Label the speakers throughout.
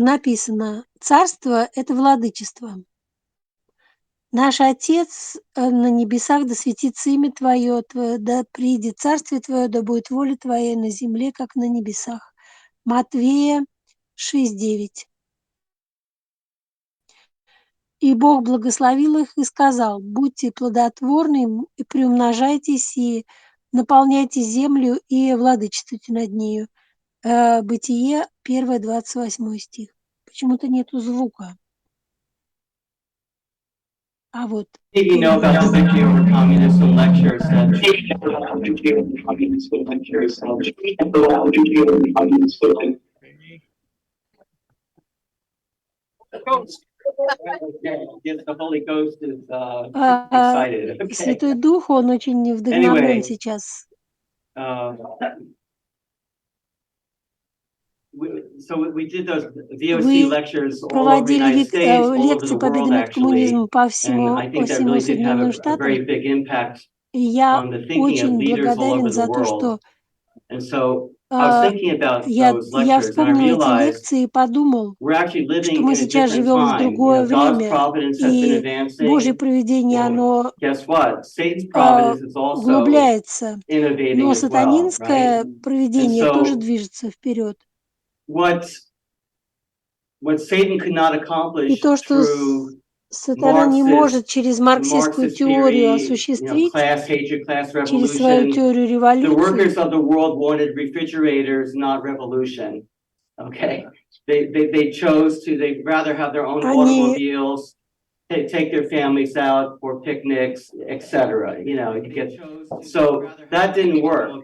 Speaker 1: написано: "Царство- это владычество. Наш Отец, на небесах, да светится имя Твое, да придет царствие Твое, да будет воля Твоя на земле, как на небесах". Матвея 6:9. И Бог благословил их и сказал: "Будьте плодотворны и приумножайтесь, и наполняйте землю, и владычествуйте над нею". Бытие 1, 28 стих. Почему-то нету звука. А вот
Speaker 2: Maybe you know about the
Speaker 1: появился.
Speaker 2: victory over communism lectures that yes, the Holy Ghost is
Speaker 1: А,
Speaker 2: excited. Okay.
Speaker 1: Святой Дух, он очень вдохновлен
Speaker 2: Anyway,
Speaker 1: сейчас.
Speaker 2: uh, we did those VOC
Speaker 1: Вы
Speaker 2: lectures all over the
Speaker 1: проводили
Speaker 2: United States, all over
Speaker 1: лекции
Speaker 2: the
Speaker 1: по победе
Speaker 2: world,
Speaker 1: над
Speaker 2: actually.
Speaker 1: коммунизмом по
Speaker 2: And
Speaker 1: всему
Speaker 2: I
Speaker 1: по
Speaker 2: think that
Speaker 1: всему
Speaker 2: really did have
Speaker 1: Соединенным
Speaker 2: a
Speaker 1: Штатам.
Speaker 2: very big impact
Speaker 1: И я
Speaker 2: on the thinking of
Speaker 1: очень
Speaker 2: leaders all over
Speaker 1: благодарен
Speaker 2: the
Speaker 1: за то,
Speaker 2: world.
Speaker 1: что,
Speaker 2: And so I was
Speaker 1: а,
Speaker 2: thinking about
Speaker 1: я
Speaker 2: those
Speaker 1: я
Speaker 2: lectures, and I
Speaker 1: вспомнил эти
Speaker 2: realized
Speaker 1: лекции и подумал,
Speaker 2: we're actually
Speaker 1: что
Speaker 2: living
Speaker 1: мы
Speaker 2: in a
Speaker 1: сейчас
Speaker 2: different
Speaker 1: живем в
Speaker 2: time. You
Speaker 1: другое
Speaker 2: know, God's
Speaker 1: время,
Speaker 2: providence has been
Speaker 1: и Божье
Speaker 2: advancing.
Speaker 1: провидение,
Speaker 2: Well,
Speaker 1: оно,
Speaker 2: guess what? Satan's providence is also
Speaker 1: углубляется,
Speaker 2: innovating
Speaker 1: но
Speaker 2: as well, right?
Speaker 1: сатанинское
Speaker 2: And
Speaker 1: провидение тоже
Speaker 2: so
Speaker 1: движется вперед.
Speaker 2: what Satan could not
Speaker 1: И
Speaker 2: accomplish
Speaker 1: то, что
Speaker 2: through
Speaker 1: сатана не может
Speaker 2: Marxist
Speaker 1: через марксистскую
Speaker 2: Marxist
Speaker 1: теорию
Speaker 2: theory,
Speaker 1: осуществить,
Speaker 2: class hatred, class
Speaker 1: через свою
Speaker 2: revolution,
Speaker 1: теорию
Speaker 2: the workers
Speaker 1: революции,
Speaker 2: of the world wanted refrigerators, not revolution. Okay, they chose to. They'd rather have their own
Speaker 1: они
Speaker 2: automobiles, take their families out for picnics, etc. You get so that didn't work.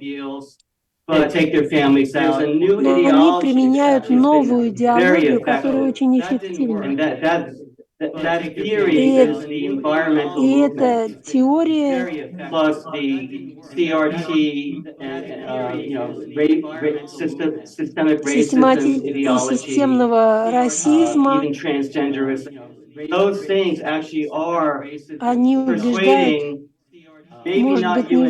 Speaker 2: But take their families out. There's a new
Speaker 1: но они
Speaker 2: ideology that's
Speaker 1: применяют
Speaker 2: actually
Speaker 1: новую
Speaker 2: been very
Speaker 1: идеологию, которая
Speaker 2: effective,
Speaker 1: очень эффективна.
Speaker 2: and that theory
Speaker 1: И,
Speaker 2: is the environmental
Speaker 1: и
Speaker 2: movement
Speaker 1: эта теория
Speaker 2: plus the CRT and systemic racism ideology,
Speaker 1: системного расизма,
Speaker 2: even transgenderism. Those things actually are
Speaker 1: они убеждают,
Speaker 2: persuading, maybe
Speaker 1: может
Speaker 2: not
Speaker 1: быть,
Speaker 2: you and me,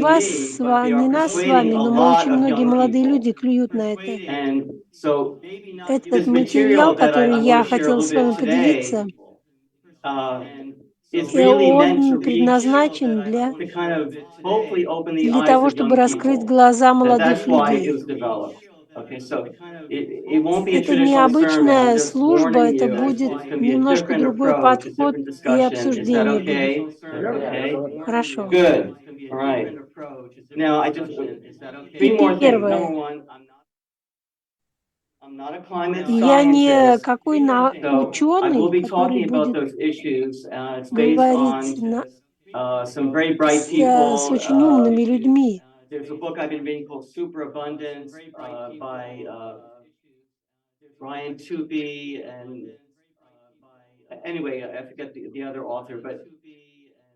Speaker 2: but they are
Speaker 1: не нас с
Speaker 2: persuading
Speaker 1: вами,
Speaker 2: a
Speaker 1: но
Speaker 2: lot
Speaker 1: очень
Speaker 2: of
Speaker 1: многие
Speaker 2: young
Speaker 1: молодые
Speaker 2: people.
Speaker 1: люди клюют на это.
Speaker 2: And so
Speaker 1: Этот
Speaker 2: this
Speaker 1: материал,
Speaker 2: material that
Speaker 1: который
Speaker 2: I want
Speaker 1: я
Speaker 2: to share a
Speaker 1: хотела
Speaker 2: little
Speaker 1: с вами
Speaker 2: bit today
Speaker 1: поделиться,
Speaker 2: uh, is
Speaker 1: и
Speaker 2: really meant to
Speaker 1: он
Speaker 2: reach,
Speaker 1: предназначен
Speaker 2: to kind of hopefully open the
Speaker 1: для
Speaker 2: eyes
Speaker 1: того,
Speaker 2: of
Speaker 1: чтобы
Speaker 2: young
Speaker 1: раскрыть
Speaker 2: people.
Speaker 1: глаза
Speaker 2: That's
Speaker 1: молодых
Speaker 2: why it
Speaker 1: людей.
Speaker 2: was developed. Okay, so it won't be a
Speaker 1: Это
Speaker 2: traditional sermon. I'm
Speaker 1: необычная
Speaker 2: just
Speaker 1: служба,
Speaker 2: warning
Speaker 1: это
Speaker 2: you.
Speaker 1: будет
Speaker 2: It's going to be a
Speaker 1: немножко
Speaker 2: different
Speaker 1: другой
Speaker 2: approach, a
Speaker 1: подход,
Speaker 2: different
Speaker 1: и
Speaker 2: discussion. Is that
Speaker 1: обсуждение будет.
Speaker 2: okay? Okay.
Speaker 1: Хорошо.
Speaker 2: Good. All right. Now, I just
Speaker 1: И
Speaker 2: three more things. Number
Speaker 1: первое,
Speaker 2: one, I'm not a climate
Speaker 1: я не
Speaker 2: scientist,
Speaker 1: какой
Speaker 2: so I will
Speaker 1: ученый,
Speaker 2: be
Speaker 1: который
Speaker 2: talking about
Speaker 1: будет
Speaker 2: those issues. It's based
Speaker 1: говорить
Speaker 2: on some very bright
Speaker 1: с
Speaker 2: people.
Speaker 1: очень умными людьми.
Speaker 2: There's a book I've been reading called Superabundance by Brian Tupi, and anyway, I forget the other author, but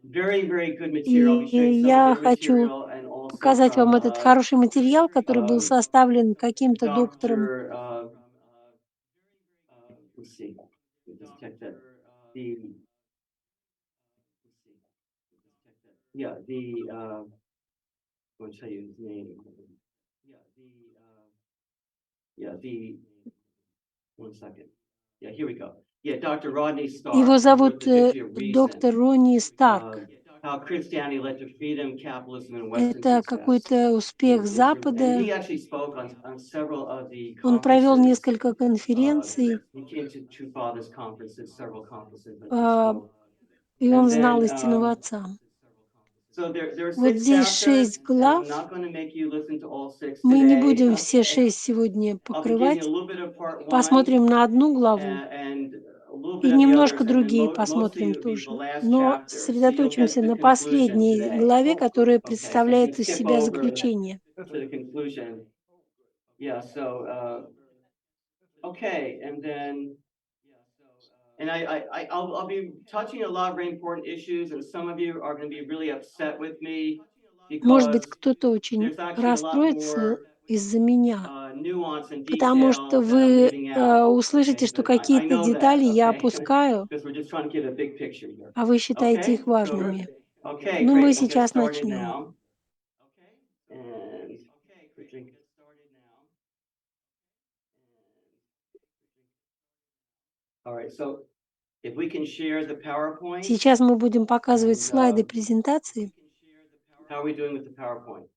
Speaker 2: very, very good material. I'll be sharing
Speaker 1: И
Speaker 2: some of
Speaker 1: я
Speaker 2: their
Speaker 1: хочу
Speaker 2: material and also
Speaker 1: показать вам
Speaker 2: from
Speaker 1: этот хороший материал, который был
Speaker 2: uh,
Speaker 1: составлен каким-то доктором.
Speaker 2: Dr. Let's see, let me just check that. The yeah, I want to tell you his name. Yeah, the one second. Yeah, here we go. Yeah, Dr. Rodney
Speaker 1: Его
Speaker 2: Starr, who wrote
Speaker 1: зовут
Speaker 2: The Victory of Reason,
Speaker 1: доктор Ронни
Speaker 2: uh,
Speaker 1: Старк.
Speaker 2: how Christianity led to freedom, capitalism, and Western
Speaker 1: Это
Speaker 2: success.
Speaker 1: какой-то успех
Speaker 2: And
Speaker 1: Запада.
Speaker 2: he actually spoke on several of the
Speaker 1: Он провел
Speaker 2: conferences.
Speaker 1: несколько конференций,
Speaker 2: He came to Two Fathers conferences, several conferences that he
Speaker 1: а,
Speaker 2: spoke.
Speaker 1: и
Speaker 2: And
Speaker 1: он знал
Speaker 2: then,
Speaker 1: истинного Отца.
Speaker 2: so there are
Speaker 1: Вот
Speaker 2: six
Speaker 1: здесь
Speaker 2: chapters,
Speaker 1: 6
Speaker 2: and I'm
Speaker 1: глав.
Speaker 2: not going to make you listen to all six
Speaker 1: Мы не
Speaker 2: today.
Speaker 1: будем все 6 сегодня
Speaker 2: I'll be giving you a
Speaker 1: покрывать.
Speaker 2: little bit of part one
Speaker 1: Посмотрим на одну главу
Speaker 2: and a little bit
Speaker 1: и
Speaker 2: of the
Speaker 1: немножко
Speaker 2: others, and then
Speaker 1: другие
Speaker 2: mostly
Speaker 1: посмотрим
Speaker 2: it'll be the
Speaker 1: тоже.
Speaker 2: last
Speaker 1: Но
Speaker 2: chapter. So you'll get
Speaker 1: сосредоточимся
Speaker 2: the
Speaker 1: на
Speaker 2: conclusion
Speaker 1: последней
Speaker 2: today.
Speaker 1: главе, которая
Speaker 2: Okay, so you can
Speaker 1: представляет из
Speaker 2: skip
Speaker 1: себя
Speaker 2: over
Speaker 1: заключение.
Speaker 2: to the conclusion. Yeah, so okay, and then I'll be touching a lot of very important issues, and some of you are going to be really upset with me
Speaker 1: Может быть,
Speaker 2: because
Speaker 1: кто-то очень
Speaker 2: there's actually a lot
Speaker 1: расстроится
Speaker 2: more
Speaker 1: из-за меня,
Speaker 2: nuance and
Speaker 1: потому что
Speaker 2: detail that I'm
Speaker 1: вы
Speaker 2: leaving out.
Speaker 1: услышите,
Speaker 2: Okay,
Speaker 1: что
Speaker 2: but I
Speaker 1: какие-то
Speaker 2: know that.
Speaker 1: детали я
Speaker 2: Okay,
Speaker 1: опускаю,
Speaker 2: because we're just trying to get a big picture here.
Speaker 1: а вы считаете
Speaker 2: Okay,
Speaker 1: их
Speaker 2: so
Speaker 1: важными.
Speaker 2: okay,
Speaker 1: Но мы
Speaker 2: great. We'll get
Speaker 1: сейчас
Speaker 2: started
Speaker 1: начнем.
Speaker 2: now. And drink. All right, so if we can share the PowerPoint,
Speaker 1: Сейчас мы будем показывать
Speaker 2: and
Speaker 1: слайды презентации.
Speaker 2: how are we doing with the PowerPoint?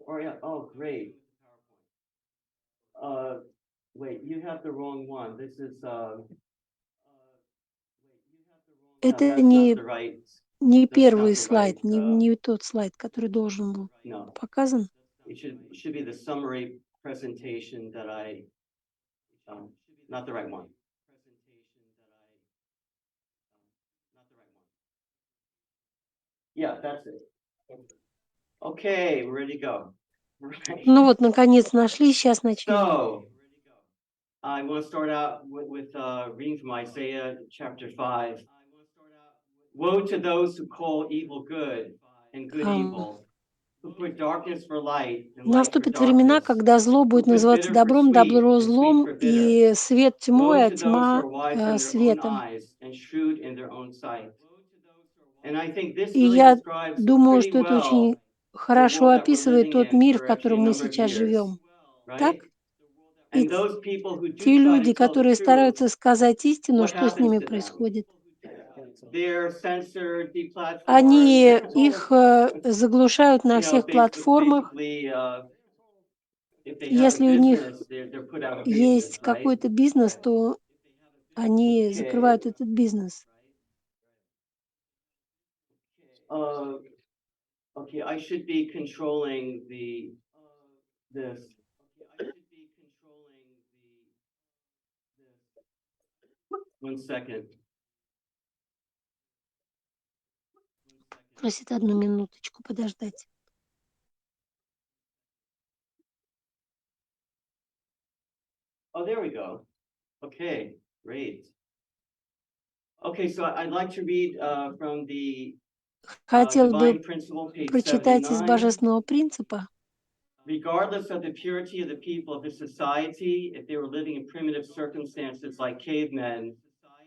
Speaker 2: Oh, yeah. Oh, great. Uh, wait, you have the wrong one. This is, no,
Speaker 1: Это
Speaker 2: that's not the right,
Speaker 1: не
Speaker 2: that's not
Speaker 1: первый
Speaker 2: the
Speaker 1: слайд,
Speaker 2: right,
Speaker 1: не тот слайд, который должен был
Speaker 2: no.
Speaker 1: показан.
Speaker 2: It should be the summary presentation that not the right one. Yeah, that's it. Okay, we're ready to go. Right.
Speaker 1: Ну вот, наконец нашли, сейчас начнем.
Speaker 2: So, I want to start out with reading from Isaiah chapter 5. Woe to those who call evil good and good evil, who put darkness for light and light for
Speaker 1: Наступят времена,
Speaker 2: darkness,
Speaker 1: когда зло
Speaker 2: who
Speaker 1: будет
Speaker 2: put
Speaker 1: называться
Speaker 2: bitter for
Speaker 1: добром,
Speaker 2: sweet
Speaker 1: добро
Speaker 2: and sweet
Speaker 1: злом,
Speaker 2: for bitter.
Speaker 1: и свет тьмой,
Speaker 2: Woe
Speaker 1: а
Speaker 2: to those who
Speaker 1: тьма
Speaker 2: are wise in their own
Speaker 1: светом.
Speaker 2: eyes and shrewd in their own sight. And I think this
Speaker 1: И
Speaker 2: really
Speaker 1: я
Speaker 2: describes
Speaker 1: думаю,
Speaker 2: pretty
Speaker 1: что это
Speaker 2: well
Speaker 1: очень
Speaker 2: the
Speaker 1: хорошо
Speaker 2: world that we're
Speaker 1: описывает
Speaker 2: living
Speaker 1: тот
Speaker 2: in
Speaker 1: мир, в
Speaker 2: for actually a
Speaker 1: котором мы
Speaker 2: number of
Speaker 1: сейчас
Speaker 2: years,
Speaker 1: живем. Так?
Speaker 2: right?
Speaker 1: И
Speaker 2: And those people who
Speaker 1: те
Speaker 2: do try
Speaker 1: люди,
Speaker 2: to tell the
Speaker 1: которые
Speaker 2: truth,
Speaker 1: стараются сказать истину,
Speaker 2: what
Speaker 1: что с
Speaker 2: happens
Speaker 1: ними
Speaker 2: to them?
Speaker 1: происходит?
Speaker 2: They're censored, deplatformed,
Speaker 1: Они их заглушают на всех платформах.
Speaker 2: basically, if they have a
Speaker 1: Если у них
Speaker 2: business, they're put out of
Speaker 1: есть
Speaker 2: business, right?
Speaker 1: какой-то бизнес, то они
Speaker 2: Okay.
Speaker 1: закрывают этот бизнес.
Speaker 2: Okay, I should be controlling this. One second.
Speaker 1: Просит одну минуточку подождать.
Speaker 2: Oh, there we go. Okay, great. Okay, so I'd like to read from the
Speaker 1: Хотел бы
Speaker 2: divine principle, page
Speaker 1: прочитать из
Speaker 2: 79.
Speaker 1: божественного принципа.
Speaker 2: Regardless of the purity of the people of the society, if they were living in primitive circumstances like cavemen,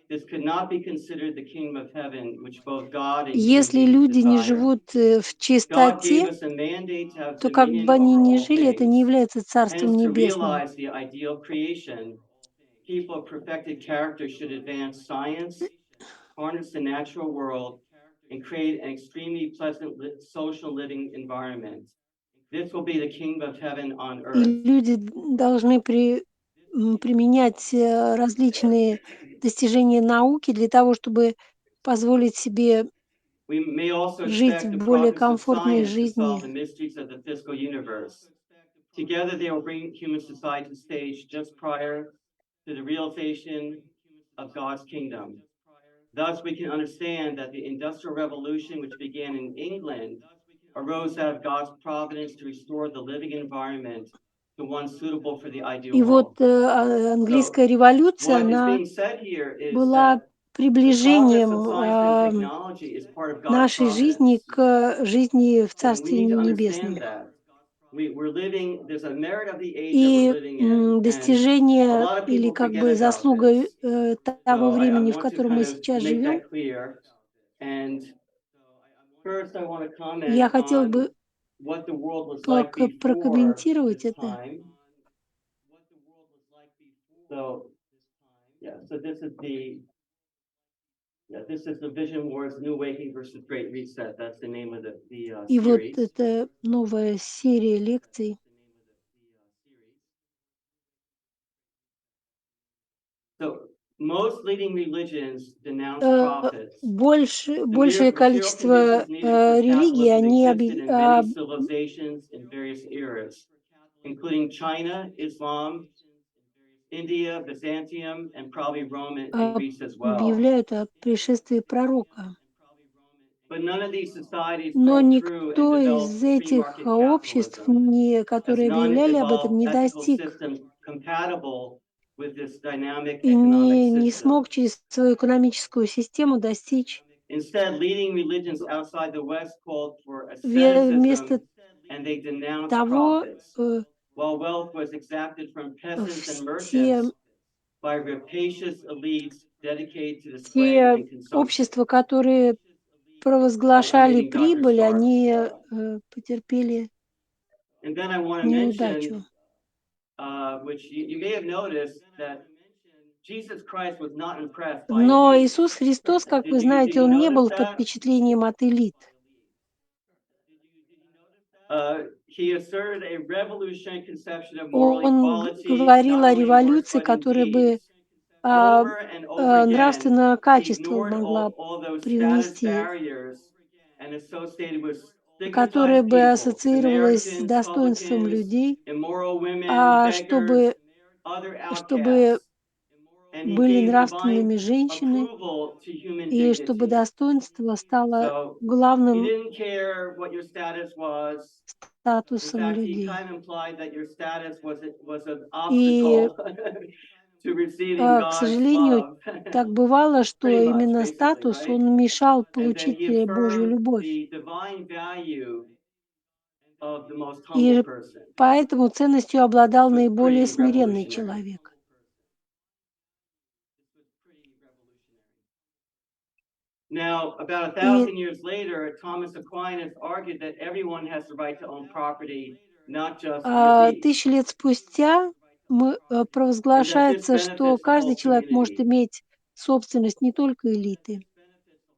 Speaker 2: this could not be considered the kingdom of heaven, which both God and human
Speaker 1: Если
Speaker 2: beings
Speaker 1: люди не
Speaker 2: desire.
Speaker 1: живут в
Speaker 2: God gave
Speaker 1: чистоте,
Speaker 2: us a mandate to have
Speaker 1: то как
Speaker 2: dominion
Speaker 1: бы они
Speaker 2: over
Speaker 1: ни
Speaker 2: all
Speaker 1: жили, это не
Speaker 2: things.
Speaker 1: является Царством
Speaker 2: Hence, to
Speaker 1: Небесным.
Speaker 2: realize the ideal creation, people of perfected character should advance science, harness the natural world, and create an extremely pleasant social living environment. This will be the kingdom of heaven on
Speaker 1: И
Speaker 2: earth.
Speaker 1: люди должны применять различные достижения науки для того, чтобы позволить себе
Speaker 2: We may also
Speaker 1: жить
Speaker 2: expect
Speaker 1: в
Speaker 2: the
Speaker 1: более
Speaker 2: progress of
Speaker 1: комфортной
Speaker 2: science to solve
Speaker 1: жизни.
Speaker 2: the mysteries of the physical universe. Together, they will bring human society to stage just prior to the realization of God's kingdom. Thus, we can understand that the Industrial Revolution, which began in England, arose out of God's providence to restore the living environment to one suitable for the ideal
Speaker 1: И вот
Speaker 2: world.
Speaker 1: английская революция,
Speaker 2: What is
Speaker 1: она
Speaker 2: being said here is
Speaker 1: была
Speaker 2: that the progress of
Speaker 1: приближением
Speaker 2: science and technology is part of God's
Speaker 1: нашей жизни
Speaker 2: providence.
Speaker 1: к жизни в
Speaker 2: And we
Speaker 1: Царстве
Speaker 2: need to
Speaker 1: Небесном.
Speaker 2: understand that. We're living, there's a merit of the age that we're
Speaker 1: И
Speaker 2: living in. And a
Speaker 1: достижение
Speaker 2: lot of
Speaker 1: или
Speaker 2: people
Speaker 1: как
Speaker 2: forget
Speaker 1: бы
Speaker 2: about
Speaker 1: заслуга
Speaker 2: this.
Speaker 1: того
Speaker 2: So I
Speaker 1: времени, в
Speaker 2: want to
Speaker 1: котором
Speaker 2: kind
Speaker 1: мы
Speaker 2: of
Speaker 1: сейчас
Speaker 2: make
Speaker 1: живем,
Speaker 2: that clear. And first, I want to
Speaker 1: я
Speaker 2: comment
Speaker 1: хотел
Speaker 2: on
Speaker 1: бы
Speaker 2: what the world was like before
Speaker 1: прокомментировать
Speaker 2: this
Speaker 1: это.
Speaker 2: time. So, yeah, so this is the Vision Wars, New Awakening versus Great Reset. That's the name of the
Speaker 1: И вот
Speaker 2: series.
Speaker 1: это новая серия лекций.
Speaker 2: So most leading religions denounce prophets.
Speaker 1: Большее количество религий, они
Speaker 2: existed in many civilizations in various eras, including China, Islam, India, Byzantium, and probably Rome and Greece as well.
Speaker 1: объявляют о пришествии пророка.
Speaker 2: But none of these societies
Speaker 1: Но
Speaker 2: broke through and
Speaker 1: никто
Speaker 2: developed
Speaker 1: из
Speaker 2: free
Speaker 1: этих
Speaker 2: market
Speaker 1: обществ,
Speaker 2: capitalism,
Speaker 1: которые
Speaker 2: as none
Speaker 1: объявляли об этом,
Speaker 2: evolved
Speaker 1: не
Speaker 2: ethical
Speaker 1: достиг
Speaker 2: systems compatible with this dynamic
Speaker 1: и
Speaker 2: economic
Speaker 1: не
Speaker 2: system.
Speaker 1: смог через свою экономическую систему достичь.
Speaker 2: Instead, leading religions outside the West called for asceticism,
Speaker 1: Вместо
Speaker 2: and they denounced
Speaker 1: того,
Speaker 2: prophets, while wealth was exacted from peasants and
Speaker 1: те,
Speaker 2: merchants by rapacious elites dedicated to display
Speaker 1: те
Speaker 2: and consumption.
Speaker 1: общества, которые провозглашали прибыль, они потерпели
Speaker 2: And then I want to
Speaker 1: неудачу.
Speaker 2: mention, which you may have noticed that Jesus Christ was not impressed by
Speaker 1: Но
Speaker 2: elites.
Speaker 1: Иисус Христос, как вы
Speaker 2: Did
Speaker 1: знаете,
Speaker 2: you
Speaker 1: Он не
Speaker 2: notice
Speaker 1: был под
Speaker 2: that?
Speaker 1: впечатлением от элит.
Speaker 2: He asserted a revolutionary conception of moral
Speaker 1: Он
Speaker 2: equality,
Speaker 1: говорил
Speaker 2: not
Speaker 1: о
Speaker 2: only in words
Speaker 1: революции,
Speaker 2: but in
Speaker 1: которая бы
Speaker 2: deeds. Over and over again,
Speaker 1: нравственное
Speaker 2: he
Speaker 1: качество
Speaker 2: ignored
Speaker 1: могла
Speaker 2: all those status
Speaker 1: привнести,
Speaker 2: barriers and associated with
Speaker 1: которая
Speaker 2: stigmatized
Speaker 1: бы
Speaker 2: people,
Speaker 1: ассоциировалась с
Speaker 2: Samaritans,
Speaker 1: достоинством
Speaker 2: publicans,
Speaker 1: людей,
Speaker 2: immoral women,
Speaker 1: а
Speaker 2: beggars,
Speaker 1: чтобы
Speaker 2: other
Speaker 1: чтобы
Speaker 2: outcasts. And he
Speaker 1: были
Speaker 2: gave divine
Speaker 1: нравственными женщины,
Speaker 2: approval to human
Speaker 1: и чтобы
Speaker 2: dignity.
Speaker 1: достоинство стало
Speaker 2: So he
Speaker 1: главным
Speaker 2: didn't care what your status was. In
Speaker 1: статусом
Speaker 2: fact, he
Speaker 1: людей.
Speaker 2: kind of implied that your status was an
Speaker 1: И,
Speaker 2: obstacle to receiving
Speaker 1: к
Speaker 2: God's
Speaker 1: сожалению,
Speaker 2: love.
Speaker 1: так бывало, что
Speaker 2: Pretty much,
Speaker 1: именно
Speaker 2: basically,
Speaker 1: статус,
Speaker 2: right?
Speaker 1: он мешал
Speaker 2: And then
Speaker 1: получить
Speaker 2: he
Speaker 1: Божью
Speaker 2: affirmed
Speaker 1: любовь.
Speaker 2: the divine value of the most humble
Speaker 1: И
Speaker 2: person.
Speaker 1: поэтому ценностью
Speaker 2: This
Speaker 1: обладал
Speaker 2: was
Speaker 1: наиболее
Speaker 2: pretty
Speaker 1: смиренный
Speaker 2: revolutionary.
Speaker 1: человек.
Speaker 2: Now, about a
Speaker 1: И
Speaker 2: thousand years later, Thomas Aquinas argued that everyone has the right to own property, not just the elite,
Speaker 1: 1000 лет спустя
Speaker 2: and that this
Speaker 1: провозглашается, что
Speaker 2: benefits the
Speaker 1: каждый
Speaker 2: whole
Speaker 1: человек может
Speaker 2: community.
Speaker 1: иметь собственность, не только элиты.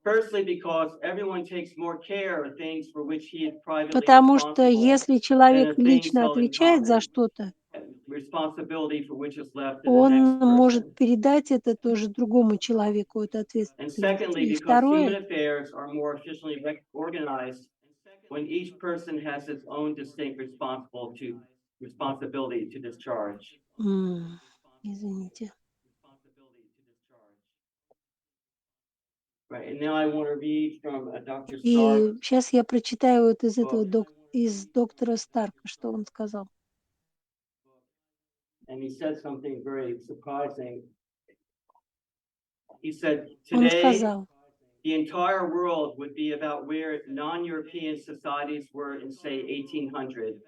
Speaker 2: Firstly, because everyone takes more care of things for which he is privately
Speaker 1: Потому что
Speaker 2: responsible
Speaker 1: если
Speaker 2: than
Speaker 1: человек
Speaker 2: of things
Speaker 1: лично
Speaker 2: held in
Speaker 1: отвечает за
Speaker 2: common,
Speaker 1: что-то,
Speaker 2: and responsibility for which is left to the
Speaker 1: он
Speaker 2: next
Speaker 1: может
Speaker 2: person.
Speaker 1: передать это тоже другому человеку, эту
Speaker 2: And
Speaker 1: ответственность.
Speaker 2: secondly,
Speaker 1: И
Speaker 2: because human
Speaker 1: второе,
Speaker 2: affairs are more efficiently organized when each person has his own distinct responsibility to discharge.
Speaker 1: извините.
Speaker 2: Right, and now I want to read from Dr. Stark
Speaker 1: И сейчас я прочитаю вот из этого
Speaker 2: book,
Speaker 1: из доктора Старка, что он сказал.
Speaker 2: and he said something very surprising. He said,
Speaker 1: Он
Speaker 2: today,
Speaker 1: сказал,
Speaker 2: the entire world would be about where non-European societies were in, say, 1800.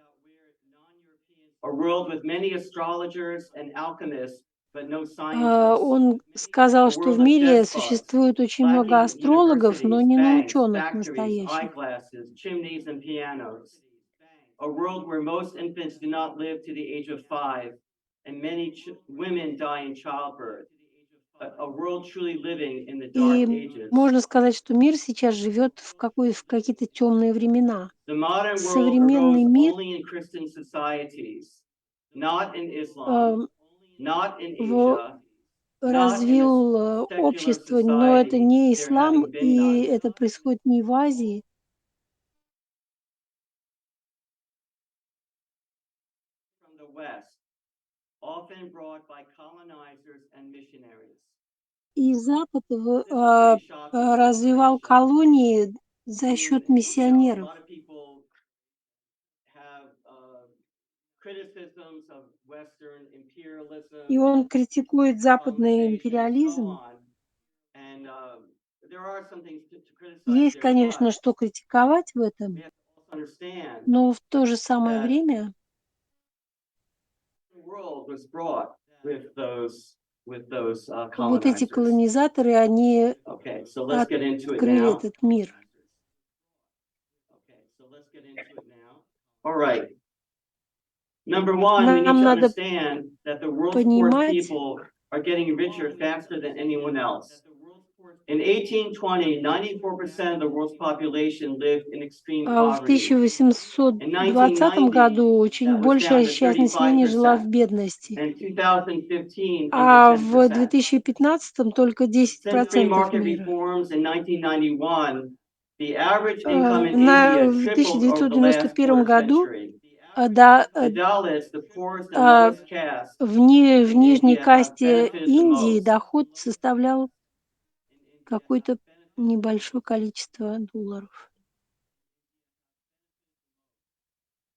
Speaker 2: A world with many astrologers and alchemists, but no scientists.
Speaker 1: он сказал,
Speaker 2: A
Speaker 1: что в
Speaker 2: world of
Speaker 1: мире
Speaker 2: despots,
Speaker 1: существует очень много
Speaker 2: lacking
Speaker 1: астрологов, но
Speaker 2: universities,
Speaker 1: не на
Speaker 2: banks,
Speaker 1: ученых
Speaker 2: factories,
Speaker 1: настоящих.
Speaker 2: eyeglasses, chimneys, and pianos. A world where most infants do not live to the age of 5, and many women die in childbirth. A world truly living in the dark
Speaker 1: И
Speaker 2: ages.
Speaker 1: можно сказать, что мир сейчас живет в какие-то темные времена.
Speaker 2: The modern world
Speaker 1: Современный
Speaker 2: arose
Speaker 1: мир
Speaker 2: only in Christian societies, not in Islam,
Speaker 1: э,
Speaker 2: not in
Speaker 1: в-
Speaker 2: Asia, not in a
Speaker 1: развил
Speaker 2: secular
Speaker 1: общество, но это
Speaker 2: society,
Speaker 1: не
Speaker 2: there
Speaker 1: ислам,
Speaker 2: having been
Speaker 1: и
Speaker 2: none.
Speaker 1: это происходит не в Азии.
Speaker 2: From the West, often brought by colonizers and missionaries.
Speaker 1: И Запад
Speaker 2: This is pretty shocking. This is pretty
Speaker 1: развивал
Speaker 2: shocking.
Speaker 1: колонии
Speaker 2: I
Speaker 1: за
Speaker 2: mean,
Speaker 1: счет
Speaker 2: a
Speaker 1: миссионеров.
Speaker 2: lot of people have criticisms of Western
Speaker 1: И
Speaker 2: imperialism,
Speaker 1: он критикует западный
Speaker 2: colonization, and so
Speaker 1: империализм.
Speaker 2: on. And there are some things to criticize
Speaker 1: Есть,
Speaker 2: there,
Speaker 1: конечно,
Speaker 2: but
Speaker 1: что критиковать в
Speaker 2: we
Speaker 1: этом,
Speaker 2: have to also understand
Speaker 1: но в то же самое
Speaker 2: that
Speaker 1: время
Speaker 2: the world was brought with those
Speaker 1: вот эти
Speaker 2: colonizers.
Speaker 1: колонизаторы, они
Speaker 2: Okay, so let's get into it
Speaker 1: открыли
Speaker 2: now.
Speaker 1: этот мир.
Speaker 2: Okay, so let's get into it now. All right. Number one, we need
Speaker 1: Нам
Speaker 2: to
Speaker 1: надо
Speaker 2: understand that the world's poorest
Speaker 1: понимать,
Speaker 2: people are getting richer faster than anyone else. In 1820, 94% of the world's population lived in extreme
Speaker 1: в
Speaker 2: poverty. In
Speaker 1: 1820
Speaker 2: 1990,
Speaker 1: году очень
Speaker 2: that was down
Speaker 1: большая
Speaker 2: to
Speaker 1: часть населения жила в
Speaker 2: 35%.
Speaker 1: бедности,
Speaker 2: And in 2015, under
Speaker 1: а в
Speaker 2: 10%.
Speaker 1: 2015 только
Speaker 2: Since free
Speaker 1: 10%
Speaker 2: market
Speaker 1: мира.
Speaker 2: reforms in 1991, the average income in India
Speaker 1: В
Speaker 2: tripled over the last
Speaker 1: 1991
Speaker 2: quarter
Speaker 1: году
Speaker 2: century.
Speaker 1: да,
Speaker 2: The Dalits, the poorest and
Speaker 1: а,
Speaker 2: lowest caste
Speaker 1: в
Speaker 2: in
Speaker 1: нижней
Speaker 2: India, have
Speaker 1: касте
Speaker 2: benefited the
Speaker 1: Индии
Speaker 2: most.
Speaker 1: доход составлял какое-то небольшое количество долларов.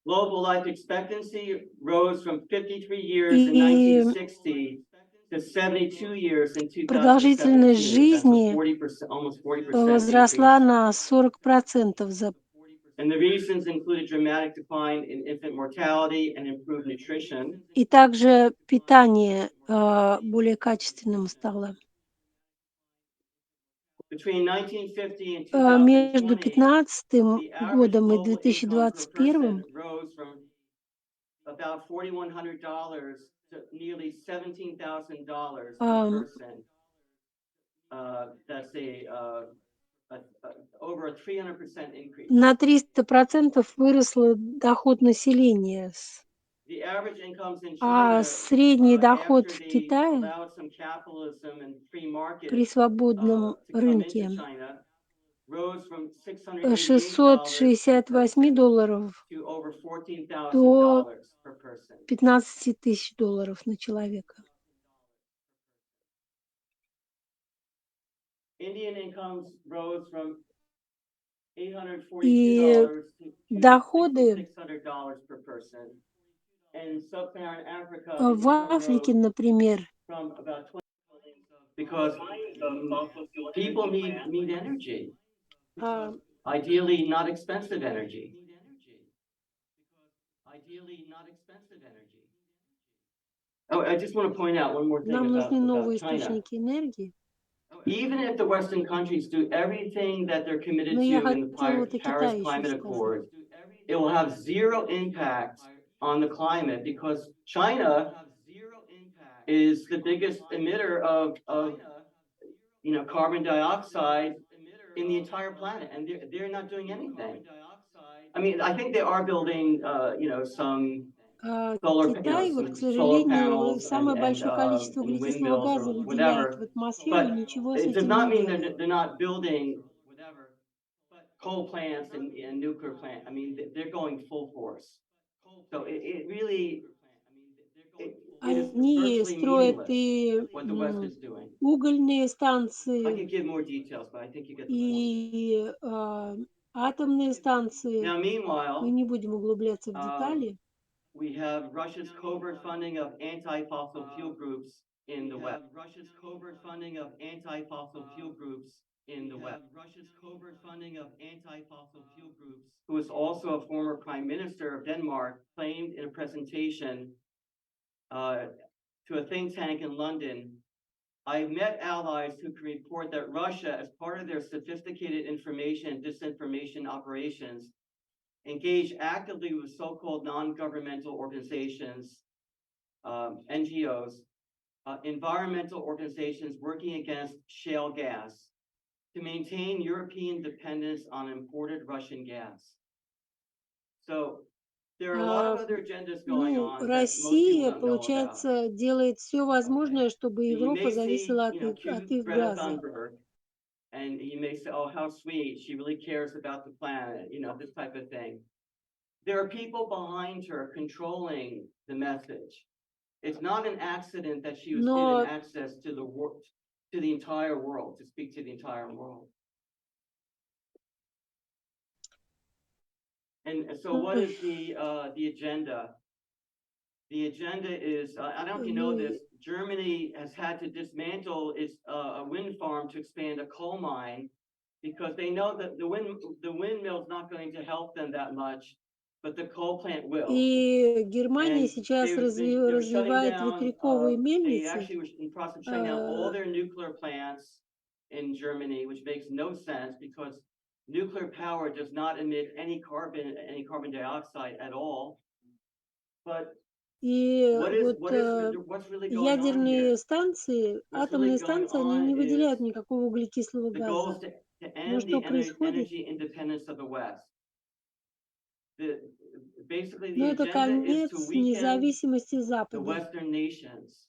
Speaker 2: Global life expectancy rose from 53 years in
Speaker 1: И
Speaker 2: 1960 to 72 years in
Speaker 1: продолжительность
Speaker 2: 2017. That's a
Speaker 1: жизни
Speaker 2: 40%, almost 40%
Speaker 1: возросла
Speaker 2: increase.
Speaker 1: на 40% за.
Speaker 2: And the reasons included dramatic decline in infant mortality and improved nutrition.
Speaker 1: И также питание более качественным стало.
Speaker 2: Between 1950 and
Speaker 1: Между
Speaker 2: 2020,
Speaker 1: 15
Speaker 2: the average
Speaker 1: годом и
Speaker 2: global income per
Speaker 1: 2021
Speaker 2: person rose from about $4,100 to nearly $17,000 per
Speaker 1: Ам,
Speaker 2: person. That's over a 300% increase.
Speaker 1: на 300% выросла доход населения,
Speaker 2: The average incomes in
Speaker 1: а
Speaker 2: China,
Speaker 1: средний доход
Speaker 2: after
Speaker 1: в
Speaker 2: they
Speaker 1: Китае
Speaker 2: allowed some capitalism and free
Speaker 1: при
Speaker 2: market
Speaker 1: свободном
Speaker 2: to come into
Speaker 1: рынке
Speaker 2: China, rose from $688 per person
Speaker 1: $668
Speaker 2: to over
Speaker 1: до
Speaker 2: $14,000 per person.
Speaker 1: $15 000 на человека.
Speaker 2: Indian incomes rose from
Speaker 1: И
Speaker 2: $842 to
Speaker 1: доходы
Speaker 2: $6,600 per person. In sub-Saharan Africa, the
Speaker 1: в
Speaker 2: income
Speaker 1: Африке,
Speaker 2: rose
Speaker 1: например,
Speaker 2: from about 20 because people need energy.
Speaker 1: а,
Speaker 2: Ideally, not expensive energy. Oh, I just want to point out one more thing
Speaker 1: нам нужны
Speaker 2: about
Speaker 1: новые
Speaker 2: China.
Speaker 1: источники энергии.
Speaker 2: Even if the Western countries do everything that they're committed
Speaker 1: Но я
Speaker 2: to in the
Speaker 1: хотела вот о
Speaker 2: Paris
Speaker 1: Китае еще
Speaker 2: Climate
Speaker 1: сказать.
Speaker 2: Accord, it will have zero impact on the climate because China is the biggest emitter of carbon dioxide in the entire planet, and they're not doing anything. I mean, I think they are building, some
Speaker 1: Китай, вот, к
Speaker 2: some solar
Speaker 1: сожалению,
Speaker 2: panels
Speaker 1: самое большое количество
Speaker 2: and
Speaker 1: углекислого
Speaker 2: windmills
Speaker 1: газа
Speaker 2: or
Speaker 1: выделяет в
Speaker 2: whatever,
Speaker 1: атмосферу и
Speaker 2: but
Speaker 1: ничего с
Speaker 2: it does
Speaker 1: этим не
Speaker 2: not mean
Speaker 1: делает.
Speaker 2: that they're not building coal plants and nuclear plants. I mean, they're going full force. So it really, it is
Speaker 1: Они
Speaker 2: virtually
Speaker 1: строят
Speaker 2: meaningless
Speaker 1: и
Speaker 2: what the West is doing.
Speaker 1: угольные
Speaker 2: I
Speaker 1: станции,
Speaker 2: could give more details, but I think you get the point.
Speaker 1: и атомные станции.
Speaker 2: Now,
Speaker 1: Мы
Speaker 2: meanwhile,
Speaker 1: не будем углубляться в
Speaker 2: um,
Speaker 1: детали.
Speaker 2: we have Russia's covert funding of anti-fossil fuel groups in the West. Who is also a former prime minister of Denmark, claimed in a presentation to a think tank in London, I've met allies who can report that Russia, as part of their sophisticated information and disinformation operations, engage actively with so-called non-governmental organizations, NGOs, environmental organizations working against shale gas to maintain European dependence on imported Russian gas. So there are a lot of other agendas going
Speaker 1: Ну,
Speaker 2: on that most people
Speaker 1: Россия,
Speaker 2: don't know about.
Speaker 1: получается, делает все возможное, чтобы
Speaker 2: So you
Speaker 1: Европа
Speaker 2: may see,
Speaker 1: зависела от
Speaker 2: cute
Speaker 1: их
Speaker 2: Greta
Speaker 1: газа.
Speaker 2: Thunberg, and you may say, oh, how sweet, she really cares about the planet, this type of thing. There are people behind her controlling the message. It's not an accident that she was given
Speaker 1: Но
Speaker 2: access to the entire world, to speak to the entire world. And so what is the agenda? The agenda is, I don't know if you know this,
Speaker 1: мы
Speaker 2: Germany has had to dismantle its a wind farm to expand a coal mine because they know that the windmill's not going to help them that much, but the coal plant will.
Speaker 1: И Германия
Speaker 2: And
Speaker 1: сейчас
Speaker 2: they were shutting
Speaker 1: развивает
Speaker 2: down,
Speaker 1: ветряковые
Speaker 2: they
Speaker 1: мельницы.
Speaker 2: actually were in the process of shutting down all their nuclear plants in Germany, which makes no sense because nuclear power does not emit any carbon dioxide at all. But
Speaker 1: И вот
Speaker 2: what's really going on
Speaker 1: ядерные
Speaker 2: here?
Speaker 1: станции,
Speaker 2: What's really
Speaker 1: атомные
Speaker 2: going
Speaker 1: станции, они не
Speaker 2: on
Speaker 1: выделяют
Speaker 2: is
Speaker 1: никакого углекислого
Speaker 2: the goal is
Speaker 1: газа.
Speaker 2: to
Speaker 1: Но
Speaker 2: end
Speaker 1: что
Speaker 2: the
Speaker 1: происходит?
Speaker 2: energy independence of the West. Basically,
Speaker 1: Ну,
Speaker 2: the
Speaker 1: это
Speaker 2: agenda is to
Speaker 1: конец
Speaker 2: weaken
Speaker 1: независимости
Speaker 2: the
Speaker 1: Запада,
Speaker 2: Western nations,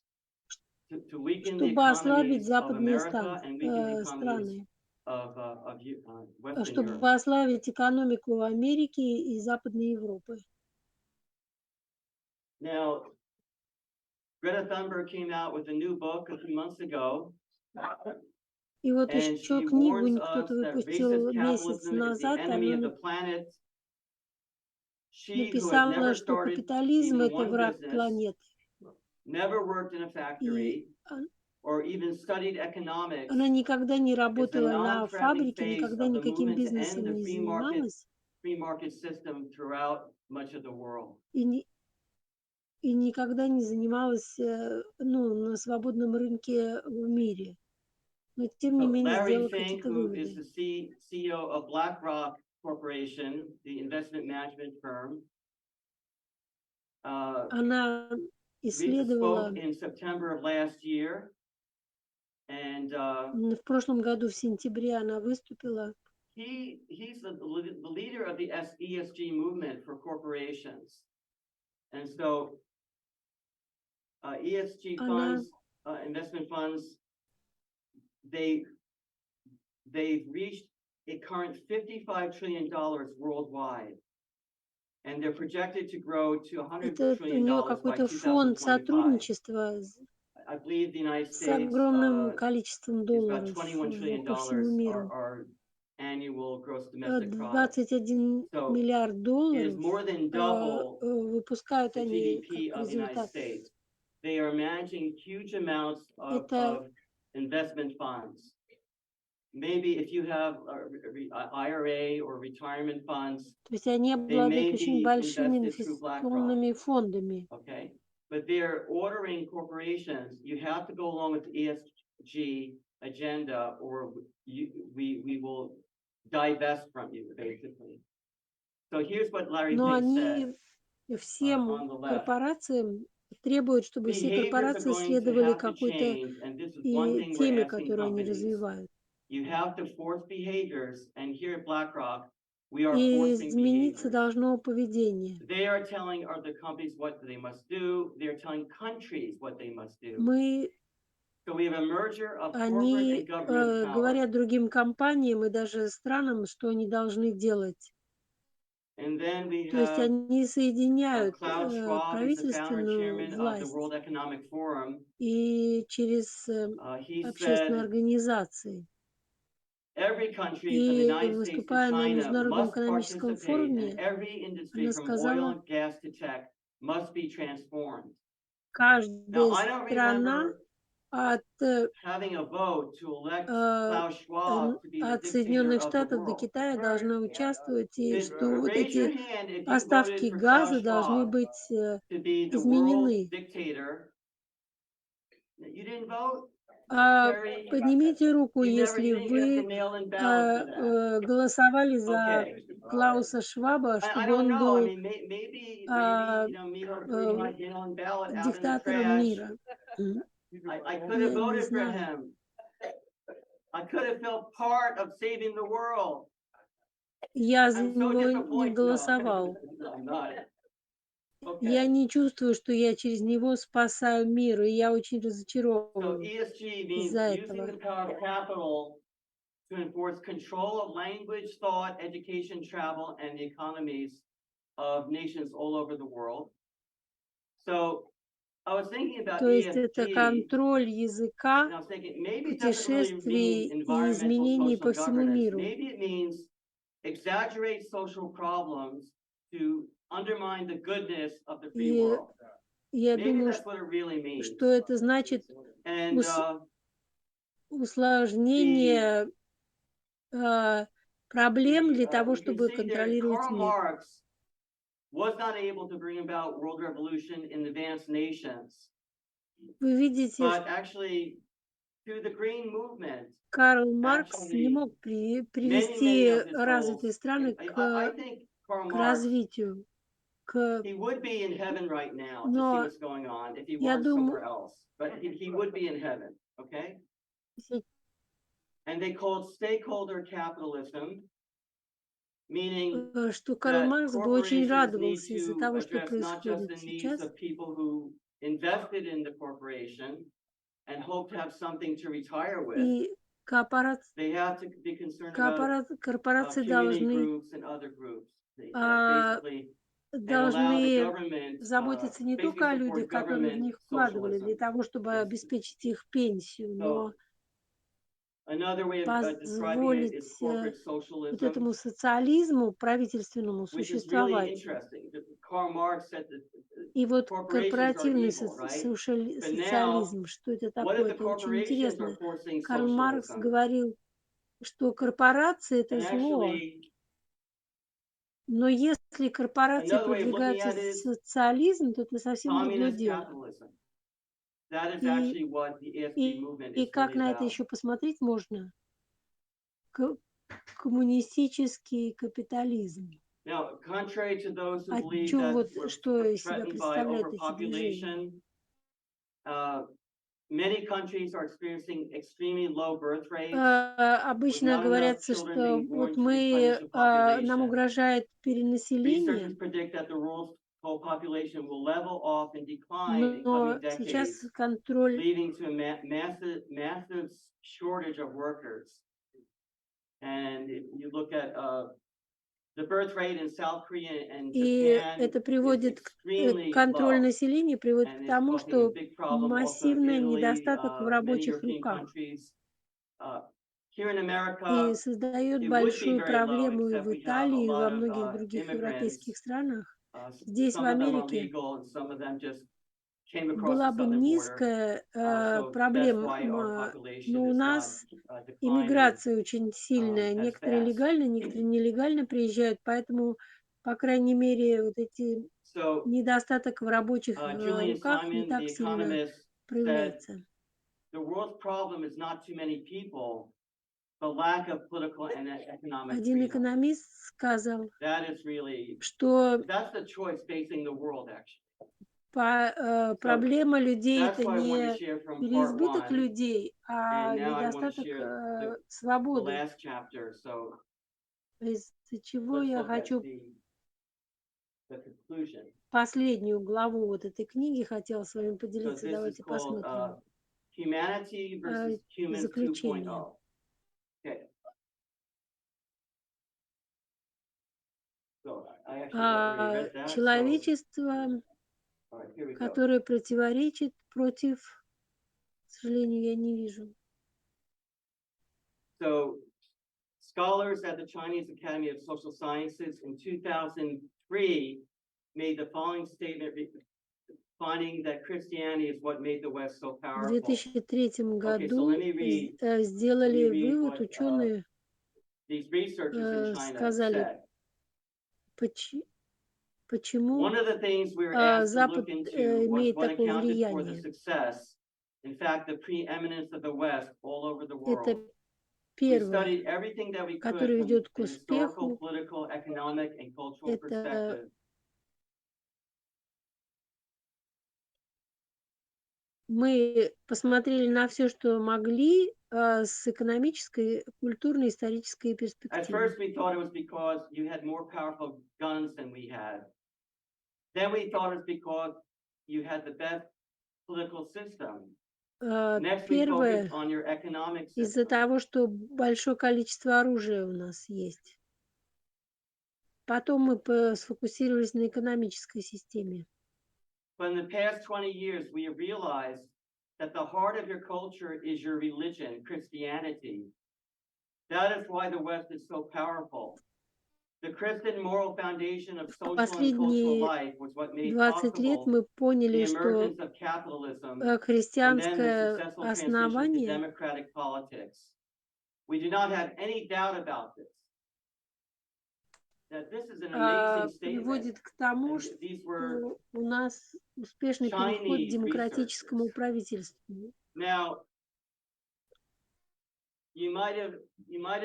Speaker 2: to weaken the
Speaker 1: чтобы ослабить
Speaker 2: economies of
Speaker 1: западные
Speaker 2: America and weaken the economies
Speaker 1: страны,
Speaker 2: of Western Europe.
Speaker 1: чтобы ослабить экономику Америки и Западной Европы.
Speaker 2: Now, Greta Thunberg came out with a new book a few months ago,
Speaker 1: И вот
Speaker 2: and
Speaker 1: еще
Speaker 2: she
Speaker 1: книгу
Speaker 2: warns
Speaker 1: кто-то
Speaker 2: us that
Speaker 1: выпустил
Speaker 2: racist
Speaker 1: месяц
Speaker 2: capitalism is the
Speaker 1: назад,
Speaker 2: enemy of
Speaker 1: она
Speaker 2: the planet. She, who has
Speaker 1: написала,
Speaker 2: never
Speaker 1: что
Speaker 2: started
Speaker 1: капитализм —
Speaker 2: even
Speaker 1: это
Speaker 2: one
Speaker 1: враг
Speaker 2: business,
Speaker 1: планеты.
Speaker 2: never worked in a
Speaker 1: И
Speaker 2: factory, or even studied economics,
Speaker 1: она никогда не
Speaker 2: is the
Speaker 1: работала на
Speaker 2: non-threatening
Speaker 1: фабрике,
Speaker 2: face
Speaker 1: никогда
Speaker 2: of the
Speaker 1: никаким
Speaker 2: movement to end
Speaker 1: бизнесом
Speaker 2: the
Speaker 1: не занималась
Speaker 2: free market system throughout much of the world.
Speaker 1: и никогда не занималась на свободном рынке в мире. Но тем не
Speaker 2: So
Speaker 1: менее
Speaker 2: Larry
Speaker 1: сделала
Speaker 2: Fink,
Speaker 1: какие-то
Speaker 2: who is
Speaker 1: выводы.
Speaker 2: the CEO of BlackRock Corporation, the investment management firm,
Speaker 1: Она исследовала
Speaker 2: spoke in September of last year, and
Speaker 1: в прошлом году в сентябре она выступила.
Speaker 2: he's the leader of the ESG movement for corporations, and so ESG
Speaker 1: Она
Speaker 2: funds, investment funds, they they've reached a current $55 trillion worldwide, and they're projected to grow to $100
Speaker 1: это у
Speaker 2: trillion
Speaker 1: нее
Speaker 2: by
Speaker 1: какой-то фонд
Speaker 2: 2025.
Speaker 1: сотрудничества
Speaker 2: I believe the United
Speaker 1: с
Speaker 2: States
Speaker 1: огромным количеством
Speaker 2: is about
Speaker 1: долларов
Speaker 2: $21 trillion
Speaker 1: по всему миру.
Speaker 2: our annual gross domestic product.
Speaker 1: 21
Speaker 2: So
Speaker 1: миллиард
Speaker 2: it is
Speaker 1: долларов
Speaker 2: more than double
Speaker 1: выпускают
Speaker 2: the
Speaker 1: они
Speaker 2: GDP
Speaker 1: как
Speaker 2: of the United
Speaker 1: результат.
Speaker 2: States. They are managing huge amounts
Speaker 1: Это,
Speaker 2: of investment funds. Maybe if you have IRA or retirement funds,
Speaker 1: то есть они
Speaker 2: they
Speaker 1: обладают
Speaker 2: may
Speaker 1: очень
Speaker 2: be
Speaker 1: большими
Speaker 2: invested through BlackRock.
Speaker 1: инвестиционными фондами.
Speaker 2: Okay, but they're ordering corporations. You have to go along with the ESG agenda, or we will divest from you, basically. So here's what Larry
Speaker 1: Но
Speaker 2: Page said
Speaker 1: они всем
Speaker 2: on the left.
Speaker 1: корпорациям требуют, чтобы все
Speaker 2: Behaviors are
Speaker 1: корпорации
Speaker 2: going to
Speaker 1: следовали
Speaker 2: have to
Speaker 1: какой-то
Speaker 2: change, and this is one thing we're
Speaker 1: теме,
Speaker 2: asking
Speaker 1: которую они
Speaker 2: companies.
Speaker 1: развивают.
Speaker 2: You have to force behaviors, and here at BlackRock, we are
Speaker 1: И
Speaker 2: forcing
Speaker 1: измениться
Speaker 2: behaviors.
Speaker 1: должно поведение.
Speaker 2: They are telling other companies what they must do. They're telling countries what they must do.
Speaker 1: Мы,
Speaker 2: So we have a merger of corporate and
Speaker 1: они
Speaker 2: government power.
Speaker 1: говорят другим компаниям и даже странам, что они должны делать.
Speaker 2: And then we
Speaker 1: То есть
Speaker 2: have
Speaker 1: они соединяют
Speaker 2: Klaus Schwab, who's the founder and
Speaker 1: правительственную
Speaker 2: chairman of the
Speaker 1: власть
Speaker 2: World Economic Forum.
Speaker 1: и через
Speaker 2: He
Speaker 1: общественные
Speaker 2: said
Speaker 1: организации.
Speaker 2: every country from the
Speaker 1: И
Speaker 2: United States to
Speaker 1: выступая на
Speaker 2: China
Speaker 1: Международном
Speaker 2: must
Speaker 1: экономическом
Speaker 2: participate, and
Speaker 1: форуме,
Speaker 2: every industry
Speaker 1: она
Speaker 2: from oil
Speaker 1: сказала,
Speaker 2: and gas to tech must be transformed. Now,
Speaker 1: каждая
Speaker 2: I don't
Speaker 1: страна
Speaker 2: remember
Speaker 1: от,
Speaker 2: having a vote to elect
Speaker 1: э,
Speaker 2: Klaus Schwab to be the
Speaker 1: от
Speaker 2: dictator
Speaker 1: Соединенных
Speaker 2: of the
Speaker 1: Штатов до
Speaker 2: world.
Speaker 1: Китая должна участвовать, и что вот
Speaker 2: Raise your
Speaker 1: эти
Speaker 2: hand if you
Speaker 1: поставки
Speaker 2: voted for Klaus
Speaker 1: газа должны
Speaker 2: Schwab
Speaker 1: быть
Speaker 2: to be the world
Speaker 1: изменены.
Speaker 2: dictator. You didn't vote,
Speaker 1: А
Speaker 2: Terry?
Speaker 1: поднимите руку,
Speaker 2: You
Speaker 1: если
Speaker 2: didn't get the
Speaker 1: вы
Speaker 2: mail-in ballot for that.
Speaker 1: голосовали за
Speaker 2: Okay.
Speaker 1: Клауса Шваба,
Speaker 2: I
Speaker 1: чтобы
Speaker 2: don't
Speaker 1: он
Speaker 2: know. I
Speaker 1: был
Speaker 2: mean, maybe
Speaker 1: а,
Speaker 2: you know, me or
Speaker 1: э,
Speaker 2: my mail-in ballot out in the
Speaker 1: диктатором
Speaker 2: trash.
Speaker 1: мира.
Speaker 2: I could have
Speaker 1: Я не
Speaker 2: voted for
Speaker 1: знаю.
Speaker 2: him. I could have felt part of saving the world.
Speaker 1: Я за
Speaker 2: I'm so
Speaker 1: него не
Speaker 2: disappointed.
Speaker 1: голосовал.
Speaker 2: No, I'm not.
Speaker 1: Я
Speaker 2: Okay.
Speaker 1: не чувствую, что я через него спасаю мир, и я очень
Speaker 2: So
Speaker 1: разочарован
Speaker 2: ESG means
Speaker 1: из-за
Speaker 2: using the
Speaker 1: этого.
Speaker 2: power of capital to enforce control of language, thought, education, travel, and the economies of nations all over the world. So I was thinking about
Speaker 1: То есть это
Speaker 2: ESG,
Speaker 1: контроль языка,
Speaker 2: and I was thinking maybe it doesn't really mean
Speaker 1: путешествий и
Speaker 2: environmental,
Speaker 1: изменений
Speaker 2: social,
Speaker 1: по
Speaker 2: and
Speaker 1: всему
Speaker 2: governance.
Speaker 1: миру.
Speaker 2: Maybe it means exaggerate social problems to undermine the goodness of the free
Speaker 1: И
Speaker 2: world.
Speaker 1: я
Speaker 2: Maybe
Speaker 1: думаю,
Speaker 2: that's what it really means.
Speaker 1: что это значит
Speaker 2: And
Speaker 1: усложнение проблем для того,
Speaker 2: you can
Speaker 1: чтобы
Speaker 2: see there,
Speaker 1: контролировать
Speaker 2: Karl
Speaker 1: мир.
Speaker 2: Marx was not able to bring about world revolution in advanced nations,
Speaker 1: Вы видите,
Speaker 2: but actually through the green movement,
Speaker 1: Карл Маркс не
Speaker 2: actually
Speaker 1: мог
Speaker 2: many
Speaker 1: привести
Speaker 2: of his
Speaker 1: развитые
Speaker 2: goals.
Speaker 1: страны
Speaker 2: I think Karl
Speaker 1: к
Speaker 2: Marx,
Speaker 1: развитию,
Speaker 2: he would be in heaven right now to see
Speaker 1: но
Speaker 2: what's going on if he
Speaker 1: я
Speaker 2: weren't
Speaker 1: думаю,
Speaker 2: somewhere else. But he would be in heaven, okay? And they called stakeholder capitalism, meaning
Speaker 1: что Карл
Speaker 2: that
Speaker 1: Маркс бы очень
Speaker 2: corporations need
Speaker 1: радовался из-за
Speaker 2: to
Speaker 1: того, что
Speaker 2: address not just
Speaker 1: происходит
Speaker 2: the needs
Speaker 1: сейчас.
Speaker 2: of people who invested in the corporation and hope to have something to retire with.
Speaker 1: И
Speaker 2: They have to be concerned about
Speaker 1: корпорации
Speaker 2: community groups and other groups. Basically, and allow the
Speaker 1: должны
Speaker 2: government,
Speaker 1: заботиться не
Speaker 2: basically
Speaker 1: только о людях,
Speaker 2: support
Speaker 1: которые в
Speaker 2: government
Speaker 1: них вкладывали, для
Speaker 2: socialism.
Speaker 1: того, чтобы обеспечить их пенсию, но
Speaker 2: So another way of describing it is
Speaker 1: позволить
Speaker 2: corporate
Speaker 1: вот
Speaker 2: socialism,
Speaker 1: этому социализму правительственному
Speaker 2: which is really
Speaker 1: существовать.
Speaker 2: interesting. Karl Marx said that
Speaker 1: И вот
Speaker 2: corporations are
Speaker 1: корпоративный
Speaker 2: evil, right? But now,
Speaker 1: социализм, что это
Speaker 2: what if
Speaker 1: такое?
Speaker 2: the
Speaker 1: Это очень
Speaker 2: corporations are
Speaker 1: интересно.
Speaker 2: forcing
Speaker 1: Карл Маркс
Speaker 2: socialism?
Speaker 1: говорил, что корпорации – это
Speaker 2: And
Speaker 1: зло,
Speaker 2: actually,
Speaker 1: но если корпорации
Speaker 2: another way of looking
Speaker 1: продвигают
Speaker 2: at it is
Speaker 1: социализм, то это совсем другое
Speaker 2: communist
Speaker 1: дело.
Speaker 2: capitalism. That is
Speaker 1: И,
Speaker 2: actually what the ESG
Speaker 1: и,
Speaker 2: movement
Speaker 1: и
Speaker 2: is
Speaker 1: как
Speaker 2: really
Speaker 1: на это
Speaker 2: about.
Speaker 1: еще посмотреть можно? Коммунистический капитализм.
Speaker 2: Now, contrary to those who
Speaker 1: О
Speaker 2: believe
Speaker 1: чем
Speaker 2: that
Speaker 1: вот,
Speaker 2: we're
Speaker 1: что из себя
Speaker 2: threatened by
Speaker 1: представляют эти движения?
Speaker 2: overpopulation Uh, Many countries are experiencing extremely low birth rates with
Speaker 1: Обычно
Speaker 2: not enough
Speaker 1: говорится,
Speaker 2: children
Speaker 1: что
Speaker 2: being
Speaker 1: вот
Speaker 2: born to replenish
Speaker 1: мы,
Speaker 2: the
Speaker 1: нам
Speaker 2: population.
Speaker 1: угрожает
Speaker 2: Researchers
Speaker 1: перенаселение,
Speaker 2: predict that the world's whole population will level off and decline in coming
Speaker 1: но сейчас
Speaker 2: decades,
Speaker 1: контроль
Speaker 2: leading to a massive shortage of workers. And if you look at the birth rate in South Korea and
Speaker 1: и
Speaker 2: Japan
Speaker 1: это
Speaker 2: is
Speaker 1: приводит
Speaker 2: extremely
Speaker 1: контроль
Speaker 2: low,
Speaker 1: населения приводит к
Speaker 2: and it's
Speaker 1: тому,
Speaker 2: causing a
Speaker 1: что
Speaker 2: big problem also in
Speaker 1: массивный
Speaker 2: Italy,
Speaker 1: недостаток в
Speaker 2: many
Speaker 1: рабочих
Speaker 2: European
Speaker 1: руках
Speaker 2: countries. Here in
Speaker 1: и
Speaker 2: America,
Speaker 1: создает
Speaker 2: it would be
Speaker 1: большую
Speaker 2: very low,
Speaker 1: проблему и
Speaker 2: except
Speaker 1: в
Speaker 2: we have a
Speaker 1: Италии, и во
Speaker 2: lot of
Speaker 1: многих других европейских
Speaker 2: immigrants.
Speaker 1: странах. Здесь, в
Speaker 2: Some of them are
Speaker 1: Америке,
Speaker 2: legal, and some of them just came across the
Speaker 1: была бы
Speaker 2: southern border.
Speaker 1: низкая
Speaker 2: So that's why our
Speaker 1: проблема,
Speaker 2: population
Speaker 1: но у
Speaker 2: is not
Speaker 1: нас
Speaker 2: declining
Speaker 1: иммиграция очень сильная.
Speaker 2: as
Speaker 1: Некоторые
Speaker 2: fast.
Speaker 1: легально, некоторые нелегально приезжают, поэтому, по крайней мере, вот эти
Speaker 2: So
Speaker 1: недостаток в рабочих
Speaker 2: Julian
Speaker 1: руках не
Speaker 2: Simon,
Speaker 1: так
Speaker 2: the
Speaker 1: сильно
Speaker 2: economist, said
Speaker 1: проявляется.
Speaker 2: the world's problem is not too many people, but lack of political and economic
Speaker 1: Один
Speaker 2: freedom.
Speaker 1: экономист сказал,
Speaker 2: That is really,
Speaker 1: что
Speaker 2: that's the choice facing the world, actually. So
Speaker 1: проблема людей
Speaker 2: that's
Speaker 1: это
Speaker 2: what I wanted to
Speaker 1: не
Speaker 2: share from part
Speaker 1: переизбыток
Speaker 2: one.
Speaker 1: людей,
Speaker 2: And
Speaker 1: а
Speaker 2: now I want to
Speaker 1: недостаток
Speaker 2: share the
Speaker 1: свободы.
Speaker 2: last chapter. So
Speaker 1: Из-за чего
Speaker 2: let's
Speaker 1: я
Speaker 2: look at
Speaker 1: хочу
Speaker 2: the conclusion.
Speaker 1: последнюю главу вот этой книги хотела с вами
Speaker 2: So
Speaker 1: поделиться.
Speaker 2: this is
Speaker 1: Давайте
Speaker 2: called
Speaker 1: посмотрим.
Speaker 2: Humanity versus Humans
Speaker 1: Заключение.
Speaker 2: 2.0. Okay. So I actually already read that. So
Speaker 1: Человечество,
Speaker 2: all right, here we go.
Speaker 1: которое противоречит против, к сожалению, я не вижу.
Speaker 2: So scholars at the Chinese Academy of Social Sciences in 2003 made the following statement, finding that Christianity is what made the West so
Speaker 1: В
Speaker 2: powerful.
Speaker 1: 2003
Speaker 2: Okay, so let
Speaker 1: году
Speaker 2: me read
Speaker 1: сделали вывод,
Speaker 2: what
Speaker 1: ученые
Speaker 2: these researchers in China
Speaker 1: сказали,
Speaker 2: said.
Speaker 1: почему
Speaker 2: One of the things we were asked to
Speaker 1: Запад
Speaker 2: look into was
Speaker 1: имеет
Speaker 2: what
Speaker 1: такое
Speaker 2: accounted for the
Speaker 1: влияние.
Speaker 2: success, in fact, the preeminence of the West all over the
Speaker 1: Это
Speaker 2: world. We
Speaker 1: первое,
Speaker 2: studied everything that we could
Speaker 1: которое
Speaker 2: from
Speaker 1: ведет к
Speaker 2: the historical,
Speaker 1: успеху.
Speaker 2: political, economic, and cultural
Speaker 1: Это
Speaker 2: perspective.
Speaker 1: мы посмотрели на все, что могли, с экономической, культурной, исторической
Speaker 2: At
Speaker 1: перспективы.
Speaker 2: first, we thought it was because you had more powerful guns than we had. Then we thought it was because you had the best political system. Next, we
Speaker 1: Первое,
Speaker 2: focused on your economic
Speaker 1: из-за
Speaker 2: system.
Speaker 1: того, что большое количество оружия у нас есть. Потом мы сфокусировались на экономической системе.
Speaker 2: But in the past 20 years, we have realized that the heart of your culture is your religion, Christianity. That is why the West is so powerful. The Christian moral foundation of
Speaker 1: В
Speaker 2: social and cultural
Speaker 1: последние
Speaker 2: life was what made
Speaker 1: 20 лет
Speaker 2: possible
Speaker 1: мы
Speaker 2: the
Speaker 1: поняли, что
Speaker 2: emergence of capitalism and then the
Speaker 1: христианское
Speaker 2: successful transition to
Speaker 1: основание
Speaker 2: democratic politics. We do not have any doubt about this. That this is an amazing statement.
Speaker 1: приводит к тому,
Speaker 2: And these were
Speaker 1: что у нас успешный переход к
Speaker 2: Chinese
Speaker 1: демократическому
Speaker 2: researchers.
Speaker 1: правительству.
Speaker 2: Now, you might have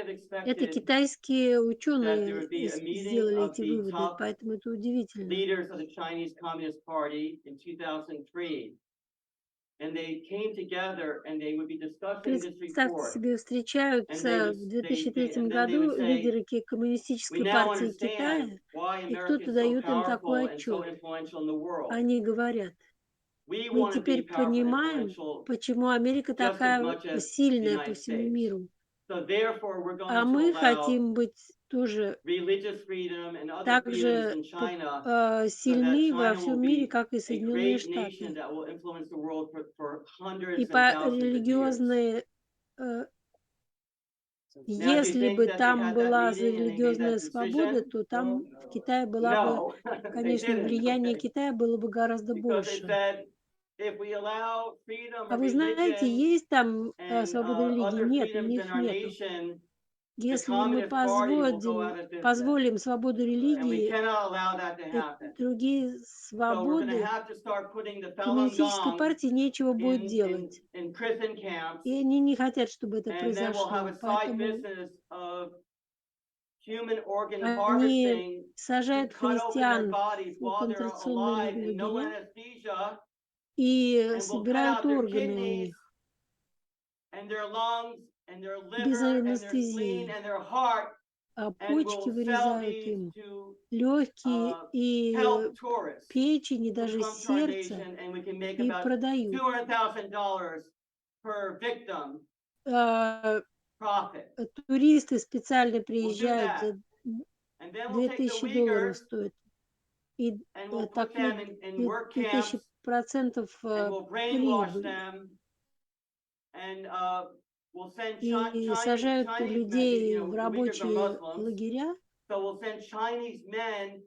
Speaker 1: Это
Speaker 2: expected
Speaker 1: китайские
Speaker 2: that there
Speaker 1: ученые
Speaker 2: would be a meeting
Speaker 1: сделали
Speaker 2: of
Speaker 1: эти
Speaker 2: the
Speaker 1: выводы,
Speaker 2: top
Speaker 1: поэтому это удивительно.
Speaker 2: leaders of the Chinese Communist Party in 2003. And they came together and they would be discussing this
Speaker 1: Представьте
Speaker 2: report.
Speaker 1: себе, встречаются в 2003
Speaker 2: And then they
Speaker 1: году
Speaker 2: would say,
Speaker 1: лидеры
Speaker 2: we
Speaker 1: Коммунистической
Speaker 2: now
Speaker 1: партии Китая,
Speaker 2: understand why
Speaker 1: и
Speaker 2: America
Speaker 1: кто-то
Speaker 2: is so
Speaker 1: дает им такой
Speaker 2: powerful and so
Speaker 1: отчет.
Speaker 2: influential in the world.
Speaker 1: Они говорят,
Speaker 2: We
Speaker 1: мы
Speaker 2: want to be
Speaker 1: теперь
Speaker 2: powerful and
Speaker 1: понимаем,
Speaker 2: influential
Speaker 1: почему Америка
Speaker 2: just as
Speaker 1: такая
Speaker 2: much as the
Speaker 1: сильная по
Speaker 2: United
Speaker 1: всему
Speaker 2: States.
Speaker 1: миру.
Speaker 2: So therefore, we're
Speaker 1: А
Speaker 2: going to
Speaker 1: мы
Speaker 2: allow
Speaker 1: хотим быть тоже
Speaker 2: religious freedom and other
Speaker 1: так
Speaker 2: freedoms
Speaker 1: же
Speaker 2: in China so that
Speaker 1: сильны во
Speaker 2: China will
Speaker 1: всем мире,
Speaker 2: be
Speaker 1: как и
Speaker 2: a
Speaker 1: Соединенные
Speaker 2: great nation
Speaker 1: Штаты.
Speaker 2: that will influence the world for
Speaker 1: И
Speaker 2: hundreds and
Speaker 1: по
Speaker 2: thousands of years.
Speaker 1: религиозной,
Speaker 2: Now, do you
Speaker 1: если
Speaker 2: think
Speaker 1: бы
Speaker 2: that they
Speaker 1: там
Speaker 2: had that
Speaker 1: была
Speaker 2: meeting and they made
Speaker 1: религиозная
Speaker 2: that
Speaker 1: свобода,
Speaker 2: decision?
Speaker 1: то там в Китае была бы,
Speaker 2: No, they
Speaker 1: конечно,
Speaker 2: didn't.
Speaker 1: влияние
Speaker 2: Okay.
Speaker 1: Китая было бы гораздо
Speaker 2: Because they
Speaker 1: больше.
Speaker 2: said, if we allow freedom
Speaker 1: А
Speaker 2: of
Speaker 1: вы знаете,
Speaker 2: religion
Speaker 1: есть там
Speaker 2: and
Speaker 1: свобода религии?
Speaker 2: other
Speaker 1: Нет, у
Speaker 2: freedoms in
Speaker 1: них
Speaker 2: our
Speaker 1: нету.
Speaker 2: nation, the
Speaker 1: Если мы
Speaker 2: Communist Party will go out of business.
Speaker 1: позволим свободу
Speaker 2: And we
Speaker 1: религии
Speaker 2: cannot allow that to
Speaker 1: и
Speaker 2: happen.
Speaker 1: другие
Speaker 2: So we're going to
Speaker 1: свободы,
Speaker 2: have to start putting the Falun
Speaker 1: коммунистической
Speaker 2: Gong
Speaker 1: партии нечего будет делать.
Speaker 2: in prison camps,
Speaker 1: И они не хотят, чтобы это
Speaker 2: and then we'll have
Speaker 1: произошло.
Speaker 2: a side
Speaker 1: Поэтому
Speaker 2: business of human organ
Speaker 1: они
Speaker 2: harvesting to
Speaker 1: сажают
Speaker 2: cut open their
Speaker 1: христиан
Speaker 2: bodies
Speaker 1: в
Speaker 2: while they're
Speaker 1: концентрационные
Speaker 2: alive in no
Speaker 1: лагеря
Speaker 2: anesthesia
Speaker 1: и
Speaker 2: and will cut
Speaker 1: собирают
Speaker 2: out their
Speaker 1: органы у
Speaker 2: kidneys
Speaker 1: них
Speaker 2: and their lungs and their
Speaker 1: без
Speaker 2: liver and their spleen
Speaker 1: анестезии,
Speaker 2: and their heart
Speaker 1: а
Speaker 2: and
Speaker 1: почки
Speaker 2: will sell
Speaker 1: вырезают
Speaker 2: these
Speaker 1: им,
Speaker 2: to
Speaker 1: легкие и
Speaker 2: help tourists
Speaker 1: печень, и
Speaker 2: who
Speaker 1: даже
Speaker 2: come to our
Speaker 1: сердце,
Speaker 2: nation, and we can make
Speaker 1: и
Speaker 2: about
Speaker 1: продают.
Speaker 2: $200,000 per victim
Speaker 1: А,
Speaker 2: profit.
Speaker 1: туристы специально
Speaker 2: We'll do
Speaker 1: приезжают,
Speaker 2: that.
Speaker 1: за
Speaker 2: And then we'll take the
Speaker 1: $2000
Speaker 2: Uyghurs
Speaker 1: стоит. И
Speaker 2: and we'll put them
Speaker 1: такой
Speaker 2: in work camps
Speaker 1: 2000%
Speaker 2: and we'll brainwash
Speaker 1: прибыли.
Speaker 2: them and we'll send
Speaker 1: И сажают
Speaker 2: Chinese men,
Speaker 1: людей в
Speaker 2: the Uyghurs are
Speaker 1: рабочие
Speaker 2: Muslims,
Speaker 1: лагеря,
Speaker 2: so we'll send Chinese men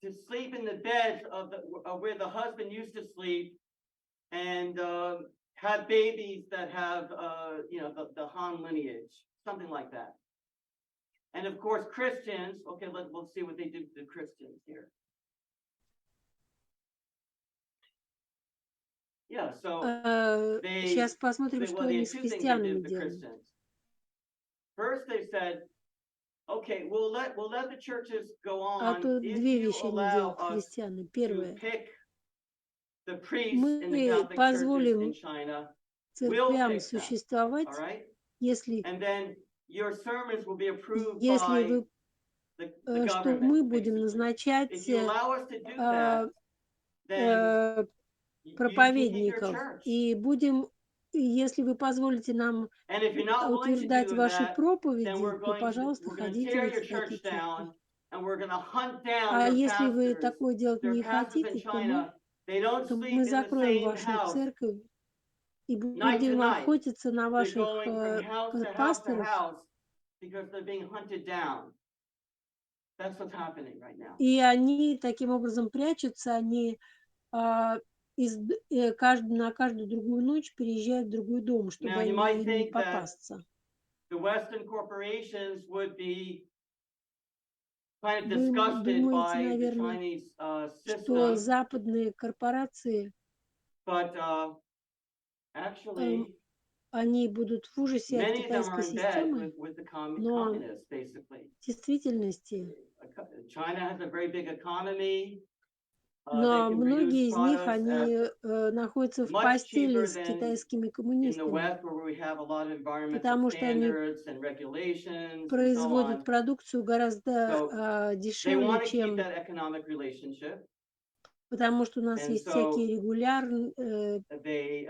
Speaker 2: to sleep in the beds of where the husband used to sleep and have babies that have the Han lineage, something like that. And of course, Christians. Okay, let's see what they do to Christians here. Yeah, so
Speaker 1: сейчас посмотрим, что
Speaker 2: well, they
Speaker 1: они
Speaker 2: had
Speaker 1: с
Speaker 2: two things they
Speaker 1: христианами
Speaker 2: did to the
Speaker 1: делают.
Speaker 2: Christians. First, they said, okay, we'll let the churches go
Speaker 1: А
Speaker 2: on
Speaker 1: то
Speaker 2: if
Speaker 1: две
Speaker 2: you
Speaker 1: вещи они
Speaker 2: allow
Speaker 1: делают,
Speaker 2: us
Speaker 1: христиане.
Speaker 2: to
Speaker 1: Первое,
Speaker 2: pick the priests in the
Speaker 1: мы
Speaker 2: Catholic churches in
Speaker 1: позволим
Speaker 2: China. We'll
Speaker 1: церквям
Speaker 2: pick them, all
Speaker 1: существовать,
Speaker 2: right?
Speaker 1: если,
Speaker 2: And then your sermons will be approved
Speaker 1: если
Speaker 2: by
Speaker 1: вы,
Speaker 2: the
Speaker 1: что
Speaker 2: government,
Speaker 1: мы будем
Speaker 2: basically.
Speaker 1: назначать
Speaker 2: If you allow us to do
Speaker 1: а,
Speaker 2: that, then you can keep your
Speaker 1: проповедников.
Speaker 2: church.
Speaker 1: И будем, если вы позволите нам
Speaker 2: And if you're not willing to
Speaker 1: утверждать
Speaker 2: do
Speaker 1: ваши
Speaker 2: that, then
Speaker 1: проповеди, то, пожалуйста,
Speaker 2: we're going to
Speaker 1: ходите в
Speaker 2: tear
Speaker 1: эти
Speaker 2: your
Speaker 1: такие
Speaker 2: church
Speaker 1: церкви.
Speaker 2: down and we're going to hunt down
Speaker 1: А
Speaker 2: your
Speaker 1: если вы
Speaker 2: pastors.
Speaker 1: такое делать
Speaker 2: Their
Speaker 1: не
Speaker 2: pastors in
Speaker 1: хотите,
Speaker 2: China, they don't
Speaker 1: то мы
Speaker 2: sleep in the
Speaker 1: закроем
Speaker 2: same
Speaker 1: вашу
Speaker 2: house
Speaker 1: церковь и
Speaker 2: night to
Speaker 1: будем
Speaker 2: night.
Speaker 1: охотиться на
Speaker 2: They're
Speaker 1: ваших
Speaker 2: going from house to house to
Speaker 1: пасторов.
Speaker 2: house because they're being hunted down. That's what's happening right now.
Speaker 1: И они таким образом прячутся, они на каждую другую ночь переезжают в другой дом,
Speaker 2: Now,
Speaker 1: чтобы
Speaker 2: you
Speaker 1: им
Speaker 2: might
Speaker 1: не
Speaker 2: think that
Speaker 1: попасться.
Speaker 2: the Western corporations would be kind of
Speaker 1: Вы
Speaker 2: disgusted
Speaker 1: думаете,
Speaker 2: by the
Speaker 1: наверное,
Speaker 2: Chinese
Speaker 1: что
Speaker 2: system,
Speaker 1: западные корпорации,
Speaker 2: but actually,
Speaker 1: они будут в ужасе от
Speaker 2: many of them are
Speaker 1: китайской
Speaker 2: in bed
Speaker 1: системы,
Speaker 2: with the
Speaker 1: но
Speaker 2: communists, basically.
Speaker 1: в действительности,
Speaker 2: China has a very big economy. They
Speaker 1: но
Speaker 2: can produce
Speaker 1: многие из них,
Speaker 2: products at
Speaker 1: они находятся в
Speaker 2: much
Speaker 1: постели
Speaker 2: cheaper
Speaker 1: с
Speaker 2: than
Speaker 1: китайскими
Speaker 2: in the
Speaker 1: коммунистами,
Speaker 2: West, where we have a lot of environmental
Speaker 1: потому что они
Speaker 2: standards and regulations and so
Speaker 1: производят
Speaker 2: on.
Speaker 1: продукцию гораздо
Speaker 2: So they
Speaker 1: дешевле,
Speaker 2: want to keep
Speaker 1: чем
Speaker 2: that economic relationship,
Speaker 1: потому что у нас
Speaker 2: and
Speaker 1: есть
Speaker 2: so
Speaker 1: всякие регулярные,
Speaker 2: they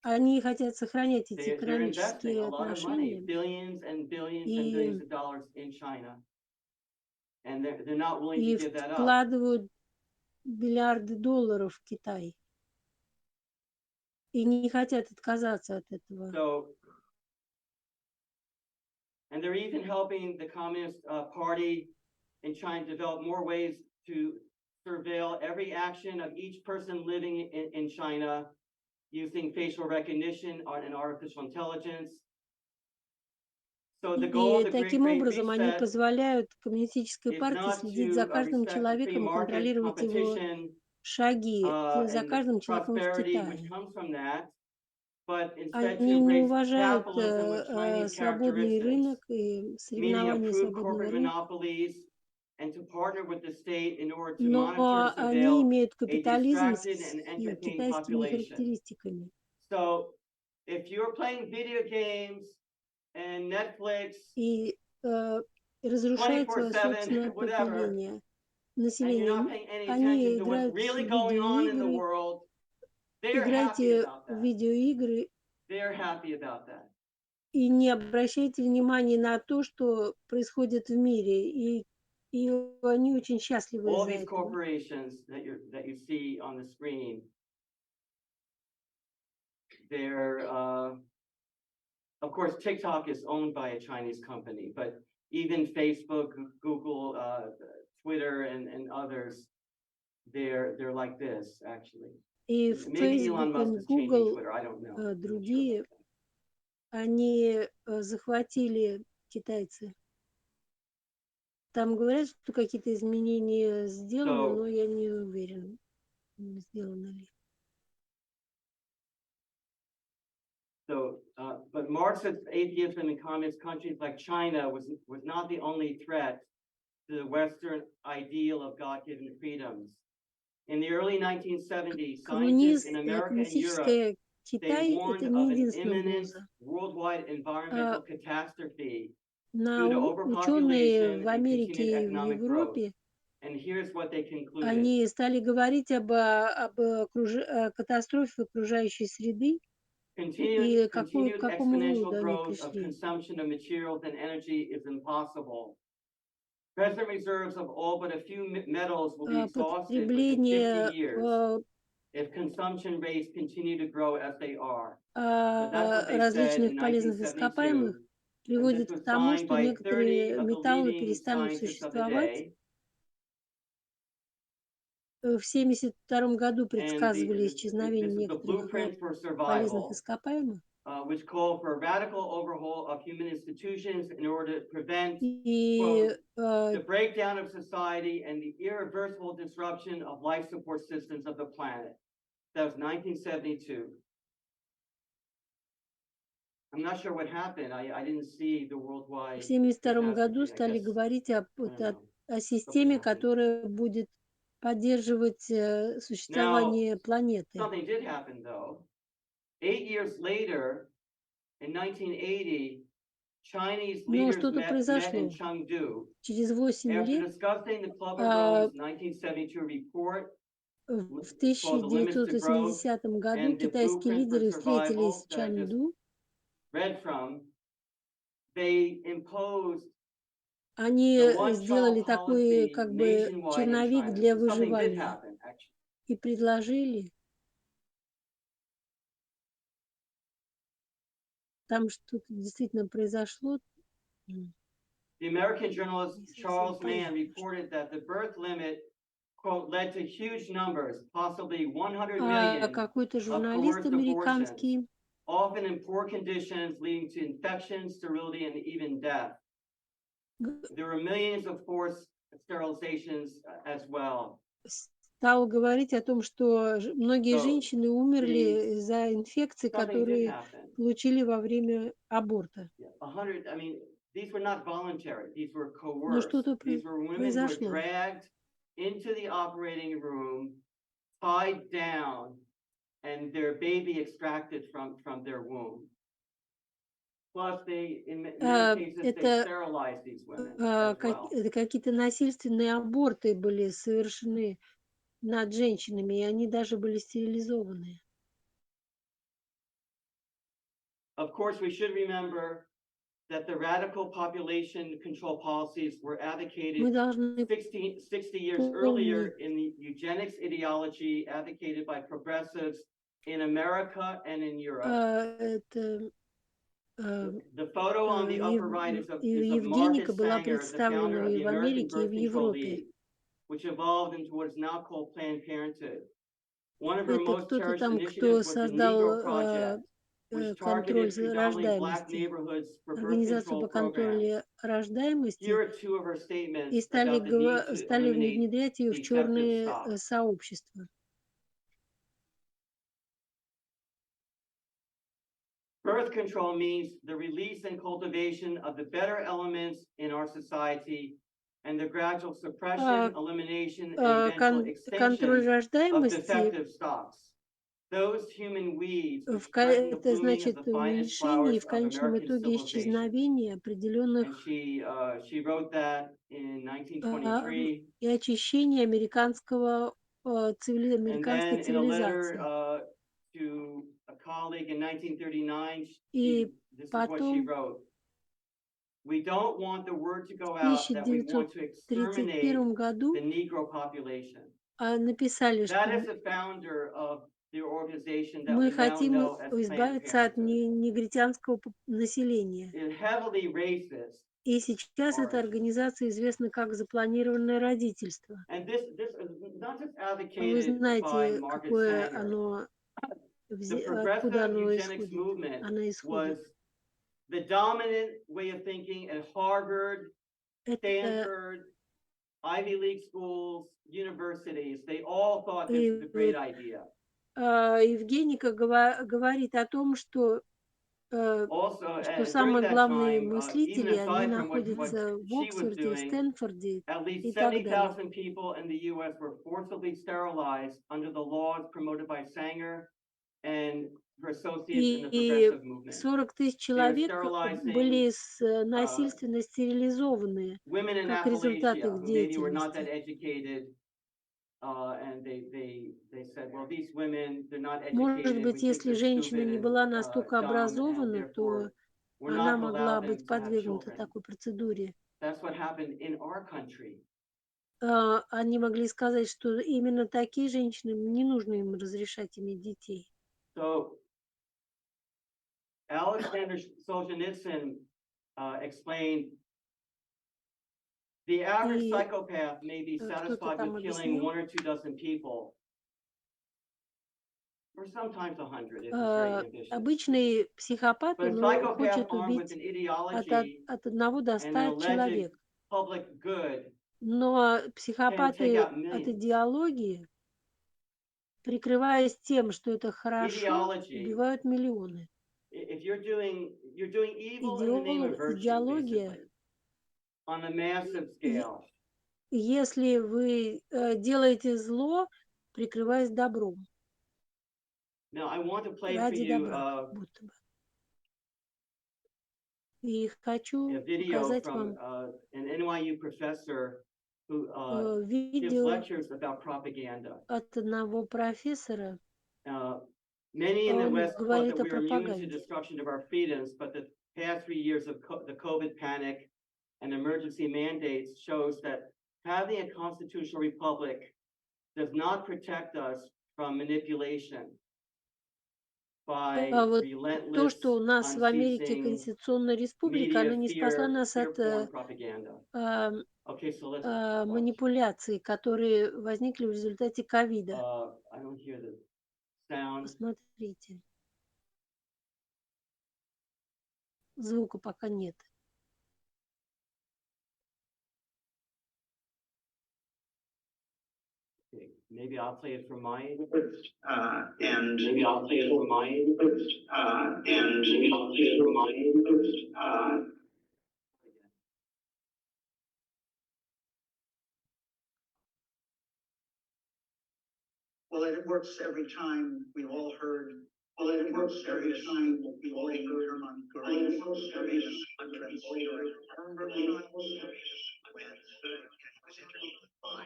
Speaker 1: они хотят сохранять эти
Speaker 2: they're investing a
Speaker 1: экономические
Speaker 2: lot of money,
Speaker 1: отношения,
Speaker 2: billions and billions and
Speaker 1: и,
Speaker 2: billions of dollars in China, and they're not willing to
Speaker 1: и
Speaker 2: give that up.
Speaker 1: вкладывают миллиарды долларов в Китай и не хотят отказаться от этого.
Speaker 2: So, and they're even helping the Communist Party in China develop more ways to surveil every action of each person living in China using facial recognition and artificial intelligence. So the goal
Speaker 1: И
Speaker 2: of the
Speaker 1: таким
Speaker 2: Great
Speaker 1: образом они
Speaker 2: Reset
Speaker 1: позволяют коммунистической
Speaker 2: is
Speaker 1: партии
Speaker 2: not
Speaker 1: следить за
Speaker 2: to
Speaker 1: каждым
Speaker 2: respect the free
Speaker 1: человеком и
Speaker 2: market
Speaker 1: контролировать его
Speaker 2: competition
Speaker 1: шаги, за
Speaker 2: and the
Speaker 1: каждым человеком в
Speaker 2: prosperity which
Speaker 1: Китае.
Speaker 2: comes from that, but instead to
Speaker 1: Они не
Speaker 2: embrace
Speaker 1: уважают
Speaker 2: capitalism with Chinese
Speaker 1: свободный
Speaker 2: characteristics,
Speaker 1: рынок и
Speaker 2: meaning
Speaker 1: соревнования
Speaker 2: approve
Speaker 1: свободного
Speaker 2: corporate
Speaker 1: рынка,
Speaker 2: monopolies and to partner with the state in order to monitor and
Speaker 1: но они
Speaker 2: surveil
Speaker 1: имеют
Speaker 2: a
Speaker 1: капитализм
Speaker 2: distracted
Speaker 1: с
Speaker 2: and entertained
Speaker 1: китайскими
Speaker 2: population.
Speaker 1: характеристиками.
Speaker 2: So if you're playing video games and Netflix
Speaker 1: И разрушает свое
Speaker 2: 24/7,
Speaker 1: собственное
Speaker 2: whatever,
Speaker 1: поведение.
Speaker 2: and you're not
Speaker 1: Население.
Speaker 2: paying any attention
Speaker 1: Они
Speaker 2: to what's
Speaker 1: играют в
Speaker 2: really going on in the
Speaker 1: видеоигры.
Speaker 2: world, they're happy
Speaker 1: Играйте
Speaker 2: about
Speaker 1: в
Speaker 2: that.
Speaker 1: видеоигры
Speaker 2: They're happy about that.
Speaker 1: и не обращайте внимания на то, что происходит в мире. И они очень счастливы
Speaker 2: All
Speaker 1: из-за
Speaker 2: these
Speaker 1: этого.
Speaker 2: corporations that you see on the screen, they're of course TikTok is owned by a Chinese company, but even Facebook, Google, Twitter, and others, they're like this actually.
Speaker 1: И
Speaker 2: Maybe Elon
Speaker 1: Facebook
Speaker 2: Musk
Speaker 1: и
Speaker 2: is changing
Speaker 1: Google,
Speaker 2: Twitter. I don't know. I'm not sure
Speaker 1: другие,
Speaker 2: about that.
Speaker 1: они захватили китайцы. Там говорят, что какие-то изменения сделаны, но я не уверена, сделаны ли.
Speaker 2: So, but Marxist atheism in communist countries like China was not the only threat to the Western ideal of God-given freedoms. In the early 1970s, scientists in America and Europe,
Speaker 1: Коммунистическая
Speaker 2: they
Speaker 1: Китай — это
Speaker 2: warned
Speaker 1: не
Speaker 2: of an
Speaker 1: единственная
Speaker 2: imminent
Speaker 1: угроза.
Speaker 2: worldwide
Speaker 1: А
Speaker 2: environmental catastrophe due to
Speaker 1: ученые в
Speaker 2: overpopulation and continued
Speaker 1: Америке и в
Speaker 2: economic growth.
Speaker 1: Европе,
Speaker 2: And here's what they concluded.
Speaker 1: они стали говорить о катастрофе окружающей среды, и к
Speaker 2: Continued
Speaker 1: какому выводу
Speaker 2: exponential
Speaker 1: они
Speaker 2: growth of
Speaker 1: пришли.
Speaker 2: consumption of materials and energy is impossible. Present reserves of all but a few metals will be exhausted within 50
Speaker 1: Потребление
Speaker 2: years if consumption rates continue to grow as they are. So that's what they said
Speaker 1: различных
Speaker 2: in
Speaker 1: полезных ископаемых
Speaker 2: 1972. And this
Speaker 1: приводит к
Speaker 2: was
Speaker 1: тому,
Speaker 2: signed
Speaker 1: что
Speaker 2: by 30
Speaker 1: некоторые
Speaker 2: of the
Speaker 1: металлы
Speaker 2: leading
Speaker 1: перестанут
Speaker 2: scientists of the
Speaker 1: существовать.
Speaker 2: day.
Speaker 1: В 1972 году
Speaker 2: And
Speaker 1: предсказывали исчезновение
Speaker 2: this is the
Speaker 1: некоторых
Speaker 2: blueprint for
Speaker 1: полезных
Speaker 2: survival,
Speaker 1: ископаемых.
Speaker 2: which called for a radical overhaul of human institutions in order to prevent,
Speaker 1: И
Speaker 2: quote, the breakdown of society and the irreversible disruption of life support systems of the planet. That was 1972. I'm not sure what happened. I didn't see the
Speaker 1: в
Speaker 2: worldwide
Speaker 1: 1972 году
Speaker 2: catastrophe. I
Speaker 1: стали
Speaker 2: guess,
Speaker 1: говорить
Speaker 2: I don't know,
Speaker 1: о
Speaker 2: something
Speaker 1: системе,
Speaker 2: happened.
Speaker 1: которая будет поддерживать
Speaker 2: Now,
Speaker 1: существование планеты.
Speaker 2: something did happen though. 8 years later, in 1980, Chinese
Speaker 1: Но
Speaker 2: leaders
Speaker 1: что-то
Speaker 2: met in
Speaker 1: произошло.
Speaker 2: Chengdu.
Speaker 1: Через 8
Speaker 2: After
Speaker 1: лет,
Speaker 2: discussing the Club of
Speaker 1: а,
Speaker 2: Rome's 1972 report,
Speaker 1: в
Speaker 2: it's called The Limits to Growth,
Speaker 1: 1980 году,
Speaker 2: and the
Speaker 1: китайские
Speaker 2: blueprint for
Speaker 1: лидеры встретились
Speaker 2: survival
Speaker 1: в
Speaker 2: that I just
Speaker 1: Чанду.
Speaker 2: read from, they imposed
Speaker 1: Они
Speaker 2: the one-child
Speaker 1: сделали такой
Speaker 2: policy
Speaker 1: как бы
Speaker 2: nationwide in
Speaker 1: черновик
Speaker 2: China.
Speaker 1: для
Speaker 2: So something did
Speaker 1: выживания
Speaker 2: happen, actually.
Speaker 1: и предложили. Там что-то действительно произошло.
Speaker 2: The American journalist
Speaker 1: Не совсем
Speaker 2: Charles Mann
Speaker 1: понятно.
Speaker 2: reported that the birth limit, quote, led to huge numbers, possibly 100
Speaker 1: А
Speaker 2: million,
Speaker 1: какой-то
Speaker 2: of
Speaker 1: журналист
Speaker 2: coerced abortions,
Speaker 1: американский
Speaker 2: often in poor conditions, leading to infection, sterility, and even death.
Speaker 1: г-
Speaker 2: There were millions of forced sterilizations as well.
Speaker 1: стал говорить о том, что многие
Speaker 2: So
Speaker 1: женщины
Speaker 2: the
Speaker 1: умерли из-за инфекций,
Speaker 2: something did
Speaker 1: которые
Speaker 2: happen.
Speaker 1: получили во время аборта.
Speaker 2: Yeah, 100. I mean, these were not voluntary. These were
Speaker 1: Но
Speaker 2: coerced.
Speaker 1: что-то
Speaker 2: These were women who were
Speaker 1: произошло.
Speaker 2: dragged into the operating room, tied down, and their baby extracted from their womb. Plus, they in many cases they
Speaker 1: Это
Speaker 2: sterilized these women as well.
Speaker 1: это какие-то насильственные аборты были совершены над женщинами, и они даже были стерилизованы.
Speaker 2: Of course, we should remember that the radical population control policies were
Speaker 1: Мы
Speaker 2: advocated
Speaker 1: должны
Speaker 2: 60 years earlier
Speaker 1: помнить,
Speaker 2: in the eugenics ideology advocated by progressives in America and in Europe.
Speaker 1: это
Speaker 2: The photo on the upper right is of Margaret
Speaker 1: Евгеника была
Speaker 2: Sanger, the founder
Speaker 1: представлена
Speaker 2: of
Speaker 1: и
Speaker 2: the
Speaker 1: в
Speaker 2: American
Speaker 1: Америке, и
Speaker 2: Birth
Speaker 1: в
Speaker 2: Control
Speaker 1: Европе.
Speaker 2: League, which evolved into what is now called Planned Parenthood. One of her
Speaker 1: Это
Speaker 2: most
Speaker 1: кто-то
Speaker 2: cherished
Speaker 1: там, кто
Speaker 2: initiatives was the Negro
Speaker 1: создал
Speaker 2: Project, which
Speaker 1: контроль
Speaker 2: targeted
Speaker 1: за
Speaker 2: predominantly Black
Speaker 1: рождаемости,
Speaker 2: neighborhoods for birth
Speaker 1: организацию
Speaker 2: control
Speaker 1: по
Speaker 2: programs.
Speaker 1: контролю рождаемости,
Speaker 2: Here are two of her
Speaker 1: и
Speaker 2: statements about the need to
Speaker 1: стали
Speaker 2: eliminate
Speaker 1: внедрять ее в
Speaker 2: defective
Speaker 1: черные
Speaker 2: stocks.
Speaker 1: сообщества.
Speaker 2: Birth control means the release and cultivation of the better elements in our society and the gradual suppression, elimination, and eventual
Speaker 1: Контроль
Speaker 2: extinction of
Speaker 1: рождаемости
Speaker 2: defective stocks. Those human weeds which threaten the
Speaker 1: это
Speaker 2: blooming of
Speaker 1: значит
Speaker 2: the finest
Speaker 1: уменьшение и
Speaker 2: flowers
Speaker 1: в
Speaker 2: of
Speaker 1: конечном
Speaker 2: American
Speaker 1: итоге
Speaker 2: civilization.
Speaker 1: исчезновение
Speaker 2: And
Speaker 1: определенных
Speaker 2: she wrote that in
Speaker 1: а,
Speaker 2: 1923.
Speaker 1: и очищение
Speaker 2: And
Speaker 1: американской
Speaker 2: then in a letter
Speaker 1: цивилизации.
Speaker 2: to a colleague in 1939,
Speaker 1: И
Speaker 2: this is what she
Speaker 1: потом
Speaker 2: wrote. We don't want the word to go
Speaker 1: в
Speaker 2: out that we want to exterminate
Speaker 1: 1931
Speaker 2: the
Speaker 1: году
Speaker 2: Negro population.
Speaker 1: написали,
Speaker 2: That
Speaker 1: что
Speaker 2: is the founder of the organization that
Speaker 1: мы
Speaker 2: we now
Speaker 1: хотим
Speaker 2: know as Planned
Speaker 1: избавиться от
Speaker 2: Parenthood.
Speaker 1: негритянского населения.
Speaker 2: It's heavily racist.
Speaker 1: И сейчас эта
Speaker 2: Origin.
Speaker 1: организация известна как запланированное родительство.
Speaker 2: And this is not just
Speaker 1: Вы
Speaker 2: advocated by
Speaker 1: знаете,
Speaker 2: Margaret
Speaker 1: какое
Speaker 2: Sanger.
Speaker 1: оно,
Speaker 2: The
Speaker 1: откуда
Speaker 2: progressive
Speaker 1: оно
Speaker 2: eugenics
Speaker 1: исходит.
Speaker 2: movement
Speaker 1: Она исходит.
Speaker 2: was the dominant way of thinking at Harvard,
Speaker 1: Это
Speaker 2: Stanford, Ivy League schools, universities. They all thought this was a
Speaker 1: и
Speaker 2: great
Speaker 1: вот
Speaker 2: idea.
Speaker 1: Евгеника говорит о том, что что
Speaker 2: during
Speaker 1: самые
Speaker 2: that
Speaker 1: главные
Speaker 2: time, even
Speaker 1: мыслители, они
Speaker 2: aside from what
Speaker 1: находятся в
Speaker 2: she was
Speaker 1: Оксфорде, в
Speaker 2: doing,
Speaker 1: Стэнфорде
Speaker 2: at
Speaker 1: и
Speaker 2: least
Speaker 1: так далее.
Speaker 2: 70,000 people in the US were forcibly sterilized under the laws promoted by Sanger and her associates in the
Speaker 1: И
Speaker 2: progressive movement.
Speaker 1: 40 тысяч
Speaker 2: They are
Speaker 1: человек
Speaker 2: sterilizing
Speaker 1: были насильственно стерилизованы
Speaker 2: women in
Speaker 1: как результат
Speaker 2: Appalachia
Speaker 1: их
Speaker 2: who maybe were not that
Speaker 1: деятельности.
Speaker 2: educated, and they said, well, these women, they're not
Speaker 1: Может
Speaker 2: educated,
Speaker 1: быть,
Speaker 2: we think
Speaker 1: если
Speaker 2: they're
Speaker 1: женщина
Speaker 2: stupid
Speaker 1: не
Speaker 2: and
Speaker 1: была настолько
Speaker 2: dumb, and
Speaker 1: образована, то
Speaker 2: therefore we're
Speaker 1: она
Speaker 2: not to allow
Speaker 1: могла
Speaker 2: them
Speaker 1: быть
Speaker 2: to have
Speaker 1: подвергнута
Speaker 2: children.
Speaker 1: такой процедуре.
Speaker 2: That's what happened in our country.
Speaker 1: Они могли сказать, что именно такие женщины, не нужно им разрешать иметь детей.
Speaker 2: So Alexander Solzhenitsyn explained the average
Speaker 1: И
Speaker 2: psychopath may be
Speaker 1: кто-то
Speaker 2: satisfied
Speaker 1: там
Speaker 2: with killing
Speaker 1: объяснил,
Speaker 2: 1 or 2 dozen people, or sometimes 100 if he's very ambitious.
Speaker 1: обычный психопат,
Speaker 2: But a
Speaker 1: он
Speaker 2: psychopath
Speaker 1: хочет
Speaker 2: armed with
Speaker 1: убить
Speaker 2: an
Speaker 1: от
Speaker 2: ideology
Speaker 1: 1 до
Speaker 2: and an
Speaker 1: 100
Speaker 2: alleged
Speaker 1: человек.
Speaker 2: public good
Speaker 1: Но
Speaker 2: can take
Speaker 1: психопаты
Speaker 2: out
Speaker 1: от
Speaker 2: millions.
Speaker 1: идеологии, прикрываясь тем, что это хорошо,
Speaker 2: Ideology,
Speaker 1: убивают миллионы.
Speaker 2: if you're doing evil in the name of virtue,
Speaker 1: Идеология,
Speaker 2: basically, on a massive
Speaker 1: и
Speaker 2: scale.
Speaker 1: если вы делаете зло, прикрываясь добром,
Speaker 2: Now, I want to play for
Speaker 1: ради
Speaker 2: you
Speaker 1: добра, как будто бы. И
Speaker 2: a
Speaker 1: хочу
Speaker 2: video
Speaker 1: показать
Speaker 2: from
Speaker 1: вам
Speaker 2: an NYU professor who gives
Speaker 1: видео
Speaker 2: lectures about propaganda.
Speaker 1: от одного профессора.
Speaker 2: Many in the
Speaker 1: Он
Speaker 2: West thought
Speaker 1: говорит
Speaker 2: that
Speaker 1: о
Speaker 2: we were immune to
Speaker 1: пропаганде.
Speaker 2: destruction of our freedoms, but the past 3 years of the COVID panic and emergency mandates shows that having a constitutional republic does not protect us from manipulation by
Speaker 1: Вот то, что
Speaker 2: relentless,
Speaker 1: у нас в Америке
Speaker 2: unceasing
Speaker 1: Конституционная республика, она
Speaker 2: media
Speaker 1: не спасла нас от
Speaker 2: fear-porn propaganda. Okay, so let's watch.
Speaker 1: манипуляций, которые возникли в результате ковида.
Speaker 2: I don't hear the sound.
Speaker 1: Посмотрите. Звука пока нет.
Speaker 2: Okay, maybe I'll play it from my end. And maybe I'll play it from my end. And maybe I'll play it from my end.
Speaker 3: Well, it works every time. We all heard. Well, it works every time. We all heard him on Korean. Translator. I remember when he was interviewed by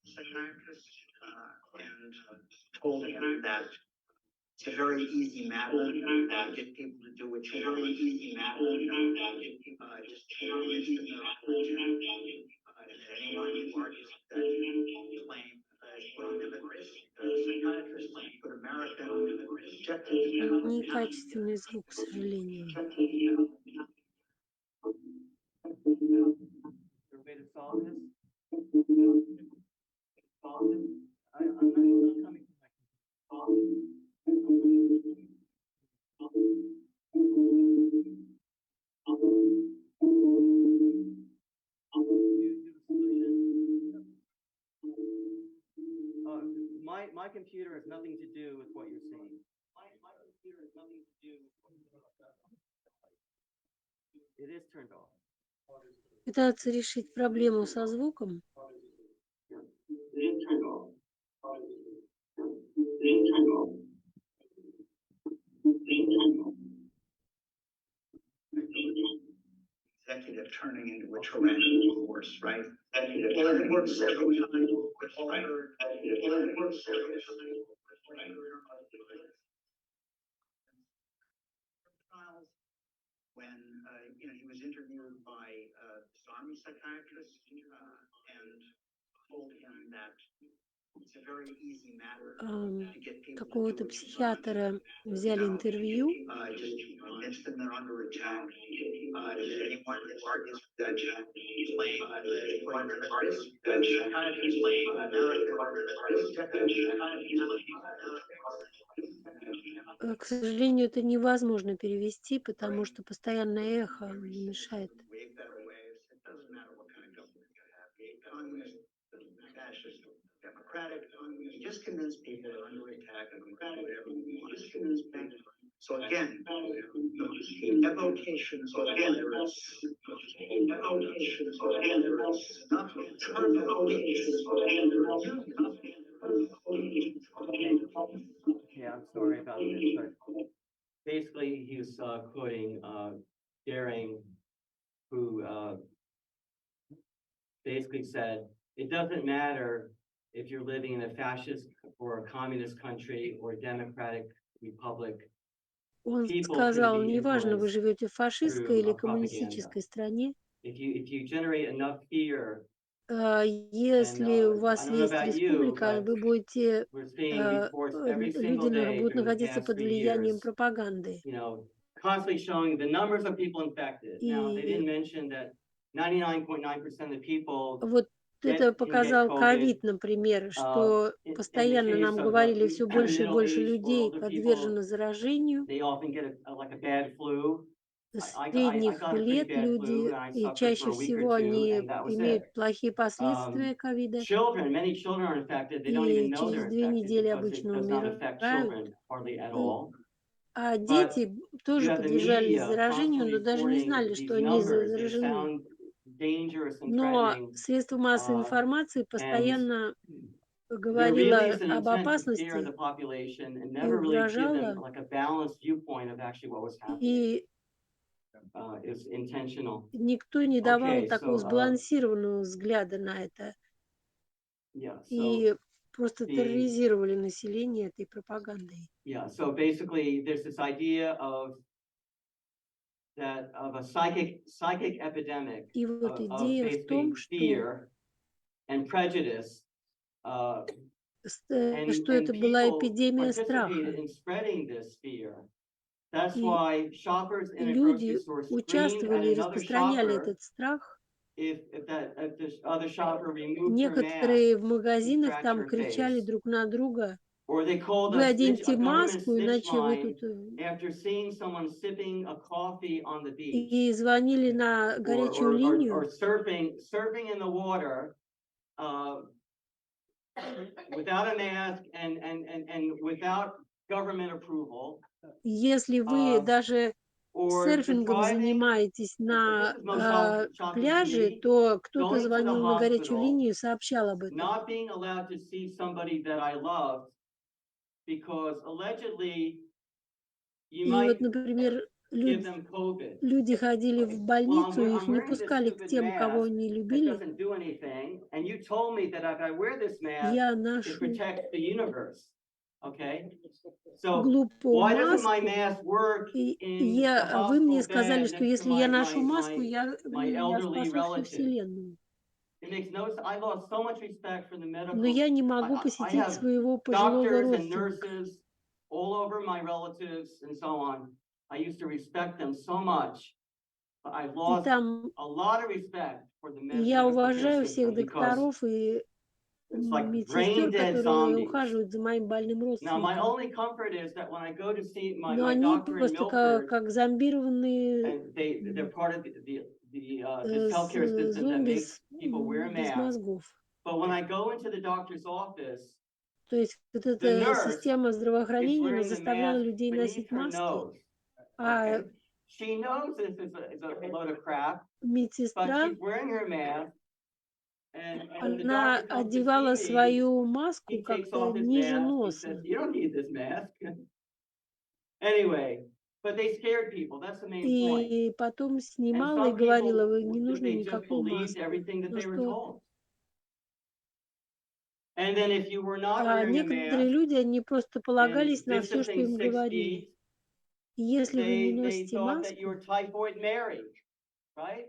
Speaker 3: psychiatrist and told him that it's a very easy matter to get people to do what you very easy matter to get people just change anyone who argues that claim putting them at risk. Psychiatrists put America at risk.
Speaker 1: Некачественный звук, к сожалению.
Speaker 2: Way to solve this? Solve this? I'm not coming from my my computer has nothing to do with what you're saying. My computer has nothing to do with what you're saying. It is turned off.
Speaker 1: Пытаются решить проблему со звуком.
Speaker 2: It is turned off. It is turned off.
Speaker 3: Executive turning into a tyrannical force, right? Well, it works every time. It works every time. Trials when he was interviewed by this army psychiatrist and told him that it's a very easy matter to get people to do
Speaker 1: Какого-то
Speaker 3: what you want.
Speaker 1: психиатра взяли интервью.
Speaker 3: Just convince them they're under attack. Anyone who argues that claim putting them at risk, psychiatrists claim
Speaker 1: К сожалению, это невозможно перевести, потому что постоянное эхо мешает.
Speaker 3: Democratic, just convince people they're under attack and do whatever you want. Just convince people. So again, the evocations of endurance, evocations of endurance, not eternal evocations of endurance.
Speaker 2: Yeah, I'm sorry about this, but basically he was quoting Daring, who basically said, it doesn't matter if you're living in a fascist or a communist country or a democratic republic,
Speaker 1: Он
Speaker 2: people can
Speaker 1: сказал,
Speaker 2: be
Speaker 1: неважно, вы
Speaker 2: influenced
Speaker 1: живете в фашистской
Speaker 2: through
Speaker 1: или
Speaker 2: propaganda.
Speaker 1: коммунистической стране,
Speaker 2: If you generate enough fear, and
Speaker 1: если у
Speaker 2: I
Speaker 1: вас
Speaker 2: don't know
Speaker 1: есть
Speaker 2: about you,
Speaker 1: республика,
Speaker 2: but
Speaker 1: вы будете,
Speaker 2: we're seeing reports every
Speaker 1: люди
Speaker 2: single day
Speaker 1: будут
Speaker 2: for the
Speaker 1: находиться
Speaker 2: past
Speaker 1: под
Speaker 2: 3
Speaker 1: влиянием
Speaker 2: years,
Speaker 1: пропаганды.
Speaker 2: you know, constantly showing the numbers of people infected. Now, they
Speaker 1: И
Speaker 2: didn't mention that 99.9% of the people
Speaker 1: вот это
Speaker 2: can get
Speaker 1: показал
Speaker 2: COVID.
Speaker 1: ковид, например,
Speaker 2: Uh,
Speaker 1: что
Speaker 2: in the
Speaker 1: постоянно
Speaker 2: case
Speaker 1: нам
Speaker 2: of
Speaker 1: говорили, все больше и больше
Speaker 2: middle-aged or
Speaker 1: людей
Speaker 2: older people,
Speaker 1: подвержены заражению.
Speaker 2: they often get like a bad flu. I
Speaker 1: Средних
Speaker 2: got a pretty
Speaker 1: лет
Speaker 2: bad flu,
Speaker 1: люди,
Speaker 2: and I
Speaker 1: и
Speaker 2: suffered for
Speaker 1: чаще
Speaker 2: a week or
Speaker 1: всего
Speaker 2: two,
Speaker 1: они
Speaker 2: and that was it.
Speaker 1: имеют плохие последствия ковида,
Speaker 2: Many children are infected. They don't even
Speaker 1: и
Speaker 2: know
Speaker 1: через
Speaker 2: they're
Speaker 1: 2
Speaker 2: infected
Speaker 1: недели
Speaker 2: because it
Speaker 1: обычно
Speaker 2: does not affect
Speaker 1: умирают.
Speaker 2: children hardly at
Speaker 1: И
Speaker 2: all.
Speaker 1: А
Speaker 2: But
Speaker 1: дети
Speaker 2: you
Speaker 1: тоже
Speaker 2: have the
Speaker 1: подвержались
Speaker 2: media
Speaker 1: заражению,
Speaker 2: constantly
Speaker 1: но даже не
Speaker 2: reporting
Speaker 1: знали,
Speaker 2: these
Speaker 1: что они
Speaker 2: numbers. They
Speaker 1: заражены.
Speaker 2: sound dangerous and
Speaker 1: Но
Speaker 2: threatening,
Speaker 1: средства массовой информации
Speaker 2: and there really
Speaker 1: говорило
Speaker 2: is an
Speaker 1: об
Speaker 2: intent to scare the
Speaker 1: опасности
Speaker 2: population and
Speaker 1: и
Speaker 2: never really give them
Speaker 1: угрожало,
Speaker 2: like a balanced viewpoint of actually what was happening.
Speaker 1: и
Speaker 2: It's intentional.
Speaker 1: никто не давал
Speaker 2: Okay,
Speaker 1: такого
Speaker 2: so
Speaker 1: сбалансированного взгляда на это,
Speaker 2: yeah, so
Speaker 1: и просто
Speaker 2: the
Speaker 1: терроризировали население этой пропагандой.
Speaker 2: yeah, so basically there's this idea of a psychic epidemic
Speaker 1: И вот
Speaker 2: of
Speaker 1: идея в том,
Speaker 2: basically
Speaker 1: что,
Speaker 2: fear and prejudice,
Speaker 1: что
Speaker 2: and
Speaker 1: это была
Speaker 2: people
Speaker 1: эпидемия
Speaker 2: participated
Speaker 1: страха.
Speaker 2: in spreading this fear. That's
Speaker 1: И
Speaker 2: why shoppers in a grocery
Speaker 1: люди
Speaker 2: store screamed at
Speaker 1: участвовали и
Speaker 2: another
Speaker 1: распространяли
Speaker 2: shopper
Speaker 1: этот страх.
Speaker 2: if the other shopper removed her mask
Speaker 1: Некоторые в
Speaker 2: to
Speaker 1: магазинах
Speaker 2: scratch
Speaker 1: там
Speaker 2: her
Speaker 1: кричали
Speaker 2: face.
Speaker 1: друг на друга:
Speaker 2: Or they called
Speaker 1: вы
Speaker 2: a
Speaker 1: оденьте
Speaker 2: government
Speaker 1: маску,
Speaker 2: snitch
Speaker 1: иначе вы
Speaker 2: line
Speaker 1: тут...
Speaker 2: after seeing someone sipping a coffee on the
Speaker 1: И
Speaker 2: beach,
Speaker 1: звонили на горячую
Speaker 2: or
Speaker 1: линию,
Speaker 2: surfing in the water uh, without a mask and without government approval,
Speaker 1: если вы даже
Speaker 2: or
Speaker 1: серфингом
Speaker 2: depriving,
Speaker 1: занимаетесь
Speaker 2: this
Speaker 1: на
Speaker 2: is most shocking to
Speaker 1: пляже,
Speaker 2: me,
Speaker 1: то кто-то
Speaker 2: going to the
Speaker 1: звонил на горячую
Speaker 2: hospital,
Speaker 1: линию и сообщал об этом.
Speaker 2: not being allowed to see somebody that I loved because allegedly you
Speaker 1: И вот,
Speaker 2: might
Speaker 1: например,
Speaker 2: give them COVID.
Speaker 1: люди ходили в
Speaker 2: Well,
Speaker 1: больницу, и их
Speaker 2: I'm
Speaker 1: не
Speaker 2: wearing this
Speaker 1: пускали к
Speaker 2: stupid
Speaker 1: тем, кого
Speaker 2: mask
Speaker 1: они
Speaker 2: that
Speaker 1: любили.
Speaker 2: doesn't do anything, and you told me that if I wear this mask,
Speaker 1: Я
Speaker 2: it
Speaker 1: ношу
Speaker 2: protects the universe. Okay? So
Speaker 1: глупую
Speaker 2: why doesn't my
Speaker 1: маску,
Speaker 2: mask work
Speaker 1: и
Speaker 2: in the
Speaker 1: вы мне
Speaker 2: hospital
Speaker 1: сказали,
Speaker 2: bed
Speaker 1: что
Speaker 2: next to
Speaker 1: если я ношу маску,
Speaker 2: my
Speaker 1: я
Speaker 2: elderly
Speaker 1: спасу всю
Speaker 2: relative?
Speaker 1: Вселенную.
Speaker 2: It makes no sense. I lost so much respect for the
Speaker 1: Но
Speaker 2: medical.
Speaker 1: я не могу
Speaker 2: I
Speaker 1: посетить
Speaker 2: have
Speaker 1: своего пожилого
Speaker 2: doctors and
Speaker 1: родственника.
Speaker 2: nurses all over my relatives and so on. I used to respect them so much. But I
Speaker 1: И
Speaker 2: lost
Speaker 1: там
Speaker 2: a lot of respect for the
Speaker 1: я
Speaker 2: medical care
Speaker 1: уважаю всех
Speaker 2: system because
Speaker 1: докторов и
Speaker 2: it's like brain
Speaker 1: медсестер,
Speaker 2: dead
Speaker 1: которые
Speaker 2: zombies.
Speaker 1: ухаживают за моим больным
Speaker 2: Now, my
Speaker 1: родственником.
Speaker 2: only comfort is that when I go to see
Speaker 1: Но
Speaker 2: my
Speaker 1: они
Speaker 2: doctor in
Speaker 1: просто
Speaker 2: Milford,
Speaker 1: как зомбированные
Speaker 2: and they're part of this healthcare system that
Speaker 1: зомби
Speaker 2: makes people wear
Speaker 1: без
Speaker 2: masks.
Speaker 1: мозгов.
Speaker 2: But when I go into the doctor's office,
Speaker 1: То есть вот
Speaker 2: the
Speaker 1: эта
Speaker 2: nurse
Speaker 1: система
Speaker 2: is
Speaker 1: здравоохранения, она
Speaker 2: wearing the
Speaker 1: заставляла
Speaker 2: mask
Speaker 1: людей
Speaker 2: beneath
Speaker 1: носить
Speaker 2: her
Speaker 1: маски,
Speaker 2: nose.
Speaker 1: а
Speaker 2: Okay, she knows this is a load of crap, but
Speaker 1: медсестра,
Speaker 2: she's wearing her mask. And when the
Speaker 1: она
Speaker 2: doctor comes to see
Speaker 1: одевала
Speaker 2: me,
Speaker 1: свою маску
Speaker 2: he takes
Speaker 1: как-то
Speaker 2: off his
Speaker 1: ниже
Speaker 2: mask. He says,
Speaker 1: носа.
Speaker 2: "You don't need this mask." Anyway, but they scared people. That's the main point.
Speaker 1: И потом
Speaker 2: And
Speaker 1: снимала и
Speaker 2: some
Speaker 1: говорила:
Speaker 2: people,
Speaker 1: вы не нужно
Speaker 2: they just
Speaker 1: никакую
Speaker 2: believed
Speaker 1: маску.
Speaker 2: everything that
Speaker 1: На
Speaker 2: they were
Speaker 1: что
Speaker 2: told. And then if you were not wearing a
Speaker 1: некоторые
Speaker 2: mask
Speaker 1: люди, они просто
Speaker 2: and
Speaker 1: полагались на все, что
Speaker 2: distancing
Speaker 1: им
Speaker 2: 6
Speaker 1: говорили.
Speaker 2: feet,
Speaker 1: И если вы не
Speaker 2: they
Speaker 1: носите
Speaker 2: thought that you
Speaker 1: маску,
Speaker 2: were typhoid Mary, right?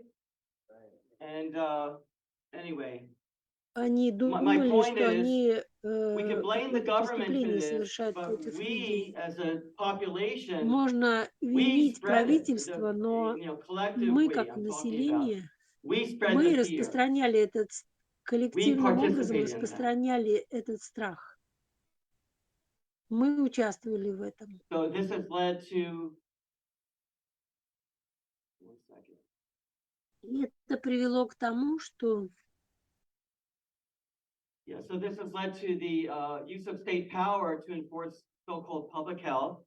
Speaker 2: And anyway,
Speaker 1: они
Speaker 2: my
Speaker 1: думали,
Speaker 2: point
Speaker 1: что
Speaker 2: is,
Speaker 1: они
Speaker 2: we can blame the
Speaker 1: какое-то
Speaker 2: government for
Speaker 1: преступление
Speaker 2: this,
Speaker 1: совершают
Speaker 2: but
Speaker 1: против
Speaker 2: we
Speaker 1: людей.
Speaker 2: as a population,
Speaker 1: Можно
Speaker 2: we
Speaker 1: винить
Speaker 2: spread it.
Speaker 1: правительство, но
Speaker 2: Collective
Speaker 1: мы,
Speaker 2: we,
Speaker 1: как
Speaker 2: I'm talking about.
Speaker 1: население,
Speaker 2: We spread
Speaker 1: мы
Speaker 2: the fear.
Speaker 1: распространяли
Speaker 2: We
Speaker 1: коллективным образом
Speaker 2: participated in that.
Speaker 1: распространяли этот страх. Мы участвовали в этом.
Speaker 2: So this has led to, one second.
Speaker 1: И это привело к тому, что
Speaker 2: Yeah, so this has led to the use of state power to enforce so-called public health.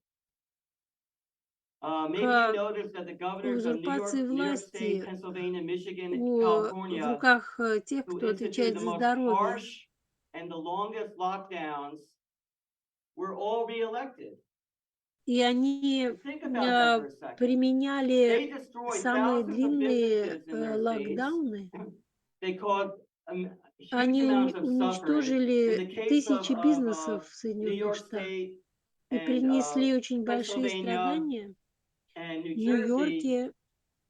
Speaker 2: Maybe you
Speaker 1: к
Speaker 2: noticed that the governors of
Speaker 1: узурпации
Speaker 2: New York State,
Speaker 1: власти
Speaker 2: Pennsylvania, Michigan,
Speaker 1: в
Speaker 2: California,
Speaker 1: руках тех,
Speaker 2: who
Speaker 1: кто
Speaker 2: instituted
Speaker 1: отвечает
Speaker 2: the
Speaker 1: за
Speaker 2: most
Speaker 1: здоровье.
Speaker 2: harsh and the longest lockdowns, were all reelected.
Speaker 1: И они
Speaker 2: Think about that for a second.
Speaker 1: применяли
Speaker 2: They destroyed
Speaker 1: самые
Speaker 2: thousands of
Speaker 1: длинные
Speaker 2: businesses in their states.
Speaker 1: локдауны.
Speaker 2: They caused huge
Speaker 1: Они
Speaker 2: amounts of suffering. In
Speaker 1: уничтожили
Speaker 2: the case
Speaker 1: тысячи бизнесов в
Speaker 2: New
Speaker 1: Соединенных
Speaker 2: York
Speaker 1: Штатах
Speaker 2: State
Speaker 1: и
Speaker 2: and
Speaker 1: принесли очень большие
Speaker 2: Pennsylvania
Speaker 1: страдания
Speaker 2: and New
Speaker 1: в
Speaker 2: Jersey,
Speaker 1: Нью-Йорке,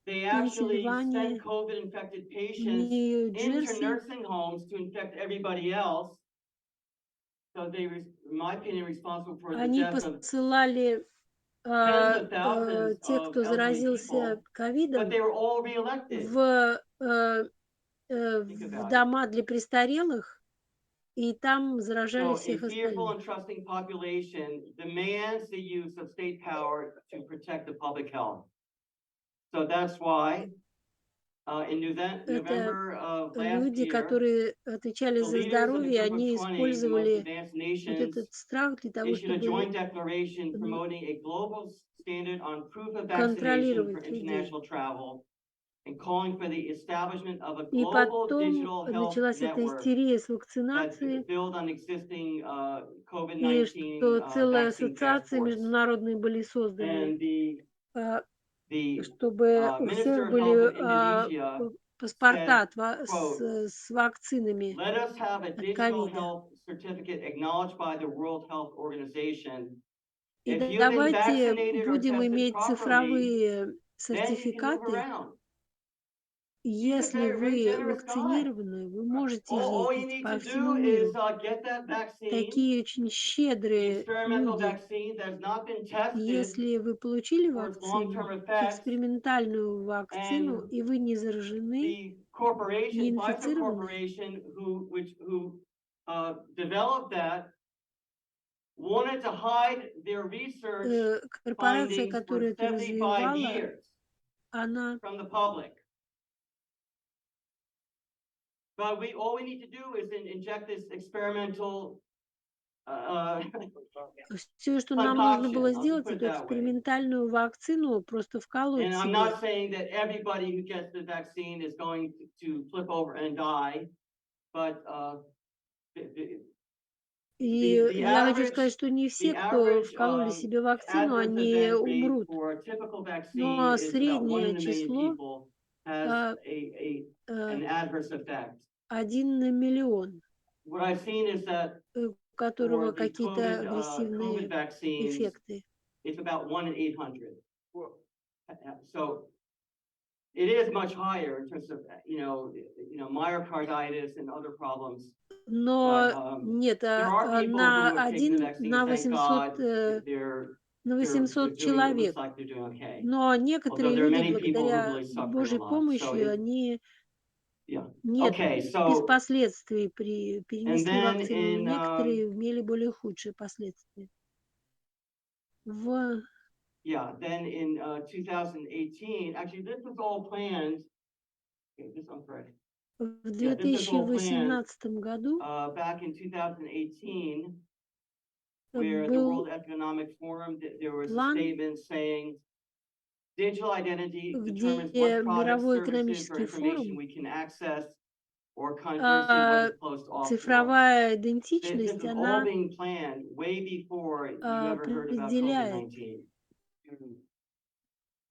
Speaker 2: they
Speaker 1: в
Speaker 2: actually sent
Speaker 1: Пенсильвании,
Speaker 2: COVID-infected
Speaker 1: в
Speaker 2: patients into
Speaker 1: Нью-Джерси.
Speaker 2: nursing homes to infect everybody else. So they, in my opinion, responsible for the
Speaker 1: Они
Speaker 2: death of
Speaker 1: посылали
Speaker 2: tens of thousands
Speaker 1: тех,
Speaker 2: of
Speaker 1: кто
Speaker 2: elderly
Speaker 1: заразился
Speaker 2: people, but
Speaker 1: ковидом,
Speaker 2: they were all reelected. Think
Speaker 1: в
Speaker 2: about it.
Speaker 1: дома для престарелых, и там заражали
Speaker 2: So a
Speaker 1: всех
Speaker 2: fearful
Speaker 1: остальных.
Speaker 2: and trusting population demands the use of state power to protect the public health. So that's why in
Speaker 1: Это
Speaker 2: November of last
Speaker 1: люди,
Speaker 2: year,
Speaker 1: которые отвечали
Speaker 2: the
Speaker 1: за
Speaker 2: leaders of the
Speaker 1: здоровье,
Speaker 2: Group of
Speaker 1: они
Speaker 2: 20, the most
Speaker 1: использовали
Speaker 2: advanced
Speaker 1: вот
Speaker 2: nations,
Speaker 1: этот страх для того,
Speaker 2: issued a
Speaker 1: чтобы
Speaker 2: joint declaration promoting a global standard on proof of vaccination for
Speaker 1: контролировать людей.
Speaker 2: international travel and calling for the establishment of a
Speaker 1: И
Speaker 2: global
Speaker 1: потом
Speaker 2: digital health
Speaker 1: началась эта
Speaker 2: network
Speaker 1: истерия с
Speaker 2: that
Speaker 1: вакцинацией,
Speaker 2: build on existing
Speaker 1: и
Speaker 2: COVID-19
Speaker 1: что целые
Speaker 2: vaccine
Speaker 1: ассоциации
Speaker 2: passports.
Speaker 1: международные были созданы,
Speaker 2: And the
Speaker 1: а,
Speaker 2: the
Speaker 1: чтобы у
Speaker 2: Minister
Speaker 1: всех
Speaker 2: of Health
Speaker 1: были
Speaker 2: of Indonesia
Speaker 1: паспорта
Speaker 2: said, quote,
Speaker 1: с вакцинами
Speaker 2: let us have a
Speaker 1: от
Speaker 2: digital
Speaker 1: ковида.
Speaker 2: health certificate acknowledged by the World Health Organization.
Speaker 1: И
Speaker 2: If you've been
Speaker 1: давайте
Speaker 2: vaccinated or
Speaker 1: будем
Speaker 2: tested
Speaker 1: иметь
Speaker 2: properly,
Speaker 1: цифровые
Speaker 2: then you can move
Speaker 1: сертификаты.
Speaker 2: around. He's a
Speaker 1: Если
Speaker 2: very
Speaker 1: вы
Speaker 2: generous guy.
Speaker 1: вакцинированы, вы можете
Speaker 2: All you
Speaker 1: ездить
Speaker 2: need
Speaker 1: по
Speaker 2: to
Speaker 1: всему
Speaker 2: do is
Speaker 1: миру.
Speaker 2: get that vaccine,
Speaker 1: Такие очень
Speaker 2: the
Speaker 1: щедрые
Speaker 2: experimental
Speaker 1: люди.
Speaker 2: vaccine that's not been tested
Speaker 1: Если вы получили
Speaker 2: for its long-term
Speaker 1: вакцину,
Speaker 2: effects,
Speaker 1: экспериментальную вакцину,
Speaker 2: and
Speaker 1: и вы не заражены,
Speaker 2: the
Speaker 1: не
Speaker 2: corporation, Pfizer
Speaker 1: инфицированы,
Speaker 2: Corporation, who developed that, wanted to hide their research
Speaker 1: корпорация,
Speaker 2: findings for
Speaker 1: которая это
Speaker 2: 75
Speaker 1: развивала,
Speaker 2: years
Speaker 1: она
Speaker 2: from the public. But all we need to do is inject this experimental
Speaker 1: все, что нам нужно
Speaker 2: concoction.
Speaker 1: было
Speaker 2: I'll just
Speaker 1: сделать,
Speaker 2: put it
Speaker 1: эту
Speaker 2: that way.
Speaker 1: экспериментальную вакцину просто вколоть
Speaker 2: And I'm
Speaker 1: себе.
Speaker 2: not saying that everybody who gets the vaccine is going to flip over and die, but
Speaker 1: И
Speaker 2: the
Speaker 1: я хочу сказать,
Speaker 2: average
Speaker 1: что не
Speaker 2: the
Speaker 1: все, кто
Speaker 2: average
Speaker 1: вкололи себе вакцину,
Speaker 2: adverse
Speaker 1: они
Speaker 2: event rate
Speaker 1: умрут.
Speaker 2: for a typical vaccine
Speaker 1: Но
Speaker 2: is about 1
Speaker 1: среднее
Speaker 2: in a million
Speaker 1: число
Speaker 2: people has
Speaker 1: а,
Speaker 2: an adverse effect.
Speaker 1: 1 на миллион,
Speaker 2: What I've seen is that
Speaker 1: у
Speaker 2: for
Speaker 1: которого
Speaker 2: the
Speaker 1: какие-то
Speaker 2: COVID
Speaker 1: агрессивные
Speaker 2: vaccines,
Speaker 1: эффекты.
Speaker 2: it's about 1 in 800. So it is much higher in terms of myocarditis and other problems. But
Speaker 1: Но нет,
Speaker 2: there are people who have taken the vaccine.
Speaker 1: на
Speaker 2: Thank
Speaker 1: 800,
Speaker 2: God,
Speaker 1: на
Speaker 2: they're
Speaker 1: 800
Speaker 2: doing. It looks
Speaker 1: человек.
Speaker 2: like they're doing okay.
Speaker 1: Но
Speaker 2: Although
Speaker 1: некоторые
Speaker 2: there are
Speaker 1: люди,
Speaker 2: many people who are
Speaker 1: благодаря
Speaker 2: really suffering a
Speaker 1: Божьей
Speaker 2: lot. So
Speaker 1: помощи, они
Speaker 2: yeah.
Speaker 1: нет
Speaker 2: Okay.
Speaker 1: без
Speaker 2: So
Speaker 1: последствий
Speaker 2: and
Speaker 1: перенесли
Speaker 2: then
Speaker 1: вакцину, но некоторые имели более худшие последствия.
Speaker 2: Then in 2018, actually, this was all planned. Okay, I'm sorry.
Speaker 1: В
Speaker 2: Yeah, this is all planned
Speaker 1: 2018 году
Speaker 2: back in 2018, where at the
Speaker 1: был
Speaker 2: World Economic Forum, there was a
Speaker 1: план,
Speaker 2: statement saying digital identity determines what
Speaker 1: где
Speaker 2: products,
Speaker 1: мировой
Speaker 2: services, or
Speaker 1: экономический
Speaker 2: information
Speaker 1: форум,
Speaker 2: we can access, or conversely, what is closed off to us.
Speaker 1: цифровая
Speaker 2: This
Speaker 1: идентичность,
Speaker 2: was all
Speaker 1: она
Speaker 2: being planned way before you ever heard about
Speaker 1: определяет.
Speaker 2: COVID-19.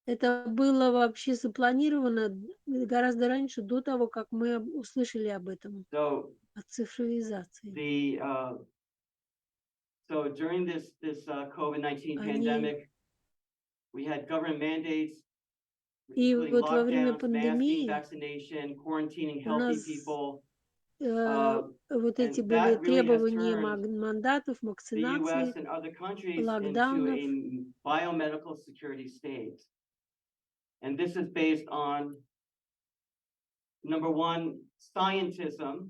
Speaker 1: Это было вообще запланировано гораздо раньше, до того, как мы услышали об этом,
Speaker 2: So
Speaker 1: о цифровизации.
Speaker 2: So during this COVID-19
Speaker 1: Они...
Speaker 2: pandemic, we had government mandates,
Speaker 1: И
Speaker 2: including
Speaker 1: вот во время
Speaker 2: lockdowns, masking,
Speaker 1: пандемии
Speaker 2: vaccination, quarantining
Speaker 1: у
Speaker 2: healthy
Speaker 1: нас
Speaker 2: people.
Speaker 1: вот эти
Speaker 2: And
Speaker 1: были
Speaker 2: that really has
Speaker 1: требования
Speaker 2: turned
Speaker 1: мандатов,
Speaker 2: the
Speaker 1: вакцинации,
Speaker 2: US and other countries into
Speaker 1: локдаунов.
Speaker 2: a biomedical security state. And this is based on, number one, scientism,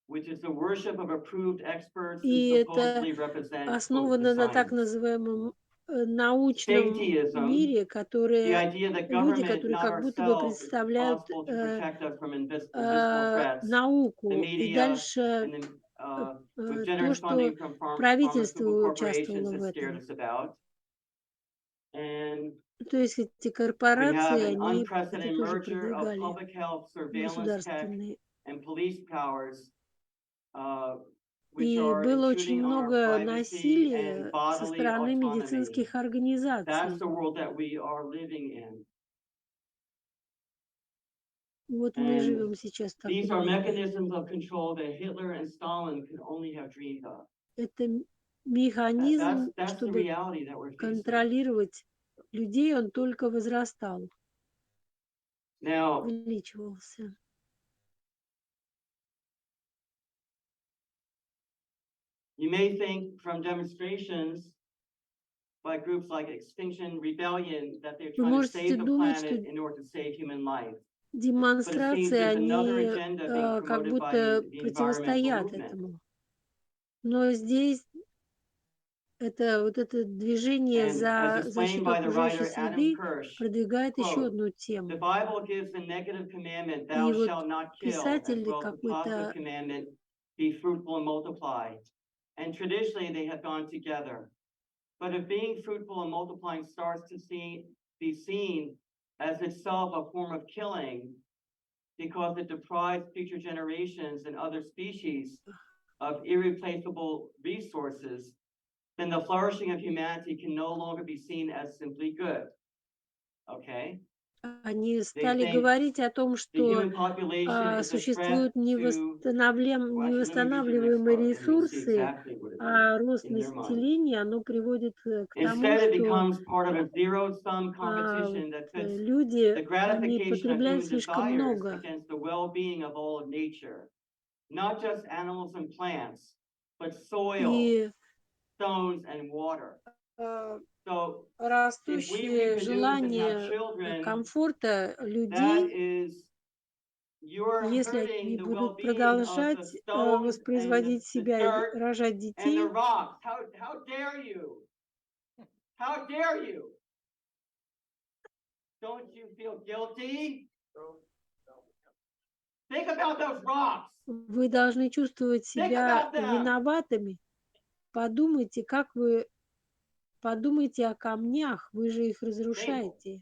Speaker 2: which is the worship of approved experts who
Speaker 1: И это
Speaker 2: supposedly represent, quote, the
Speaker 1: основано на так
Speaker 2: science.
Speaker 1: называемом научном
Speaker 2: Safetyism,
Speaker 1: мире,
Speaker 2: the
Speaker 1: которые
Speaker 2: idea that
Speaker 1: люди,
Speaker 2: government,
Speaker 1: которые
Speaker 2: not
Speaker 1: как будто бы
Speaker 2: ourselves, is
Speaker 1: представляют
Speaker 2: responsible to protect us from invisible threats. The
Speaker 1: науку, и
Speaker 2: media
Speaker 1: дальше
Speaker 2: and with
Speaker 1: то,
Speaker 2: generous
Speaker 1: что
Speaker 2: funding from
Speaker 1: правительство
Speaker 2: pharmaceutical corporations
Speaker 1: участвовало в
Speaker 2: has scared
Speaker 1: этом.
Speaker 2: us about. And
Speaker 1: То есть эти
Speaker 2: we
Speaker 1: корпорации,
Speaker 2: have an
Speaker 1: они это
Speaker 2: unprecedented
Speaker 1: тоже
Speaker 2: merger of
Speaker 1: продвигали,
Speaker 2: public health, surveillance tech,
Speaker 1: государственные.
Speaker 2: and police powers, uh, which
Speaker 1: И
Speaker 2: are
Speaker 1: было очень
Speaker 2: intruding on our
Speaker 1: много
Speaker 2: privacy and
Speaker 1: насилия со
Speaker 2: bodily
Speaker 1: стороны
Speaker 2: autonomy.
Speaker 1: медицинских
Speaker 2: That's
Speaker 1: организаций.
Speaker 2: the world that we are living in.
Speaker 1: Вот мы
Speaker 2: And
Speaker 1: живем сейчас в
Speaker 2: these
Speaker 1: таком
Speaker 2: are
Speaker 1: мире.
Speaker 2: mechanisms of control that Hitler and Stalin could only have dreamed of.
Speaker 1: Это
Speaker 2: That's
Speaker 1: механизм,
Speaker 2: the
Speaker 1: чтобы
Speaker 2: reality that we're facing.
Speaker 1: контролировать людей, он только возрастал,
Speaker 2: Now,
Speaker 1: увеличивался.
Speaker 2: you may think from demonstrations by groups like Extinction Rebellion that they're
Speaker 1: Вы
Speaker 2: trying to
Speaker 1: можете
Speaker 2: save the
Speaker 1: думать, что
Speaker 2: planet in order to save human life.
Speaker 1: демонстрации,
Speaker 2: there's another
Speaker 1: они
Speaker 2: agenda being
Speaker 1: как
Speaker 2: promoted by
Speaker 1: будто
Speaker 2: the environmental
Speaker 1: противостоят
Speaker 2: movement.
Speaker 1: этому. Но здесь это вот это движение
Speaker 2: And as
Speaker 1: за
Speaker 2: explained
Speaker 1: защиту
Speaker 2: by the
Speaker 1: окружающей
Speaker 2: writer Adam
Speaker 1: среды
Speaker 2: Kirsch,
Speaker 1: продвигает еще
Speaker 2: quote,
Speaker 1: одну
Speaker 2: the
Speaker 1: тему.
Speaker 2: Bible gives the negative commandment,
Speaker 1: И
Speaker 2: thou
Speaker 1: вот
Speaker 2: shalt not kill, as
Speaker 1: писатель
Speaker 2: well as the positive
Speaker 1: какой-то,
Speaker 2: commandment, be fruitful and multiply. And traditionally they have gone together. But if being fruitful and multiplying starts to be seen as itself a form of killing, because it deprives future generations and other species of irreplaceable resources, then the flourishing of humanity can no longer be seen as simply good. Okay?
Speaker 1: они
Speaker 2: They
Speaker 1: стали
Speaker 2: think
Speaker 1: говорить о том,
Speaker 2: the
Speaker 1: что
Speaker 2: human population is a threat
Speaker 1: существуют
Speaker 2: to, well, actually, let me read you the next
Speaker 1: невосстанавливаемые
Speaker 2: part and you'll see
Speaker 1: ресурсы,
Speaker 2: exactly what it
Speaker 1: а
Speaker 2: means
Speaker 1: рост
Speaker 2: in their mind.
Speaker 1: населения, оно приводит к тому,
Speaker 2: Instead, it
Speaker 1: что
Speaker 2: becomes part of a zero-sum
Speaker 1: вот,
Speaker 2: competition that pits
Speaker 1: люди,
Speaker 2: the
Speaker 1: они
Speaker 2: gratification of
Speaker 1: потребляют
Speaker 2: human
Speaker 1: слишком
Speaker 2: desires
Speaker 1: много.
Speaker 2: against the well-being of all of nature, not just animals and plants, but soil,
Speaker 1: И
Speaker 2: stones, and water. So if we
Speaker 1: растущее
Speaker 2: reproduce and have
Speaker 1: желание
Speaker 2: children,
Speaker 1: комфорта
Speaker 2: that
Speaker 1: людей,
Speaker 2: is, you're
Speaker 1: если
Speaker 2: hurting
Speaker 1: они
Speaker 2: the
Speaker 1: будут
Speaker 2: well-being of the
Speaker 1: продолжать
Speaker 2: stones and
Speaker 1: воспроизводить
Speaker 2: the
Speaker 1: себя и
Speaker 2: dirt
Speaker 1: рожать
Speaker 2: and the
Speaker 1: детей,
Speaker 2: rocks. How dare you? How dare you? Don't you feel guilty? Think about those rocks.
Speaker 1: вы должны чувствовать
Speaker 2: Think
Speaker 1: себя
Speaker 2: about them.
Speaker 1: виноватыми. Подумайте, подумайте о камнях, вы же их разрушаете.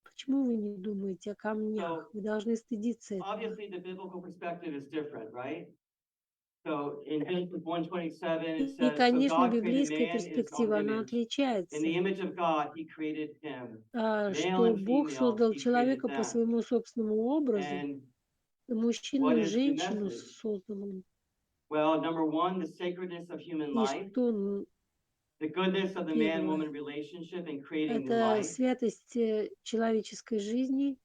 Speaker 1: Почему вы не думаете о камнях?
Speaker 2: So
Speaker 1: Вы должны стыдиться этого.
Speaker 2: obviously the biblical perspective is different, right? So in Genesis 1:27 it
Speaker 1: И,
Speaker 2: says, so
Speaker 1: конечно,
Speaker 2: God created
Speaker 1: библейская
Speaker 2: man in his own
Speaker 1: перспектива, она
Speaker 2: image. In the
Speaker 1: отличается,
Speaker 2: image of God, he created him. Male
Speaker 1: что
Speaker 2: and
Speaker 1: Бог
Speaker 2: female,
Speaker 1: создал
Speaker 2: he created
Speaker 1: человека по
Speaker 2: them.
Speaker 1: своему собственному образу,
Speaker 2: And
Speaker 1: и мужчину
Speaker 2: what
Speaker 1: и
Speaker 2: is the
Speaker 1: женщину
Speaker 2: message?
Speaker 1: создал он.
Speaker 2: Well, number one, the sacredness of human
Speaker 1: И
Speaker 2: life,
Speaker 1: что
Speaker 2: the goodness of the
Speaker 1: первое?
Speaker 2: man-woman relationship in creating new
Speaker 1: Это
Speaker 2: life.
Speaker 1: святость человеческой жизни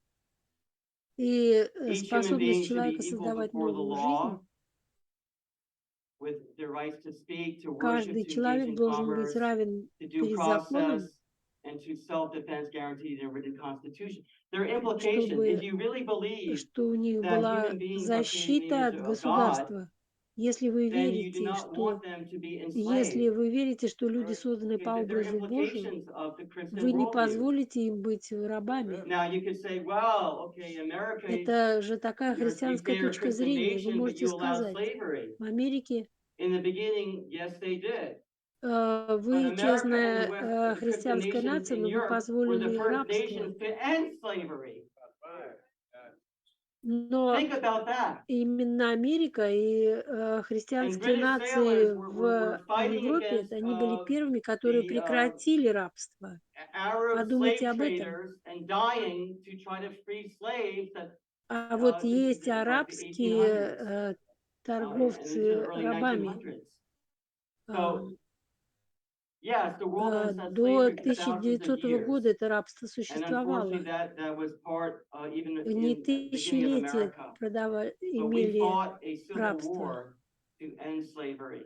Speaker 1: и
Speaker 2: Each human
Speaker 1: способность
Speaker 2: being should be
Speaker 1: человека
Speaker 2: equal
Speaker 1: создавать
Speaker 2: before the
Speaker 1: новую жизнь.
Speaker 2: law, with their rights to speak, to worship,
Speaker 1: Каждый
Speaker 2: to engage
Speaker 1: человек
Speaker 2: in
Speaker 1: должен быть
Speaker 2: commerce,
Speaker 1: равен
Speaker 2: to due
Speaker 1: перед законом,
Speaker 2: process, and to self-defense guaranteed in a written constitution. There are implications. If
Speaker 1: чтобы
Speaker 2: you really believe
Speaker 1: что у них
Speaker 2: that
Speaker 1: была
Speaker 2: human beings are created in the
Speaker 1: защита
Speaker 2: image
Speaker 1: от
Speaker 2: of God,
Speaker 1: государства. Если вы
Speaker 2: then you do
Speaker 1: верите,
Speaker 2: not want them to be
Speaker 1: если
Speaker 2: enslaved.
Speaker 1: вы верите, что люди созданы по
Speaker 2: There are
Speaker 1: образу Божию,
Speaker 2: implications of the Christian
Speaker 1: вы не
Speaker 2: worldview.
Speaker 1: позволите им быть рабами.
Speaker 2: Now you could say, well, okay, America,
Speaker 1: Это же такая
Speaker 2: you
Speaker 1: христианская
Speaker 2: favor
Speaker 1: точка зрения. Вы
Speaker 2: Christianization, but
Speaker 1: можете
Speaker 2: you allow
Speaker 1: сказать,
Speaker 2: slavery.
Speaker 1: в Америке
Speaker 2: In the beginning, yes, they did. But
Speaker 1: вы
Speaker 2: America and the
Speaker 1: честная
Speaker 2: West, the Christian
Speaker 1: христианская
Speaker 2: nations
Speaker 1: нация,
Speaker 2: in
Speaker 1: но вы
Speaker 2: Europe were the
Speaker 1: позволили
Speaker 2: first
Speaker 1: рабство.
Speaker 2: nations to end slavery.
Speaker 1: Но
Speaker 2: Think about that.
Speaker 1: именно Америка и
Speaker 2: And
Speaker 1: христианские
Speaker 2: British
Speaker 1: нации
Speaker 2: sailors
Speaker 1: в
Speaker 2: were fighting
Speaker 1: Европе,
Speaker 2: against
Speaker 1: это они были первыми, которые
Speaker 2: the
Speaker 1: прекратили рабство.
Speaker 2: Arab
Speaker 1: Подумайте
Speaker 2: slave
Speaker 1: об этом.
Speaker 2: traders and dying to try to free slaves that
Speaker 1: А вот
Speaker 2: this
Speaker 1: есть
Speaker 2: is like the 1800s
Speaker 1: арабские
Speaker 2: and into the
Speaker 1: торговцы
Speaker 2: early
Speaker 1: рабами.
Speaker 2: 1900s.
Speaker 1: А,
Speaker 2: So yes, the world has had
Speaker 1: До
Speaker 2: slavery for thousands of
Speaker 1: 1900 года
Speaker 2: years.
Speaker 1: это рабство
Speaker 2: And unfortunately,
Speaker 1: существовало.
Speaker 2: that was part even
Speaker 1: Не
Speaker 2: in the beginning of
Speaker 1: тысячелетия
Speaker 2: America. But we
Speaker 1: имели
Speaker 2: fought a civil
Speaker 1: рабство.
Speaker 2: war to end slavery.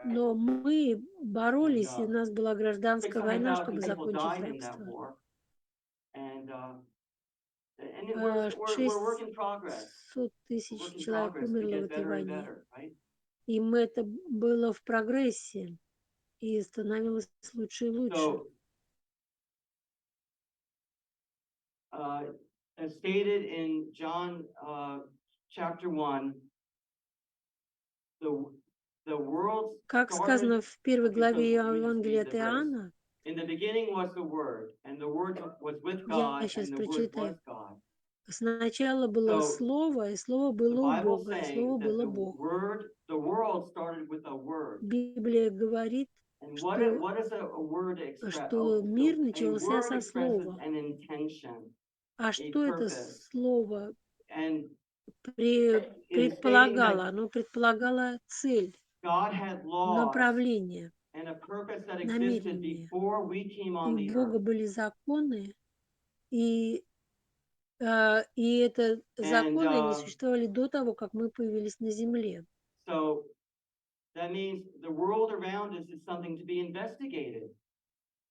Speaker 1: Но мы боролись, и у
Speaker 2: And
Speaker 1: нас была гражданская война,
Speaker 2: 600,000
Speaker 1: чтобы
Speaker 2: people
Speaker 1: закончить
Speaker 2: died in that
Speaker 1: рабство.
Speaker 2: war. And we're work in progress.
Speaker 1: 600
Speaker 2: We're
Speaker 1: тысяч
Speaker 2: work in
Speaker 1: человек
Speaker 2: progress to
Speaker 1: умерло в
Speaker 2: get
Speaker 1: этой
Speaker 2: better and
Speaker 1: войне.
Speaker 2: better, right?
Speaker 1: И это было в прогрессе, и становилось лучше и лучше.
Speaker 2: So, as stated in John chapter 1, the world
Speaker 1: Как сказано
Speaker 2: started.
Speaker 1: в первой
Speaker 2: Okay, so
Speaker 1: главе
Speaker 2: let me just
Speaker 1: Евангелия
Speaker 2: read
Speaker 1: от
Speaker 2: the verse.
Speaker 1: Иоанна,
Speaker 2: In the beginning was the Word, and the Word was with
Speaker 1: Я
Speaker 2: God,
Speaker 1: сейчас
Speaker 2: and the Word was
Speaker 1: прочитаю.
Speaker 2: God.
Speaker 1: Сначала было
Speaker 2: So
Speaker 1: Слово, и Слово
Speaker 2: the
Speaker 1: было у
Speaker 2: Bible
Speaker 1: Бога, и
Speaker 2: saying
Speaker 1: Слово
Speaker 2: that
Speaker 1: было Бог.
Speaker 2: the world started with a word.
Speaker 1: Библия говорит,
Speaker 2: And
Speaker 1: что,
Speaker 2: what is a word express?
Speaker 1: что мир
Speaker 2: A
Speaker 1: начался
Speaker 2: word
Speaker 1: со
Speaker 2: expresses
Speaker 1: Слова.
Speaker 2: an intention,
Speaker 1: А
Speaker 2: a
Speaker 1: что это
Speaker 2: purpose,
Speaker 1: слово
Speaker 2: and it is stating
Speaker 1: предполагало?
Speaker 2: that
Speaker 1: Оно предполагало цель,
Speaker 2: God had laws
Speaker 1: направление,
Speaker 2: and a purpose that existed
Speaker 1: намерение.
Speaker 2: before we came
Speaker 1: И
Speaker 2: on
Speaker 1: у
Speaker 2: the
Speaker 1: Бога
Speaker 2: earth.
Speaker 1: были законы, и, и это
Speaker 2: And
Speaker 1: законы, они существовали до того, как мы появились на земле.
Speaker 2: so that means the world around us is something to be investigated,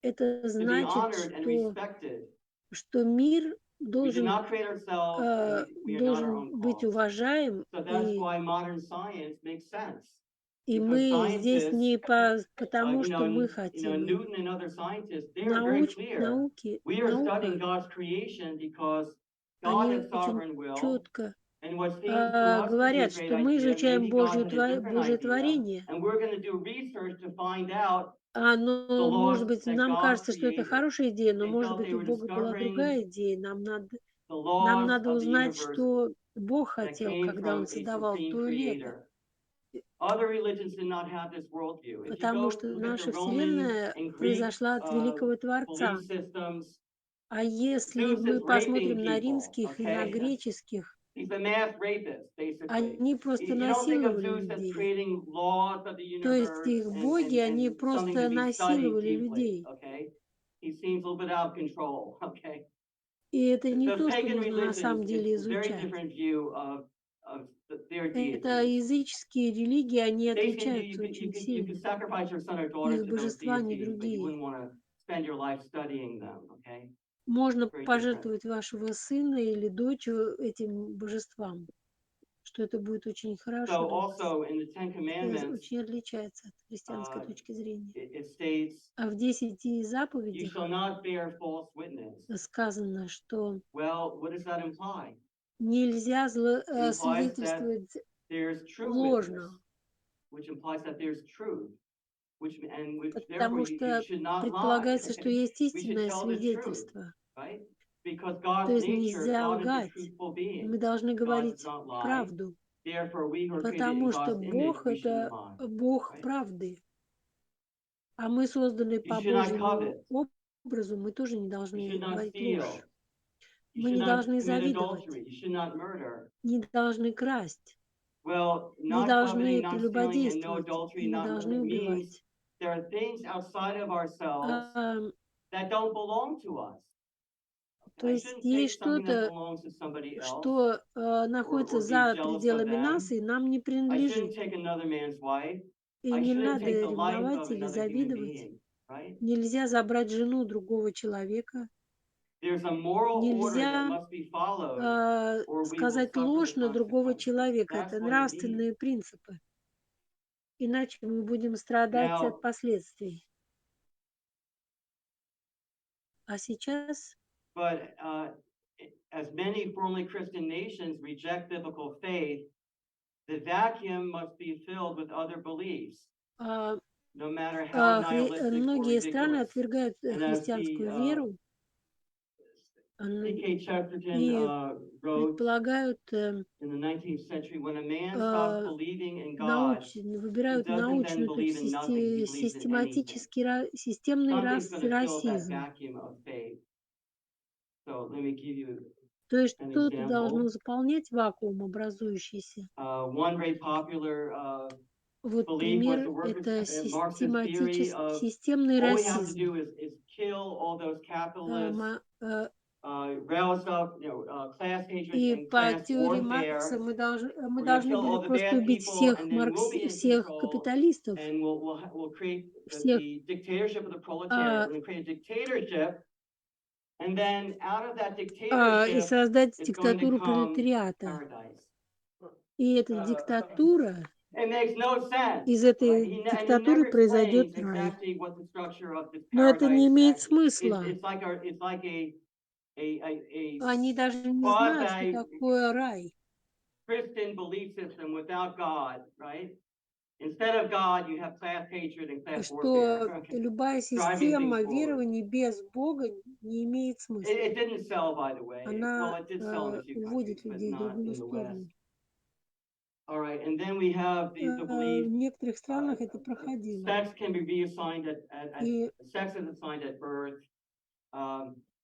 Speaker 1: Это
Speaker 2: to be
Speaker 1: значит,
Speaker 2: honored and respected.
Speaker 1: что мир
Speaker 2: We did
Speaker 1: должен,
Speaker 2: not create ourselves, and we are not our
Speaker 1: должен
Speaker 2: own
Speaker 1: быть
Speaker 2: cause.
Speaker 1: уважаем,
Speaker 2: So that's why modern science makes sense.
Speaker 1: и
Speaker 2: Because
Speaker 1: мы здесь
Speaker 2: scientists,
Speaker 1: не потому, что мы хотим.
Speaker 2: Newton and other scientists, they are very clear. We are studying
Speaker 1: Наука,
Speaker 2: God's creation because God
Speaker 1: они
Speaker 2: has
Speaker 1: очень
Speaker 2: sovereign will,
Speaker 1: четко
Speaker 2: and what seems to us to be a
Speaker 1: говорят,
Speaker 2: great
Speaker 1: что мы
Speaker 2: idea,
Speaker 1: изучаем
Speaker 2: maybe God had a different
Speaker 1: Божье
Speaker 2: idea,
Speaker 1: творение,
Speaker 2: and we're going to do research to find out the
Speaker 1: но, может
Speaker 2: laws
Speaker 1: быть,
Speaker 2: that
Speaker 1: нам
Speaker 2: God
Speaker 1: кажется, что это
Speaker 2: created.
Speaker 1: хорошая идея, но,
Speaker 2: They
Speaker 1: может
Speaker 2: felt
Speaker 1: быть,
Speaker 2: they
Speaker 1: у
Speaker 2: were
Speaker 1: Бога была
Speaker 2: discovering
Speaker 1: другая идея.
Speaker 2: the
Speaker 1: Нам
Speaker 2: laws
Speaker 1: надо
Speaker 2: of the
Speaker 1: узнать,
Speaker 2: universe
Speaker 1: что Бог
Speaker 2: that
Speaker 1: хотел,
Speaker 2: came
Speaker 1: когда Он
Speaker 2: from a
Speaker 1: создавал
Speaker 2: supreme
Speaker 1: то и это.
Speaker 2: creator. Other religions did not have this worldview. If you
Speaker 1: Потому
Speaker 2: go
Speaker 1: что
Speaker 2: look at the
Speaker 1: наша
Speaker 2: Roman
Speaker 1: Вселенная
Speaker 2: and Greek
Speaker 1: произошла от великого
Speaker 2: belief
Speaker 1: Творца.
Speaker 2: systems,
Speaker 1: А если
Speaker 2: Zeus
Speaker 1: мы
Speaker 2: is raping
Speaker 1: посмотрим на
Speaker 2: people,
Speaker 1: римских и на
Speaker 2: okay?
Speaker 1: греческих,
Speaker 2: He's a mass rapist, basically.
Speaker 1: они просто
Speaker 2: You don't think of
Speaker 1: насиловали
Speaker 2: Zeus as
Speaker 1: людей.
Speaker 2: creating laws of the
Speaker 1: То есть
Speaker 2: universe
Speaker 1: их боги, они
Speaker 2: and something to
Speaker 1: просто
Speaker 2: be studied
Speaker 1: насиловали
Speaker 2: deeply,
Speaker 1: людей.
Speaker 2: okay? He seems a little bit out of control, okay?
Speaker 1: И это не
Speaker 2: The
Speaker 1: то, что
Speaker 2: pagan
Speaker 1: нужно на
Speaker 2: religions
Speaker 1: самом
Speaker 2: is
Speaker 1: деле
Speaker 2: a very
Speaker 1: изучать.
Speaker 2: different view of their
Speaker 1: Это
Speaker 2: deities.
Speaker 1: языческие религии, они
Speaker 2: Basically,
Speaker 1: отличаются очень
Speaker 2: you could
Speaker 1: сильно.
Speaker 2: sacrifice your son or daughter
Speaker 1: Их
Speaker 2: to those
Speaker 1: божества не
Speaker 2: deities, but you
Speaker 1: другие.
Speaker 2: wouldn't want to spend your life studying them, okay?
Speaker 1: Можно
Speaker 2: Very different.
Speaker 1: пожертвовать вашего сына или дочь этим божествам, что это будет очень хорошо
Speaker 2: So
Speaker 1: для вас.
Speaker 2: also in the Ten
Speaker 1: Это
Speaker 2: Commandments,
Speaker 1: очень отличается от христианской точки зрения.
Speaker 2: it states,
Speaker 1: А в 10
Speaker 2: you
Speaker 1: заповедях
Speaker 2: shall not bear false witness.
Speaker 1: сказано, что
Speaker 2: Well, what does that imply?
Speaker 1: нельзя
Speaker 2: It implies that
Speaker 1: свидетельствовать
Speaker 2: there's true witness,
Speaker 1: ложно,
Speaker 2: which implies that there's truth, which therefore
Speaker 1: потому
Speaker 2: you
Speaker 1: что
Speaker 2: should not lie,
Speaker 1: предполагается, что
Speaker 2: okay?
Speaker 1: есть
Speaker 2: We should
Speaker 1: истинное
Speaker 2: tell the truth,
Speaker 1: свидетельство.
Speaker 2: right? Because
Speaker 1: То
Speaker 2: God's
Speaker 1: есть
Speaker 2: nature,
Speaker 1: нельзя
Speaker 2: God is a
Speaker 1: лгать.
Speaker 2: truthful
Speaker 1: Мы
Speaker 2: being.
Speaker 1: должны
Speaker 2: God does
Speaker 1: говорить
Speaker 2: not lie.
Speaker 1: правду,
Speaker 2: Therefore, we who are created in
Speaker 1: потому что
Speaker 2: God's image,
Speaker 1: Бог —
Speaker 2: we shouldn't
Speaker 1: это
Speaker 2: lie,
Speaker 1: Бог
Speaker 2: right?
Speaker 1: правды. А мы созданы
Speaker 2: You
Speaker 1: по
Speaker 2: should not
Speaker 1: Божьему
Speaker 2: covet.
Speaker 1: образу, мы тоже не
Speaker 2: You
Speaker 1: должны
Speaker 2: should not
Speaker 1: говорить ложь.
Speaker 2: steal. You
Speaker 1: Мы
Speaker 2: should
Speaker 1: не
Speaker 2: not
Speaker 1: должны
Speaker 2: commit
Speaker 1: завидовать,
Speaker 2: adultery. You should not murder.
Speaker 1: не должны красть,
Speaker 2: Well,
Speaker 1: не
Speaker 2: not coveting,
Speaker 1: должны
Speaker 2: not stealing, and no
Speaker 1: прелюбодействовать
Speaker 2: adultery,
Speaker 1: и не
Speaker 2: not
Speaker 1: должны
Speaker 2: murdering means
Speaker 1: убивать.
Speaker 2: there are things outside of ourselves
Speaker 1: А,
Speaker 2: that don't belong to us.
Speaker 1: То
Speaker 2: I
Speaker 1: есть
Speaker 2: shouldn't take
Speaker 1: есть
Speaker 2: something that
Speaker 1: что-то,
Speaker 2: belongs to somebody else
Speaker 1: что находится
Speaker 2: or be
Speaker 1: за
Speaker 2: jealous of
Speaker 1: пределами нас
Speaker 2: them.
Speaker 1: и нам не
Speaker 2: I shouldn't
Speaker 1: принадлежит.
Speaker 2: take another man's wife.
Speaker 1: И
Speaker 2: I
Speaker 1: не
Speaker 2: shouldn't
Speaker 1: надо
Speaker 2: take the life
Speaker 1: ревновать
Speaker 2: of
Speaker 1: или
Speaker 2: another human
Speaker 1: завидовать.
Speaker 2: being, right?
Speaker 1: Нельзя забрать жену другого человека.
Speaker 2: There's a moral order that
Speaker 1: Нельзя
Speaker 2: must be followed or we will
Speaker 1: сказать
Speaker 2: suffer the
Speaker 1: ложь на другого
Speaker 2: consequences.
Speaker 1: человека.
Speaker 2: That's
Speaker 1: Это
Speaker 2: what it means.
Speaker 1: нравственные принципы. Иначе мы будем страдать от
Speaker 2: Now,
Speaker 1: последствий. А сейчас
Speaker 2: but as many formerly Christian nations reject biblical faith, the vacuum must be filled with other beliefs,
Speaker 1: а,
Speaker 2: no matter how nihilistic or
Speaker 1: многие страны
Speaker 2: ridiculous.
Speaker 1: отвергают
Speaker 2: And as
Speaker 1: христианскую веру
Speaker 2: G.K. Chesterton
Speaker 1: и
Speaker 2: wrote
Speaker 1: предполагают,
Speaker 2: in the 19th century, when a man stops believing in God, he
Speaker 1: выбирают
Speaker 2: doesn't then
Speaker 1: научный, то
Speaker 2: believe
Speaker 1: есть
Speaker 2: in nothing, he believes in anything.
Speaker 1: системный
Speaker 2: Something's going to fill that
Speaker 1: расизм.
Speaker 2: vacuum of faith. So let me give you
Speaker 1: То есть
Speaker 2: an
Speaker 1: что-то должно
Speaker 2: example.
Speaker 1: заполнять вакуум образующийся.
Speaker 2: One very popular
Speaker 1: Вот
Speaker 2: belief was
Speaker 1: пример —
Speaker 2: the workers,
Speaker 1: это
Speaker 2: Marxist theory of
Speaker 1: системный
Speaker 2: all we have to
Speaker 1: расизм.
Speaker 2: do is kill all those capitalists,
Speaker 1: Ма- э,
Speaker 2: rouse up, class hatred
Speaker 1: И
Speaker 2: and
Speaker 1: по
Speaker 2: class
Speaker 1: теории Маркса
Speaker 2: warfare.
Speaker 1: мы
Speaker 2: We're going to
Speaker 1: должны
Speaker 2: kill
Speaker 1: были
Speaker 2: all the
Speaker 1: просто
Speaker 2: bad
Speaker 1: убить
Speaker 2: people, and then we'll be in
Speaker 1: всех
Speaker 2: control,
Speaker 1: капиталистов,
Speaker 2: and we'll create
Speaker 1: всех,
Speaker 2: the dictatorship of the proletariat.
Speaker 1: а,
Speaker 2: We're going to create a dictatorship, and then out of that
Speaker 1: и
Speaker 2: dictatorship
Speaker 1: создать
Speaker 2: is going to
Speaker 1: диктатуру
Speaker 2: come
Speaker 1: пролетариата.
Speaker 2: paradise.
Speaker 1: И эта диктатура,
Speaker 2: It makes no sense,
Speaker 1: из
Speaker 2: right?
Speaker 1: этой
Speaker 2: And he
Speaker 1: диктатуры
Speaker 2: never explains
Speaker 1: произойдет рай.
Speaker 2: exactly what the structure of this
Speaker 1: Но это не
Speaker 2: paradise
Speaker 1: имеет
Speaker 2: actually is.
Speaker 1: смысла.
Speaker 2: It's like a
Speaker 1: Они даже не знают, что
Speaker 2: quasi
Speaker 1: такое рай.
Speaker 2: Christian belief system without God, right? Instead of God, you have class hatred and class warfare,
Speaker 1: что
Speaker 2: okay,
Speaker 1: любая
Speaker 2: driving things
Speaker 1: система
Speaker 2: forward.
Speaker 1: верований без Бога не имеет
Speaker 2: It,
Speaker 1: смысла.
Speaker 2: it didn't sell, by the way. Well,
Speaker 1: Она
Speaker 2: it did sell in a few countries,
Speaker 1: уводит
Speaker 2: but
Speaker 1: людей в
Speaker 2: not
Speaker 1: другую
Speaker 2: in the West.
Speaker 1: сторону.
Speaker 2: All right, and then we have the
Speaker 1: В
Speaker 2: belief
Speaker 1: некоторых странах это проходило.
Speaker 2: sex can be reassigned at
Speaker 1: И,
Speaker 2: sex is assigned at birth.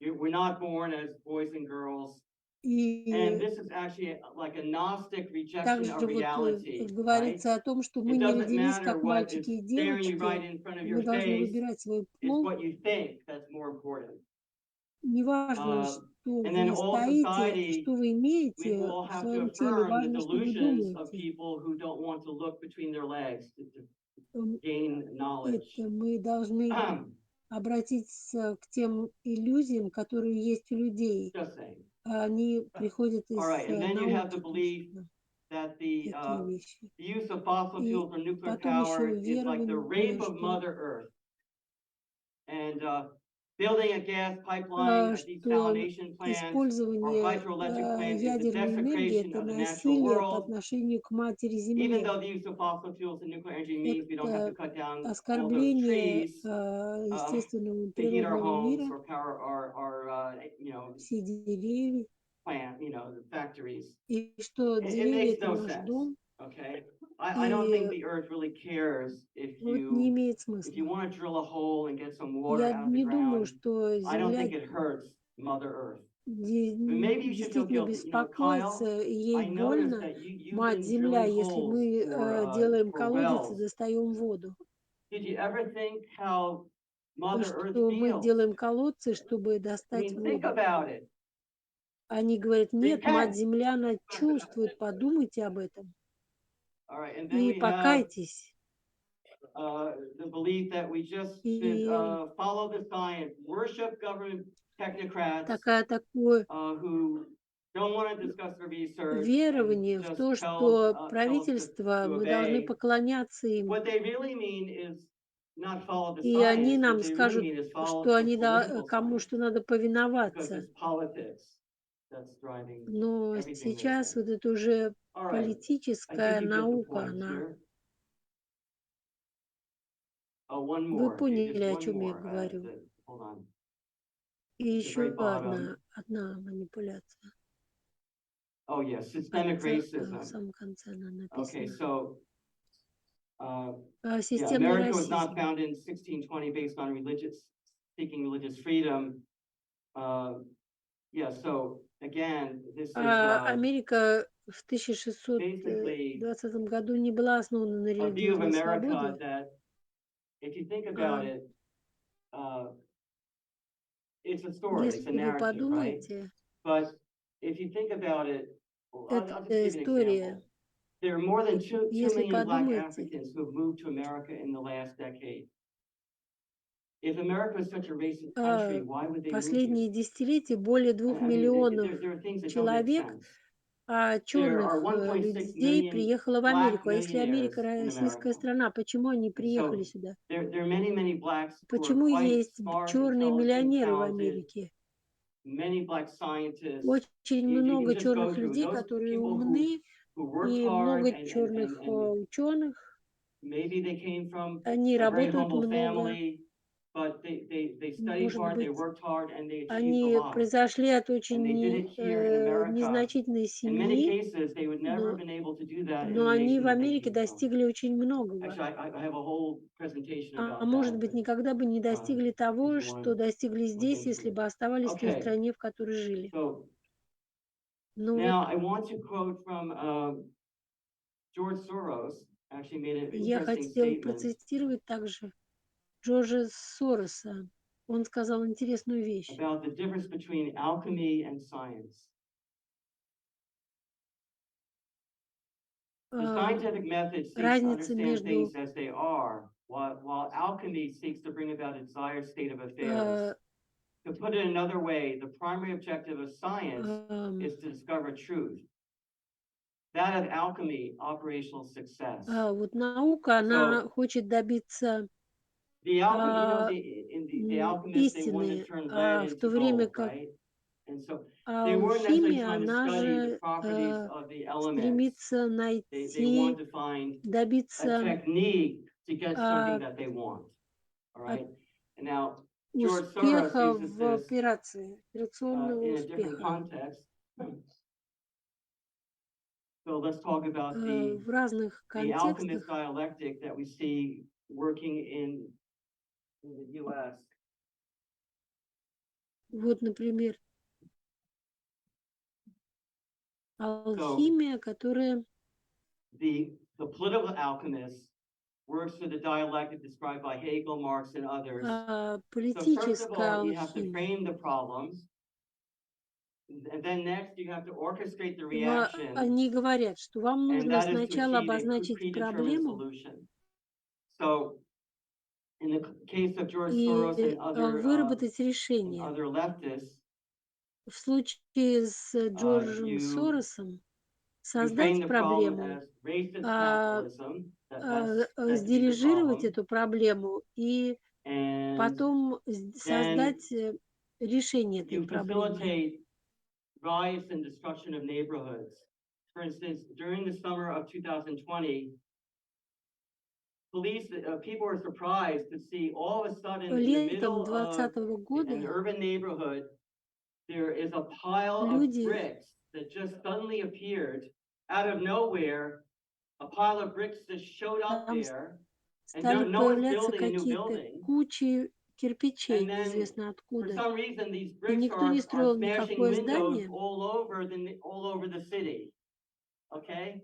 Speaker 2: We're not born as boys and girls. And
Speaker 1: и
Speaker 2: this is actually like a Gnostic rejection
Speaker 1: также
Speaker 2: of
Speaker 1: вот
Speaker 2: reality, right?
Speaker 1: говорится о том, что мы
Speaker 2: It
Speaker 1: не
Speaker 2: doesn't
Speaker 1: родились
Speaker 2: matter
Speaker 1: как
Speaker 2: what
Speaker 1: мальчики
Speaker 2: is
Speaker 1: и
Speaker 2: staring you right
Speaker 1: девочки,
Speaker 2: in front of
Speaker 1: и
Speaker 2: your
Speaker 1: мы должны
Speaker 2: face.
Speaker 1: выбирать свой
Speaker 2: It's
Speaker 1: пол.
Speaker 2: what you think that's more important.
Speaker 1: Неважно,
Speaker 2: Uh,
Speaker 1: что
Speaker 2: and then
Speaker 1: вы
Speaker 2: all
Speaker 1: стоите,
Speaker 2: society,
Speaker 1: что вы
Speaker 2: we
Speaker 1: имеете
Speaker 2: will
Speaker 1: в
Speaker 2: have to
Speaker 1: своем теле,
Speaker 2: affirm the
Speaker 1: важно, что вы
Speaker 2: delusions of
Speaker 1: думаете.
Speaker 2: people who don't want to look between their legs to
Speaker 1: М,
Speaker 2: gain knowledge.
Speaker 1: Это мы должны обратиться к тем иллюзиям, которые есть у людей.
Speaker 2: Just saying.
Speaker 1: Они приходят
Speaker 2: All
Speaker 1: из
Speaker 2: right, and then you have the
Speaker 1: науки
Speaker 2: belief
Speaker 1: тоже,
Speaker 2: that the
Speaker 1: такие вещи.
Speaker 2: use of fossil
Speaker 1: И
Speaker 2: fuels or nuclear
Speaker 1: потом еще
Speaker 2: power is like the rape
Speaker 1: верование,
Speaker 2: of
Speaker 1: что
Speaker 2: Mother Earth. And building a gas pipeline, a desalination plant, or
Speaker 1: использование
Speaker 2: hydroelectric plant is the
Speaker 1: ядерной энергии –
Speaker 2: desecration
Speaker 1: это
Speaker 2: of the natural
Speaker 1: насилие по
Speaker 2: world.
Speaker 1: отношению к Матери
Speaker 2: Even
Speaker 1: Земле.
Speaker 2: though the use of fossil fuels and nuclear energy means we don't have to
Speaker 1: Это
Speaker 2: cut down all those
Speaker 1: оскорбление
Speaker 2: trees
Speaker 1: естественного
Speaker 2: to heat our
Speaker 1: природного
Speaker 2: homes
Speaker 1: мира,
Speaker 2: or power our
Speaker 1: все деревья,
Speaker 2: plant, the factories.
Speaker 1: и что
Speaker 2: It
Speaker 1: деревья –
Speaker 2: makes
Speaker 1: это
Speaker 2: no
Speaker 1: наш
Speaker 2: sense.
Speaker 1: дом,
Speaker 2: Okay, I don't think
Speaker 1: и
Speaker 2: the earth really cares if
Speaker 1: вот не имеет
Speaker 2: you
Speaker 1: смысла.
Speaker 2: want to drill a hole and get some water
Speaker 1: Я
Speaker 2: out of the
Speaker 1: не думаю,
Speaker 2: ground.
Speaker 1: что
Speaker 2: I don't
Speaker 1: Земля
Speaker 2: think it hurts Mother Earth. Maybe you should feel
Speaker 1: действительно
Speaker 2: guilty. Kyle,
Speaker 1: беспокоится, и ей
Speaker 2: I noticed
Speaker 1: больно,
Speaker 2: that you've
Speaker 1: Мать
Speaker 2: been
Speaker 1: Земля,
Speaker 2: drilling
Speaker 1: если
Speaker 2: holes
Speaker 1: мы делаем
Speaker 2: for
Speaker 1: колодец и
Speaker 2: wells.
Speaker 1: достаем воду.
Speaker 2: Did you ever think how Mother Earth
Speaker 1: Что мы
Speaker 2: feels?
Speaker 1: делаем колодцы, чтобы
Speaker 2: I
Speaker 1: достать
Speaker 2: mean, think
Speaker 1: воду.
Speaker 2: about it.
Speaker 1: Они говорят, нет, Мать
Speaker 2: Repent.
Speaker 1: Земля, она чувствует, подумайте об этом
Speaker 2: All right, and then
Speaker 1: и
Speaker 2: we have
Speaker 1: покайтесь.
Speaker 2: the belief that we just should
Speaker 1: И
Speaker 2: follow the science, worship government technocrats
Speaker 1: такое
Speaker 2: who don't want to discuss the research and
Speaker 1: верование в
Speaker 2: just
Speaker 1: то,
Speaker 2: tell
Speaker 1: что
Speaker 2: us
Speaker 1: правительство,
Speaker 2: to
Speaker 1: мы должны
Speaker 2: obey.
Speaker 1: поклоняться им.
Speaker 2: What they really mean is not follow the
Speaker 1: И они
Speaker 2: science. What
Speaker 1: нам
Speaker 2: they really
Speaker 1: скажут,
Speaker 2: mean is follow
Speaker 1: что
Speaker 2: the
Speaker 1: они
Speaker 2: political
Speaker 1: кому
Speaker 2: science
Speaker 1: что надо
Speaker 2: because
Speaker 1: повиноваться.
Speaker 2: it's politics that's driving
Speaker 1: Но
Speaker 2: everything they
Speaker 1: сейчас
Speaker 2: say.
Speaker 1: вот это уже
Speaker 2: All right, I think
Speaker 1: политическая
Speaker 2: you get the
Speaker 1: наука,
Speaker 2: point
Speaker 1: она.
Speaker 2: here. Oh, one
Speaker 1: Вы
Speaker 2: more.
Speaker 1: поняли,
Speaker 2: Just
Speaker 1: о
Speaker 2: one
Speaker 1: чем я
Speaker 2: more.
Speaker 1: говорю.
Speaker 2: Hold on.
Speaker 1: И
Speaker 2: At the very
Speaker 1: еще
Speaker 2: bottom.
Speaker 1: одна манипуляция.
Speaker 2: Oh, yes, systemic
Speaker 1: В
Speaker 2: racism.
Speaker 1: самом конце она
Speaker 2: Okay,
Speaker 1: написана.
Speaker 2: so yeah,
Speaker 1: Системный
Speaker 2: America was not
Speaker 1: расизм.
Speaker 2: founded in 1620 based on seeking religious freedom. Yeah, so again, this is
Speaker 1: Америка в
Speaker 2: basically
Speaker 1: 1620 году не была основана на
Speaker 2: a view of
Speaker 1: религиозной
Speaker 2: America
Speaker 1: свободе.
Speaker 2: that, if you think about it, it's a story, it's a
Speaker 1: Если вы
Speaker 2: narrative, right?
Speaker 1: подумаете,
Speaker 2: But if you think about it, well,
Speaker 1: это
Speaker 2: I'll just give you an
Speaker 1: история.
Speaker 2: example. There are more than 2
Speaker 1: Если
Speaker 2: million Black
Speaker 1: подумаете,
Speaker 2: Africans who have moved to America in the last decade. If America is such a racist country, why would they move here?
Speaker 1: последние десятилетия более 2
Speaker 2: I mean,
Speaker 1: миллионов
Speaker 2: there are things that don't make
Speaker 1: человек,
Speaker 2: sense. There are
Speaker 1: черных
Speaker 2: 1.6
Speaker 1: людей
Speaker 2: million
Speaker 1: приехало в
Speaker 2: Black
Speaker 1: Америку. А если Америка
Speaker 2: millionaires in
Speaker 1: российская
Speaker 2: America.
Speaker 1: страна, почему они
Speaker 2: And
Speaker 1: приехали
Speaker 2: so
Speaker 1: сюда?
Speaker 2: there are many blacks who are
Speaker 1: Почему
Speaker 2: quite
Speaker 1: есть
Speaker 2: smart,
Speaker 1: черные
Speaker 2: intelligent,
Speaker 1: миллионеры в
Speaker 2: talented,
Speaker 1: Америке?
Speaker 2: many black scientists.
Speaker 1: Очень
Speaker 2: You can
Speaker 1: много
Speaker 2: just go
Speaker 1: черных
Speaker 2: through
Speaker 1: людей,
Speaker 2: those
Speaker 1: которые
Speaker 2: people
Speaker 1: умны,
Speaker 2: who worked
Speaker 1: и
Speaker 2: hard
Speaker 1: много черных
Speaker 2: and
Speaker 1: ученых.
Speaker 2: maybe they came from
Speaker 1: Они
Speaker 2: a very
Speaker 1: работают
Speaker 2: humble
Speaker 1: много,
Speaker 2: family, but they studied
Speaker 1: может
Speaker 2: hard, they
Speaker 1: быть,
Speaker 2: worked hard, and they achieved a
Speaker 1: они
Speaker 2: lot.
Speaker 1: произошли от
Speaker 2: And
Speaker 1: очень
Speaker 2: they did it here in America.
Speaker 1: незначительной
Speaker 2: In many
Speaker 1: семьи,
Speaker 2: cases, they would never have
Speaker 1: но,
Speaker 2: been able to do that in
Speaker 1: но
Speaker 2: the
Speaker 1: они
Speaker 2: nation
Speaker 1: в
Speaker 2: that they
Speaker 1: Америке
Speaker 2: came from.
Speaker 1: достигли очень многого.
Speaker 2: Actually, I have a whole presentation
Speaker 1: А
Speaker 2: about
Speaker 1: может
Speaker 2: that,
Speaker 1: быть,
Speaker 2: but
Speaker 1: никогда бы не достигли
Speaker 2: if
Speaker 1: того,
Speaker 2: you
Speaker 1: что
Speaker 2: want to
Speaker 1: достигли
Speaker 2: look
Speaker 1: здесь,
Speaker 2: into
Speaker 1: если
Speaker 2: it.
Speaker 1: бы оставались в той
Speaker 2: Okay,
Speaker 1: стране, в которой жили.
Speaker 2: so
Speaker 1: Ну вот,
Speaker 2: now I want to quote from George Soros. Actually made an
Speaker 1: я
Speaker 2: interesting
Speaker 1: хотела
Speaker 2: statement
Speaker 1: процитировать также Джорджа Сороса. Он сказал интересную вещь.
Speaker 2: about the difference between alchemy and science. The scientific method seeks to
Speaker 1: Разница
Speaker 2: understand
Speaker 1: между
Speaker 2: things as they are, while alchemy seeks to bring about a desired state of affairs. To put it another way, the primary objective of science is to discover truth. That of alchemy, operational success.
Speaker 1: вот наука, она хочет добиться
Speaker 2: The alchemy, the alchemists, they wanted to
Speaker 1: истины,
Speaker 2: turn lead
Speaker 1: в то
Speaker 2: into
Speaker 1: время
Speaker 2: gold,
Speaker 1: как
Speaker 2: right? And so
Speaker 1: А
Speaker 2: they weren't necessarily
Speaker 1: алхимия,
Speaker 2: trying to
Speaker 1: она
Speaker 2: study the
Speaker 1: же
Speaker 2: properties of the elements.
Speaker 1: стремится
Speaker 2: They want
Speaker 1: найти,
Speaker 2: to find a
Speaker 1: добиться
Speaker 2: technique to get something
Speaker 1: а,
Speaker 2: that they want. All
Speaker 1: а,
Speaker 2: right. And now George Soros
Speaker 1: успеха
Speaker 2: uses
Speaker 1: в
Speaker 2: this
Speaker 1: операции, операционного
Speaker 2: in a different
Speaker 1: успеха
Speaker 2: context. So let's talk about
Speaker 1: в разных
Speaker 2: the alchemist
Speaker 1: контекстах.
Speaker 2: dialectic that we see working in the U.S.
Speaker 1: Вот, например,
Speaker 2: So
Speaker 1: алхимия, которая
Speaker 2: the political alchemist works through the dialectic described by Hegel, Marx, and others. So first of
Speaker 1: политическая
Speaker 2: all, you have to
Speaker 1: алхимия.
Speaker 2: frame the problems. And then next, you have to orchestrate the reaction,
Speaker 1: Они говорят, что вам
Speaker 2: and
Speaker 1: нужно
Speaker 2: that is to
Speaker 1: сначала
Speaker 2: achieve a
Speaker 1: обозначить
Speaker 2: predetermined
Speaker 1: проблему
Speaker 2: solution. So in the case of George Soros
Speaker 1: и
Speaker 2: and
Speaker 1: выработать решение.
Speaker 2: other leftists,
Speaker 1: В случае с Джорджем
Speaker 2: you
Speaker 1: Соросом
Speaker 2: frame
Speaker 1: создать
Speaker 2: the problem
Speaker 1: проблему,
Speaker 2: as racist capitalism. That's said to be the
Speaker 1: сдирижировать
Speaker 2: problem.
Speaker 1: эту проблему и
Speaker 2: And
Speaker 1: потом
Speaker 2: then
Speaker 1: создать решение этой
Speaker 2: you
Speaker 1: проблемы.
Speaker 2: facilitate riots and destruction of neighborhoods. For instance, during the summer of 2020, people were surprised to see all of a sudden in the
Speaker 1: Летом
Speaker 2: middle of
Speaker 1: 2020
Speaker 2: an
Speaker 1: года
Speaker 2: urban neighborhood, there is a pile of
Speaker 1: люди
Speaker 2: bricks that just suddenly appeared out of nowhere. A pile of bricks just showed up
Speaker 1: там
Speaker 2: there, and
Speaker 1: стали
Speaker 2: no one's
Speaker 1: появляться
Speaker 2: building a new
Speaker 1: какие-то
Speaker 2: building.
Speaker 1: кучи кирпичей,
Speaker 2: And then,
Speaker 1: неизвестно
Speaker 2: for
Speaker 1: откуда.
Speaker 2: some reason, these
Speaker 1: И
Speaker 2: bricks
Speaker 1: никто не
Speaker 2: are
Speaker 1: строил
Speaker 2: smashing
Speaker 1: никакое
Speaker 2: windows
Speaker 1: здание,
Speaker 2: all over the city. Okay,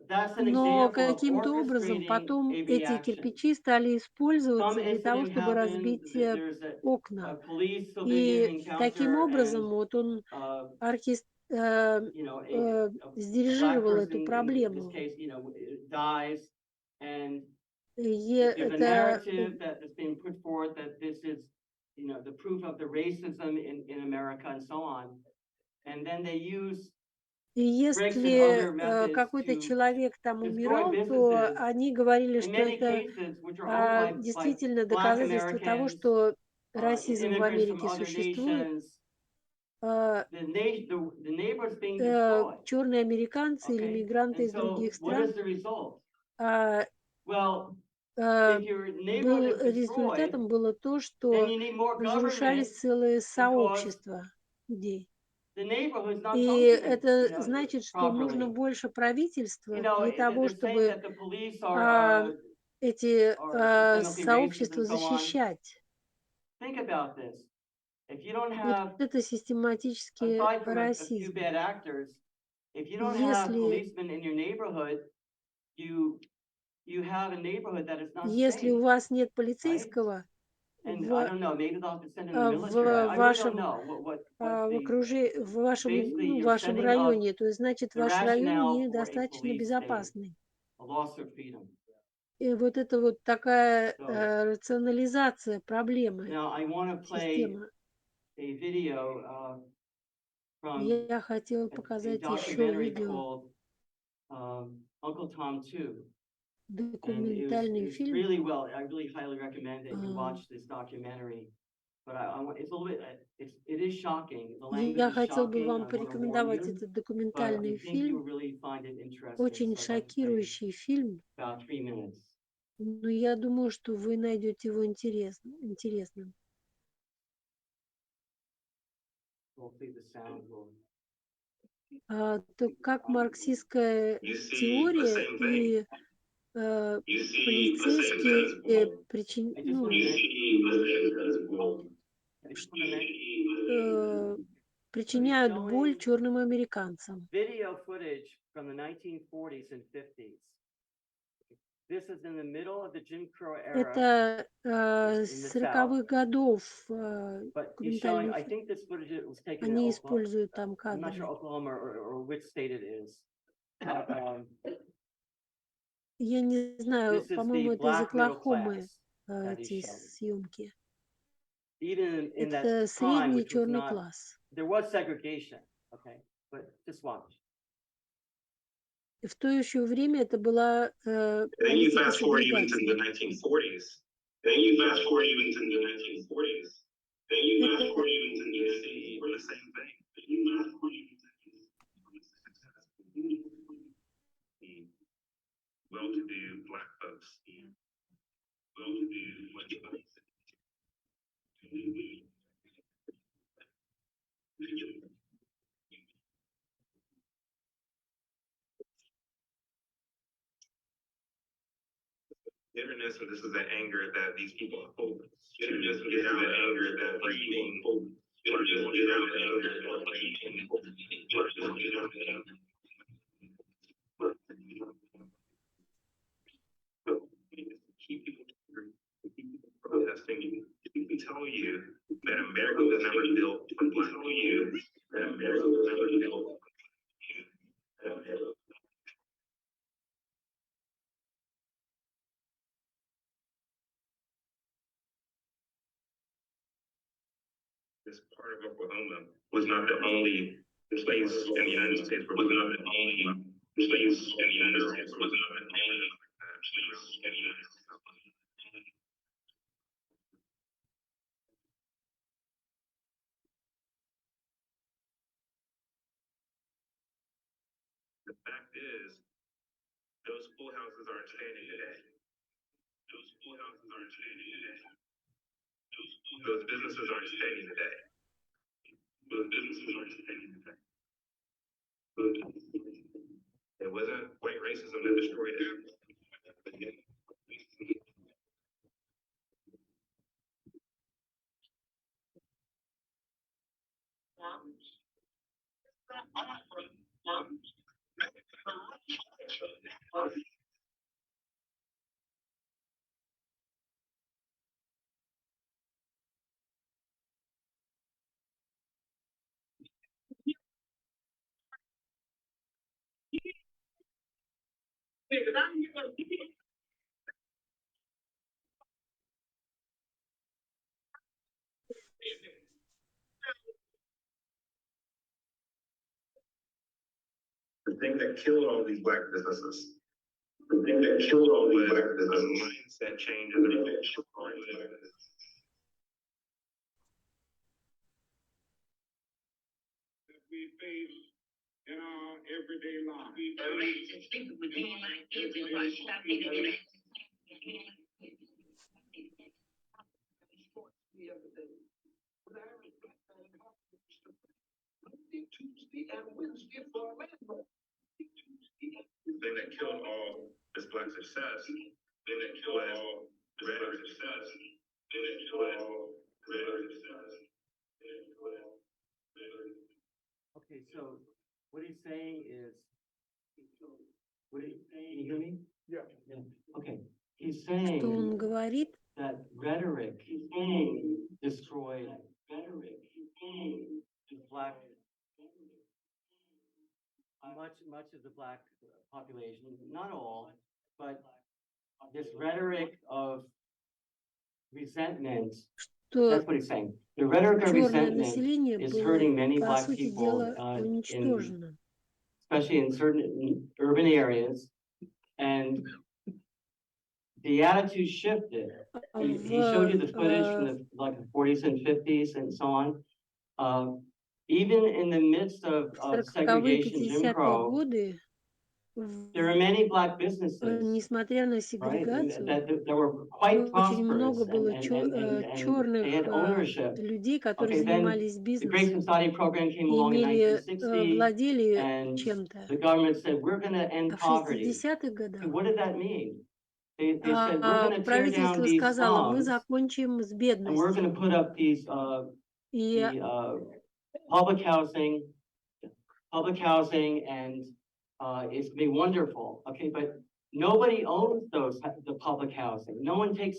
Speaker 2: that's an
Speaker 1: но
Speaker 2: example of
Speaker 1: каким-то образом
Speaker 2: orchestrating
Speaker 1: потом
Speaker 2: a
Speaker 1: эти
Speaker 2: reaction.
Speaker 1: кирпичи стали
Speaker 2: Some
Speaker 1: использоваться для того,
Speaker 2: incident
Speaker 1: чтобы
Speaker 2: happened.
Speaker 1: разбить
Speaker 2: There's a
Speaker 1: окна.
Speaker 2: police civilian
Speaker 1: И таким
Speaker 2: encounter,
Speaker 1: образом
Speaker 2: and
Speaker 1: вот он
Speaker 2: you know, a black
Speaker 1: сдирижировал эту
Speaker 2: person in this
Speaker 1: проблему.
Speaker 2: case, you know, dies, and
Speaker 1: И
Speaker 2: there's a
Speaker 1: это
Speaker 2: narrative that has been put forth that this is, you know, the proof of the racism in America and so on. And then they use
Speaker 1: И
Speaker 2: bricks and
Speaker 1: если
Speaker 2: other methods
Speaker 1: какой-то
Speaker 2: to
Speaker 1: человек там
Speaker 2: destroy
Speaker 1: умирал, то
Speaker 2: businesses.
Speaker 1: они говорили,
Speaker 2: In
Speaker 1: что
Speaker 2: many
Speaker 1: это
Speaker 2: cases, which are owned by
Speaker 1: действительно
Speaker 2: Black
Speaker 1: доказательство того,
Speaker 2: Americans,
Speaker 1: что расизм в
Speaker 2: immigrants from
Speaker 1: Америке
Speaker 2: other
Speaker 1: существует.
Speaker 2: nations, the neighbor's being destroyed.
Speaker 1: Черные американцы или
Speaker 2: Okay,
Speaker 1: мигранты
Speaker 2: and
Speaker 1: из
Speaker 2: so
Speaker 1: других
Speaker 2: what is
Speaker 1: стран.
Speaker 2: the result?
Speaker 1: А,
Speaker 2: Well,
Speaker 1: а,
Speaker 2: if your neighborhood
Speaker 1: был
Speaker 2: is destroyed,
Speaker 1: результатом было то,
Speaker 2: then
Speaker 1: что
Speaker 2: you need more government
Speaker 1: разрушались целые
Speaker 2: because
Speaker 1: сообщества людей.
Speaker 2: the neighborhood is not
Speaker 1: И
Speaker 2: functioning, you
Speaker 1: это
Speaker 2: know,
Speaker 1: значит, что нужно
Speaker 2: properly.
Speaker 1: больше
Speaker 2: You
Speaker 1: правительства
Speaker 2: know,
Speaker 1: для того,
Speaker 2: they're saying
Speaker 1: чтобы
Speaker 2: that the police
Speaker 1: эти
Speaker 2: are systemically racist
Speaker 1: сообщества
Speaker 2: and so on.
Speaker 1: защищать.
Speaker 2: Think about this. If you don't
Speaker 1: Вот
Speaker 2: have,
Speaker 1: это систематический
Speaker 2: aside from a few
Speaker 1: расизм.
Speaker 2: bad actors, if you don't have
Speaker 1: Если,
Speaker 2: policemen in your neighborhood, you have a neighborhood that is not
Speaker 1: если у
Speaker 2: safe,
Speaker 1: вас нет
Speaker 2: right?
Speaker 1: полицейского
Speaker 2: And I
Speaker 1: в,
Speaker 2: don't know, maybe they'll have to send in the military.
Speaker 1: в
Speaker 2: I really don't
Speaker 1: вашем
Speaker 2: know what the,
Speaker 1: в вашем,
Speaker 2: basically
Speaker 1: ну, в
Speaker 2: you're
Speaker 1: вашем
Speaker 2: setting up
Speaker 1: районе, то есть, значит,
Speaker 2: the
Speaker 1: ваш район
Speaker 2: rationale for a
Speaker 1: недостаточно
Speaker 2: police state,
Speaker 1: безопасный.
Speaker 2: a loss of freedom.
Speaker 1: И вот это вот такая
Speaker 2: So
Speaker 1: рационализация проблемы,
Speaker 2: now I want to play
Speaker 1: система.
Speaker 2: a video from
Speaker 1: Я хотела
Speaker 2: a
Speaker 1: показать еще
Speaker 2: documentary
Speaker 1: видео,
Speaker 2: called Uncle Tom 2. And it
Speaker 1: документальный
Speaker 2: was
Speaker 1: фильм.
Speaker 2: really well. I really highly recommend that you watch this documentary. But it's a little bit, it is shocking. The language
Speaker 1: Я
Speaker 2: is
Speaker 1: хотела бы
Speaker 2: shocking.
Speaker 1: вам
Speaker 2: I want to warn
Speaker 1: порекомендовать
Speaker 2: you.
Speaker 1: этот
Speaker 2: But I
Speaker 1: документальный
Speaker 2: think you'll
Speaker 1: фильм.
Speaker 2: really find it interesting.
Speaker 1: Очень
Speaker 2: So I'd like to play
Speaker 1: шокирующий фильм.
Speaker 2: about 3 minutes.
Speaker 1: Но я думаю, что вы найдете его интересным.
Speaker 2: Hopefully the sound will.
Speaker 1: То как марксистская теория и полицейские причиняют боль черным американцам.
Speaker 2: Video footage from the 1940s and 50s. This is in the middle of the Jim Crow era.
Speaker 1: Это с 40-х годов
Speaker 2: But he's showing,
Speaker 1: документальный
Speaker 2: I
Speaker 1: фильм.
Speaker 2: think this footage was taken in
Speaker 1: Они
Speaker 2: Oklahoma.
Speaker 1: используют там
Speaker 2: I'm not sure
Speaker 1: кадры.
Speaker 2: Oklahoma or which state it is.
Speaker 1: Я не знаю,
Speaker 2: This is
Speaker 1: по-моему,
Speaker 2: the
Speaker 1: это из
Speaker 2: black middle
Speaker 1: Оклахомы
Speaker 2: class that he's
Speaker 1: эти
Speaker 2: showing.
Speaker 1: съемки.
Speaker 2: Even in that
Speaker 1: Это
Speaker 2: time,
Speaker 1: средний
Speaker 2: which was
Speaker 1: черный
Speaker 2: not,
Speaker 1: класс.
Speaker 2: there was segregation, okay, but just watch.
Speaker 1: В то еще время это была политика сегрегации. Это
Speaker 4: Bitterness, and this is the anger that these people hold. Bitterness is the anger that these people hold. Bitterness is the anger that these people keep people protesting. We tell you that America was never built for black people. Tell you that America was never built for you. This part of Oklahoma was not the only place in the United States where was not the only place in the United States was not the only place in the United States. The fact is, those schoolhouses aren't standing today. Those schoolhouses aren't standing today. Those businesses aren't standing today. Those businesses aren't standing today. It wasn't white racism that destroyed it. The thing that killed all these black businesses, the thing that killed all these black businesses, mindset change and the that we face in our everyday Tuesday and Wednesday for landlord. The thing that killed all this black success, the thing that killed all red success, the thing that killed all red success.
Speaker 2: Okay, so what he's saying is, can you hear me?
Speaker 4: Yeah.
Speaker 2: Okay, he's
Speaker 1: что
Speaker 2: saying
Speaker 1: он говорит,
Speaker 2: that rhetoric destroyed the black, much of the black population, not all, but this rhetoric of resentment.
Speaker 1: что
Speaker 2: That's what he's saying. The rhetoric of
Speaker 1: черное
Speaker 2: resentment
Speaker 1: население
Speaker 2: is
Speaker 1: было,
Speaker 2: hurting many
Speaker 1: по
Speaker 2: black
Speaker 1: сути
Speaker 2: people,
Speaker 1: дела,
Speaker 2: in,
Speaker 1: уничтожено.
Speaker 2: especially in certain urban areas, and the attitude shifted. He showed you the footage from the like the 40s and 50s and so on. Even in the midst of
Speaker 1: 40-е,
Speaker 2: segregation, Jim
Speaker 1: 50-е
Speaker 2: Crow,
Speaker 1: годы,
Speaker 2: there are many black businesses,
Speaker 1: несмотря на
Speaker 2: right,
Speaker 1: сегрегацию,
Speaker 2: that were quite
Speaker 1: очень много
Speaker 2: prosperous,
Speaker 1: было
Speaker 2: and they
Speaker 1: черных
Speaker 2: had ownership.
Speaker 1: людей, которые
Speaker 2: Okay, then
Speaker 1: занимались
Speaker 2: the Great
Speaker 1: бизнесом
Speaker 2: Society program came
Speaker 1: и
Speaker 2: along in
Speaker 1: имели,
Speaker 2: 1960,
Speaker 1: владели
Speaker 2: and
Speaker 1: чем-то.
Speaker 2: the government said, we're going to
Speaker 1: А
Speaker 2: end
Speaker 1: в
Speaker 2: poverty.
Speaker 1: 60-х
Speaker 2: Okay,
Speaker 1: годах
Speaker 2: what did that mean? They said, we're going to tear down
Speaker 1: правительство
Speaker 2: these
Speaker 1: сказало, мы
Speaker 2: slums,
Speaker 1: закончим с
Speaker 2: and we're going
Speaker 1: бедностью.
Speaker 2: to put up these
Speaker 1: И
Speaker 2: public housing, and it's going to be wonderful. Okay, but nobody owns the public housing. No one feels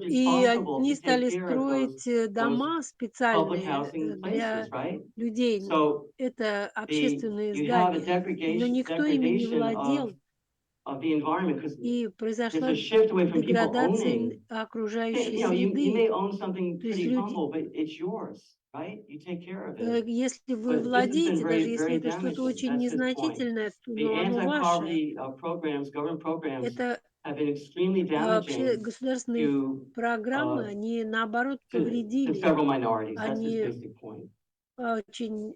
Speaker 2: responsible
Speaker 1: они
Speaker 2: to take
Speaker 1: стали
Speaker 2: care of
Speaker 1: строить дома
Speaker 2: public
Speaker 1: специальные
Speaker 2: housing
Speaker 1: для
Speaker 2: places, right?
Speaker 1: людей.
Speaker 2: So
Speaker 1: Это общественные
Speaker 2: you have a
Speaker 1: здания, но никто ими не
Speaker 2: degradation
Speaker 1: владел,
Speaker 2: of the environment because
Speaker 1: и
Speaker 2: there's
Speaker 1: произошла
Speaker 2: a shift away from people
Speaker 1: деградация
Speaker 2: owning.
Speaker 1: окружающей
Speaker 2: You
Speaker 1: среды.
Speaker 2: may own something
Speaker 1: То есть
Speaker 2: pretty
Speaker 1: люди,
Speaker 2: humble, but it's yours, right? You take care of it.
Speaker 1: если вы
Speaker 2: But this has been
Speaker 1: владеете, даже
Speaker 2: very,
Speaker 1: если
Speaker 2: very
Speaker 1: это что-то
Speaker 2: damaging.
Speaker 1: очень
Speaker 2: That's his point.
Speaker 1: незначительное,
Speaker 2: The
Speaker 1: но оно ваше,
Speaker 2: anti-poverty programs, government programs,
Speaker 1: это
Speaker 2: have been extremely
Speaker 1: А вообще
Speaker 2: damaging
Speaker 1: государственные
Speaker 2: to
Speaker 1: программы,
Speaker 2: uh,
Speaker 1: они наоборот
Speaker 2: to
Speaker 1: повредили,
Speaker 2: several minorities. That's his
Speaker 1: они
Speaker 2: basic point.
Speaker 1: очень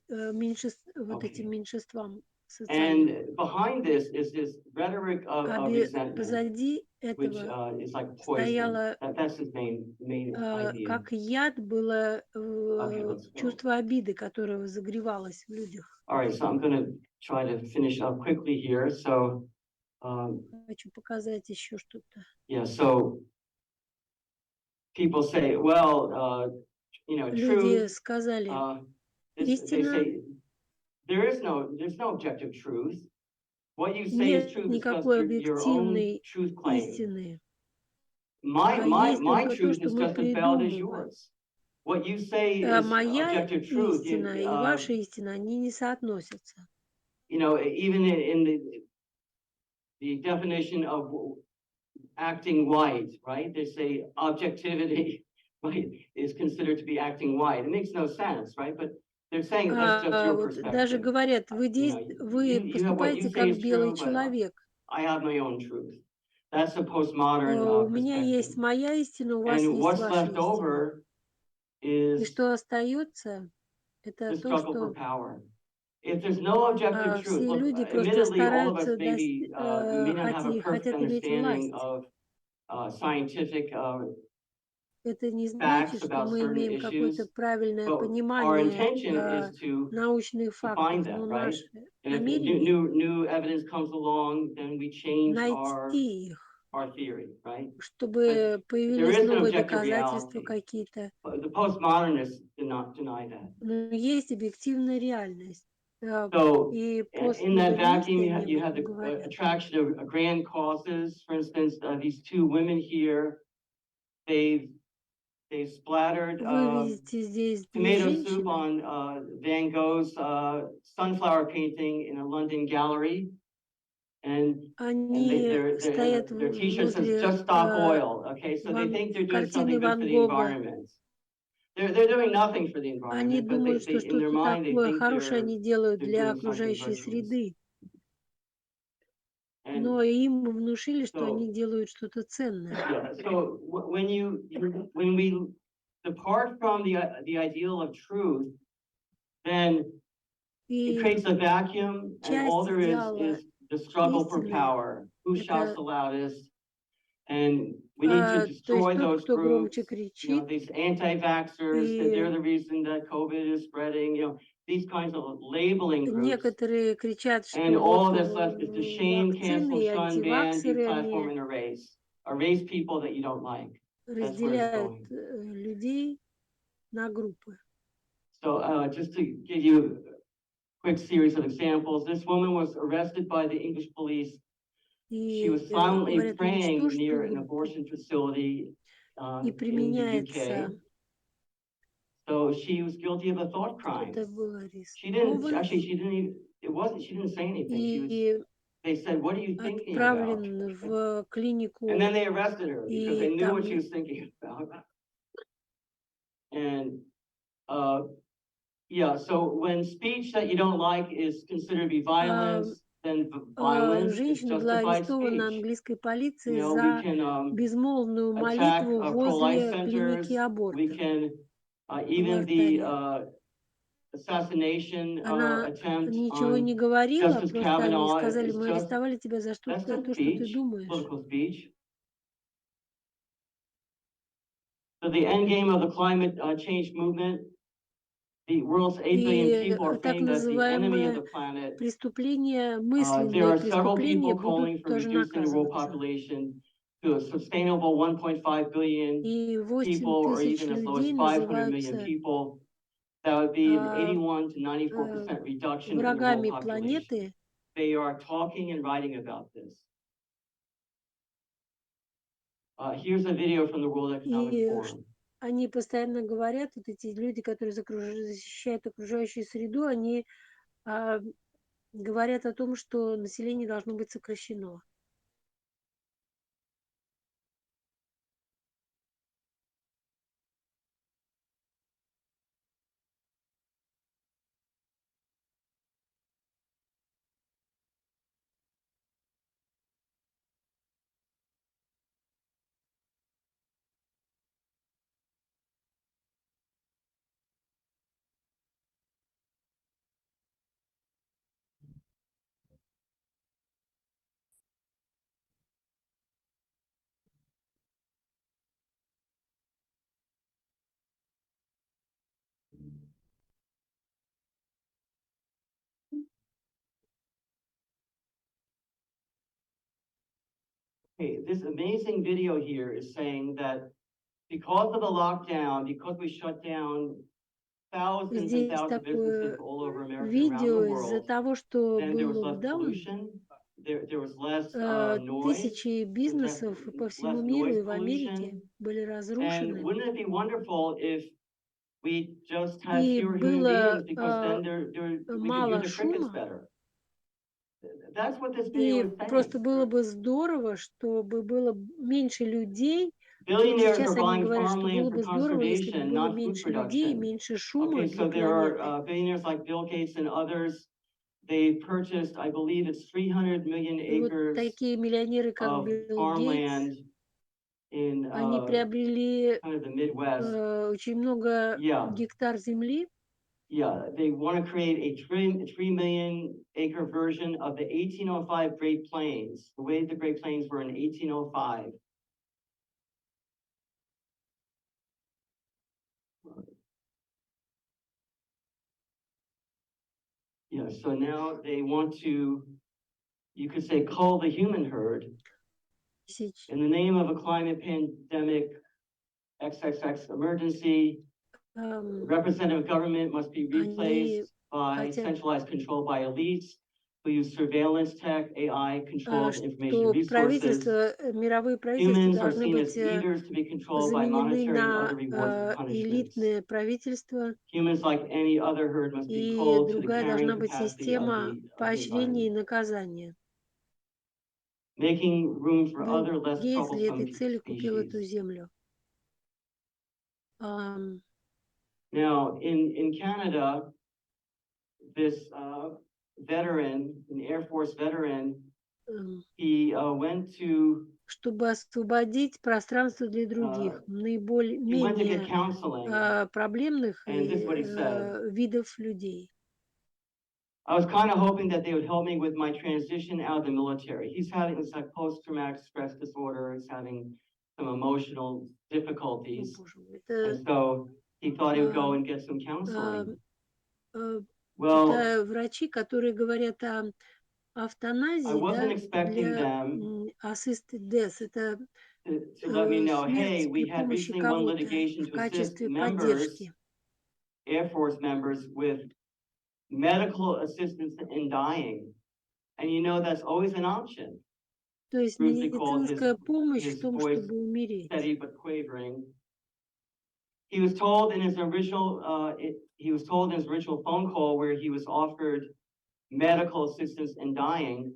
Speaker 1: вот этим
Speaker 2: Okay.
Speaker 1: меньшинствам социальным.
Speaker 2: And behind this is this rhetoric of resentment,
Speaker 1: Позади
Speaker 2: which
Speaker 1: этого
Speaker 2: is like poison.
Speaker 1: стояло,
Speaker 2: That's his main idea.
Speaker 1: как яд, было
Speaker 2: Okay, let's go.
Speaker 1: чувство обиды, которое разогревалось в людях.
Speaker 2: All right, so I'm going to try to finish up quickly here. So,
Speaker 1: Хочу показать еще что-то.
Speaker 2: yeah, so people say, well,
Speaker 1: Люди
Speaker 2: truth.
Speaker 1: сказали,
Speaker 2: They
Speaker 1: истина,
Speaker 2: say there's no objective truth. What you say is
Speaker 1: нет
Speaker 2: true because
Speaker 1: никакой
Speaker 2: your own
Speaker 1: объективной
Speaker 2: truth claim.
Speaker 1: истины, есть
Speaker 2: My
Speaker 1: только то,
Speaker 2: truth
Speaker 1: что
Speaker 2: is
Speaker 1: мы
Speaker 2: just as valid as
Speaker 1: придумываем.
Speaker 2: yours. What you say is
Speaker 1: Моя
Speaker 2: objective truth.
Speaker 1: истина и ваша истина, они не соотносятся.
Speaker 2: Even in the definition of acting white, right? They say objectivity, right, is considered to be acting white. It makes no sense, right? But they're saying that's just your
Speaker 1: Вот даже
Speaker 2: perspective.
Speaker 1: говорят, вы
Speaker 2: You have what you
Speaker 1: поступаете
Speaker 2: say
Speaker 1: как
Speaker 2: is
Speaker 1: белый
Speaker 2: true, but
Speaker 1: человек.
Speaker 2: I have my own truth. That's a postmodern
Speaker 1: У меня
Speaker 2: perspective.
Speaker 1: есть моя истина, у вас
Speaker 2: And
Speaker 1: есть
Speaker 2: what's
Speaker 1: ваша
Speaker 2: left
Speaker 1: истина.
Speaker 2: over
Speaker 1: И
Speaker 2: is
Speaker 1: что остается, это
Speaker 2: the
Speaker 1: то,
Speaker 2: struggle for
Speaker 1: что
Speaker 2: power. If there's no objective truth,
Speaker 1: все
Speaker 2: look,
Speaker 1: люди просто
Speaker 2: admittedly, all of us
Speaker 1: стараются,
Speaker 2: maybe we may not have a perfect
Speaker 1: хотят иметь
Speaker 2: understanding
Speaker 1: власть.
Speaker 2: of scientific
Speaker 1: Это не значит,
Speaker 2: facts
Speaker 1: что
Speaker 2: about
Speaker 1: мы
Speaker 2: certain
Speaker 1: имеем какое-то
Speaker 2: issues,
Speaker 1: правильное
Speaker 2: but our
Speaker 1: понимание
Speaker 2: intention is to
Speaker 1: научных
Speaker 2: find
Speaker 1: фактов, но
Speaker 2: that, right?
Speaker 1: наше
Speaker 2: And if
Speaker 1: намерение
Speaker 2: new evidence comes along, then we change
Speaker 1: найти их,
Speaker 2: our theory, right?
Speaker 1: чтобы
Speaker 2: But there
Speaker 1: появились
Speaker 2: is an
Speaker 1: новые
Speaker 2: objective
Speaker 1: доказательства
Speaker 2: reality.
Speaker 1: какие-то.
Speaker 2: The postmodernists do not deny that.
Speaker 1: Но есть объективная реальность.
Speaker 2: So
Speaker 1: И
Speaker 2: in that vacuum,
Speaker 1: постмодернисты, они об
Speaker 2: you have
Speaker 1: этом
Speaker 2: the
Speaker 1: говорят.
Speaker 2: attraction of grand causes. For instance, these two women here, they've splattered
Speaker 1: Вы видите здесь две
Speaker 2: tomato soup
Speaker 1: женщины,
Speaker 2: on Van Gogh's sunflower painting in a London gallery. And
Speaker 1: они стоят
Speaker 2: their t-shirt says
Speaker 1: возле
Speaker 2: just stop oil. Okay, so they think they're doing
Speaker 1: картины
Speaker 2: something good for
Speaker 1: Ван
Speaker 2: the
Speaker 1: Гога.
Speaker 2: environment. They're doing nothing for the
Speaker 1: Они
Speaker 2: environment, but
Speaker 1: думают, что
Speaker 2: in their
Speaker 1: что-то
Speaker 2: mind they
Speaker 1: такое
Speaker 2: think
Speaker 1: хорошее они делают
Speaker 2: they're
Speaker 1: для
Speaker 2: doing something
Speaker 1: окружающей
Speaker 2: virtuous.
Speaker 1: среды,
Speaker 2: And
Speaker 1: но им внушили, что
Speaker 2: so,
Speaker 1: они делают что-то ценное.
Speaker 2: yeah, so when we depart from the ideal of truth, then it
Speaker 1: И
Speaker 2: creates a vacuum, and all
Speaker 1: часть
Speaker 2: there
Speaker 1: идеала
Speaker 2: is the struggle for
Speaker 1: истины
Speaker 2: power. Who shouts
Speaker 1: это
Speaker 2: the loudest? And we need to
Speaker 1: то есть
Speaker 2: destroy
Speaker 1: тот,
Speaker 2: those
Speaker 1: кто
Speaker 2: groups.
Speaker 1: громче кричит,
Speaker 2: These anti-vaxxers, that they're
Speaker 1: и
Speaker 2: the reason that COVID is spreading. These kinds of labeling groups.
Speaker 1: некоторые кричат,
Speaker 2: And
Speaker 1: что
Speaker 2: all
Speaker 1: вот
Speaker 2: that's left is to shame, cancel,
Speaker 1: вакцины и
Speaker 2: shun, ban,
Speaker 1: антиваксеры,
Speaker 2: deplatform,
Speaker 1: они
Speaker 2: and erase people that you don't like. That's where it's
Speaker 1: разделяют
Speaker 2: going.
Speaker 1: людей на группы.
Speaker 2: So just to give you a quick series of examples, this woman was arrested by the English police. She was
Speaker 1: И
Speaker 2: silently
Speaker 1: говорят,
Speaker 2: praying
Speaker 1: уничтожь
Speaker 2: near
Speaker 1: ту
Speaker 2: an
Speaker 1: группу.
Speaker 2: abortion facility
Speaker 1: И
Speaker 2: in the
Speaker 1: применяется,
Speaker 2: UK. So she was guilty of a thought crime.
Speaker 1: это было
Speaker 2: She didn't
Speaker 1: арестован
Speaker 2: actually. She didn't even. It wasn't. She didn't say anything. She was.
Speaker 1: и
Speaker 2: They said, "What are you thinking about?"
Speaker 1: отправлен в
Speaker 2: And
Speaker 1: клинику,
Speaker 2: then they arrested her because they
Speaker 1: и
Speaker 2: knew
Speaker 1: там
Speaker 2: what she was thinking about. And yeah. So when speech that you don't like is considered to be violence, then violence is
Speaker 1: женщина была
Speaker 2: justified
Speaker 1: арестована
Speaker 2: speech.
Speaker 1: английской полицией
Speaker 2: We
Speaker 1: за
Speaker 2: can
Speaker 1: безмолвную
Speaker 2: attack
Speaker 1: молитву
Speaker 2: pro-life
Speaker 1: возле клиники
Speaker 2: centers. We
Speaker 1: аборта
Speaker 2: can
Speaker 1: в
Speaker 2: even the
Speaker 1: алтаре.
Speaker 2: assassination
Speaker 1: Она
Speaker 2: attempt
Speaker 1: ничего не
Speaker 2: on
Speaker 1: говорила,
Speaker 2: Justice
Speaker 1: просто они
Speaker 2: Kavanaugh
Speaker 1: сказали,
Speaker 2: is
Speaker 1: мы
Speaker 2: just
Speaker 1: арестовали тебя за
Speaker 2: that's
Speaker 1: то,
Speaker 2: just
Speaker 1: что ты
Speaker 2: speech,
Speaker 1: думаешь.
Speaker 2: political speech. So the end game of the climate change movement, the world's 8 billion
Speaker 1: И
Speaker 2: people are
Speaker 1: так
Speaker 2: saying that the enemy of
Speaker 1: называемые
Speaker 2: the planet.
Speaker 1: преступления,
Speaker 2: There
Speaker 1: мысленные
Speaker 2: are several
Speaker 1: преступления
Speaker 2: people
Speaker 1: будут
Speaker 2: calling for
Speaker 1: тоже
Speaker 2: reducing the world
Speaker 1: наказываться.
Speaker 2: population to a sustainable 1.5 billion
Speaker 1: И 8
Speaker 2: people, or
Speaker 1: тысяч
Speaker 2: even as low as
Speaker 1: людей
Speaker 2: 500 million
Speaker 1: называются
Speaker 2: people. That would be an
Speaker 1: а,
Speaker 2: 81 to 94% reduction in the world
Speaker 1: врагами
Speaker 2: population.
Speaker 1: планеты.
Speaker 2: They are talking and writing about this. Here's a video from the World Economic
Speaker 1: И
Speaker 2: Forum.
Speaker 1: они постоянно говорят, вот эти люди, которые защищают окружающую среду, они говорят о том, что население должно быть сокращено.
Speaker 2: Okay, this amazing video here is saying that because of the lockdown, because we shut down thousands and
Speaker 1: Здесь
Speaker 2: thousands of businesses
Speaker 1: такое
Speaker 2: all over America and around the
Speaker 1: видео из-за
Speaker 2: world,
Speaker 1: того, что
Speaker 2: then there
Speaker 1: был
Speaker 2: was less
Speaker 1: локдаун,
Speaker 2: pollution, there was less noise,
Speaker 1: тысячи
Speaker 2: there's less,
Speaker 1: бизнесов по всему
Speaker 2: less
Speaker 1: миру
Speaker 2: noise
Speaker 1: и в Америке
Speaker 2: pollution.
Speaker 1: были
Speaker 2: And
Speaker 1: разрушены.
Speaker 2: wouldn't it be wonderful if we just had
Speaker 1: И
Speaker 2: fewer human
Speaker 1: было
Speaker 2: beings, because then we could hear
Speaker 1: мало
Speaker 2: the crickets
Speaker 1: шума.
Speaker 2: better. That's what this video
Speaker 1: И
Speaker 2: is saying.
Speaker 1: просто было бы здорово, чтобы было меньше людей. Вот
Speaker 2: Billionaires are
Speaker 1: сейчас они
Speaker 2: buying
Speaker 1: говорят, что было
Speaker 2: farmland for
Speaker 1: бы здорово, если бы
Speaker 2: conservation,
Speaker 1: было
Speaker 2: not food
Speaker 1: меньше людей и
Speaker 2: production.
Speaker 1: меньше шума
Speaker 2: Okay,
Speaker 1: для
Speaker 2: so there
Speaker 1: планеты.
Speaker 2: are billionaires like Bill Gates and others. They purchased, I believe it's 300 million
Speaker 1: И вот
Speaker 2: acres
Speaker 1: такие миллионеры, как
Speaker 2: of
Speaker 1: Билл
Speaker 2: farmland
Speaker 1: Гейтс,
Speaker 2: in
Speaker 1: они приобрели
Speaker 2: kind of the Midwest.
Speaker 1: очень много
Speaker 2: Yeah,
Speaker 1: гектар земли.
Speaker 2: yeah. They want to create a 3 million acre version of the 1805 Great Plains, the way the Great Plains were in 1805. Yeah, so now they want to, you could say, cull the human herd in the name of a climate pandemic, XXX emergency. Representative government must be replaced by
Speaker 1: хотят,
Speaker 2: centralized control by elites who use surveillance tech, AI-controlled information
Speaker 1: что
Speaker 2: resources.
Speaker 1: мировые правительства
Speaker 2: Humans are
Speaker 1: должны
Speaker 2: seen as
Speaker 1: быть
Speaker 2: leaders to be controlled by
Speaker 1: заменены
Speaker 2: monetary and
Speaker 1: на
Speaker 2: other rewards and punishments.
Speaker 1: элитное правительство,
Speaker 2: Humans, like any other herd, must be
Speaker 1: и
Speaker 2: culled to the
Speaker 1: другая
Speaker 2: carrying
Speaker 1: должна быть
Speaker 2: capacity of
Speaker 1: система
Speaker 2: the
Speaker 1: поощрения и
Speaker 2: environment,
Speaker 1: наказания.
Speaker 2: making room for
Speaker 1: Билл
Speaker 2: other less
Speaker 1: Гейтс для
Speaker 2: troublesome
Speaker 1: этой цели купил эту
Speaker 2: species.
Speaker 1: землю.
Speaker 2: Now, in Canada, this veteran, an Air Force veteran, he went to
Speaker 1: чтобы освободить пространство для других,
Speaker 2: he went to get
Speaker 1: менее
Speaker 2: counseling,
Speaker 1: проблемных
Speaker 2: and this is what he said.
Speaker 1: видов людей.
Speaker 2: I was kind of hoping that they would help me with my transition out of the military. He's having this like post-traumatic stress disorder. He's having some emotional difficulties, and so he thought he would go and get some counseling. Well,
Speaker 1: читаю врачи, которые говорят о
Speaker 2: I
Speaker 1: эвтаназии,
Speaker 2: wasn't
Speaker 1: да,
Speaker 2: expecting
Speaker 1: для
Speaker 2: them
Speaker 1: assisted death. Это
Speaker 2: to let me know, hey,
Speaker 1: смерть при
Speaker 2: we had
Speaker 1: помощи
Speaker 2: recently won
Speaker 1: кого-то
Speaker 2: litigation
Speaker 1: в
Speaker 2: to assist
Speaker 1: качестве
Speaker 2: members,
Speaker 1: поддержки.
Speaker 2: Air Force members, with medical assistance in dying. And you know, that's always an option.
Speaker 1: То есть
Speaker 2: Bruce called
Speaker 1: медицинская помощь в
Speaker 2: his
Speaker 1: том,
Speaker 2: voice
Speaker 1: чтобы умереть.
Speaker 2: steady but quavering. He was told in his original phone call, where he was offered medical assistance in dying,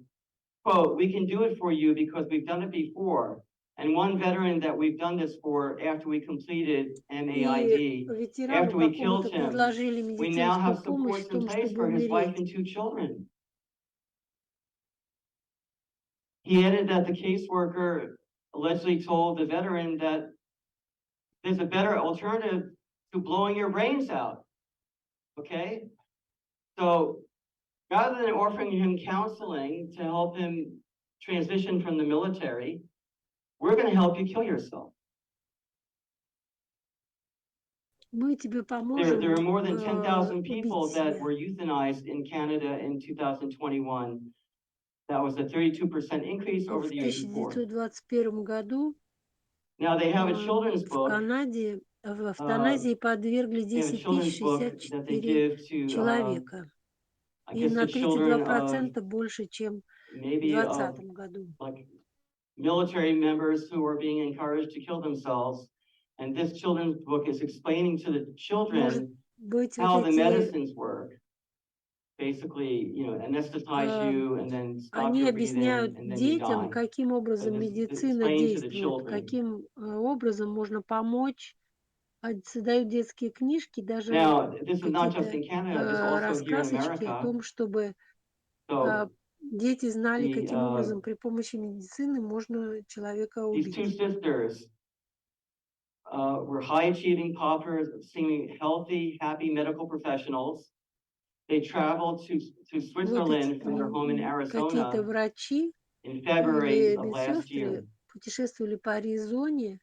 Speaker 2: quote, "We can do it for you because we've done it before. And one veteran that we've done this for, after we completed MAID,
Speaker 1: Ветерану
Speaker 2: after we
Speaker 1: какому-то
Speaker 2: killed him,
Speaker 1: предложили
Speaker 2: we now have
Speaker 1: медицинскую помощь в
Speaker 2: supports in
Speaker 1: том,
Speaker 2: place
Speaker 1: чтобы
Speaker 2: for his wife
Speaker 1: умереть.
Speaker 2: and 2 children." He added that the caseworker allegedly told the veteran that there's a better alternative to blowing your brains out. Okay? So rather than offering him counseling to help him transition from the military, we're going to help you kill yourself.
Speaker 1: Мы тебе поможем
Speaker 2: There are more than 10,000
Speaker 1: убить
Speaker 2: people that
Speaker 1: себя.
Speaker 2: were euthanized in Canada in 2021. That was a 32% increase over
Speaker 1: В
Speaker 2: the year before.
Speaker 1: 1921 году
Speaker 2: Now they have a children's
Speaker 1: в
Speaker 2: book.
Speaker 1: Канаде в эвтаназии подвергли
Speaker 2: They have a
Speaker 1: 10
Speaker 2: children's book that they
Speaker 1: 064
Speaker 2: give to,
Speaker 1: человека.
Speaker 2: I
Speaker 1: И
Speaker 2: guess,
Speaker 1: на
Speaker 2: the children of
Speaker 1: 32% больше, чем в
Speaker 2: maybe of
Speaker 1: 2020 году.
Speaker 2: like military members who are being encouraged to kill themselves. And this children's book is explaining to the
Speaker 1: Может
Speaker 2: children
Speaker 1: быть,
Speaker 2: how
Speaker 1: вот
Speaker 2: the
Speaker 1: эти
Speaker 2: medicines work. Basically, you know, anesthetize you and then stop
Speaker 1: они
Speaker 2: your
Speaker 1: объясняют
Speaker 2: breathing and then you
Speaker 1: детям,
Speaker 2: die.
Speaker 1: каким образом
Speaker 2: But this
Speaker 1: медицина
Speaker 2: explain to the
Speaker 1: действует,
Speaker 2: children.
Speaker 1: каким образом можно помочь. Создают детские книжки, даже
Speaker 2: Now, this is not just
Speaker 1: какие-то
Speaker 2: in Canada, this is also here in
Speaker 1: рассказочки о
Speaker 2: America.
Speaker 1: том, чтобы
Speaker 2: So
Speaker 1: дети знали, каким
Speaker 2: the
Speaker 1: образом при помощи медицины можно человека
Speaker 2: these two
Speaker 1: убить.
Speaker 2: sisters were high-achieving, popular, seeming healthy, happy medical professionals. They traveled to
Speaker 1: Вот
Speaker 2: Switzerland from their home in
Speaker 1: какие-то
Speaker 2: Arizona
Speaker 1: врачи
Speaker 2: in February
Speaker 1: или
Speaker 2: of last year.
Speaker 1: медсестры путешествовали по Аризоне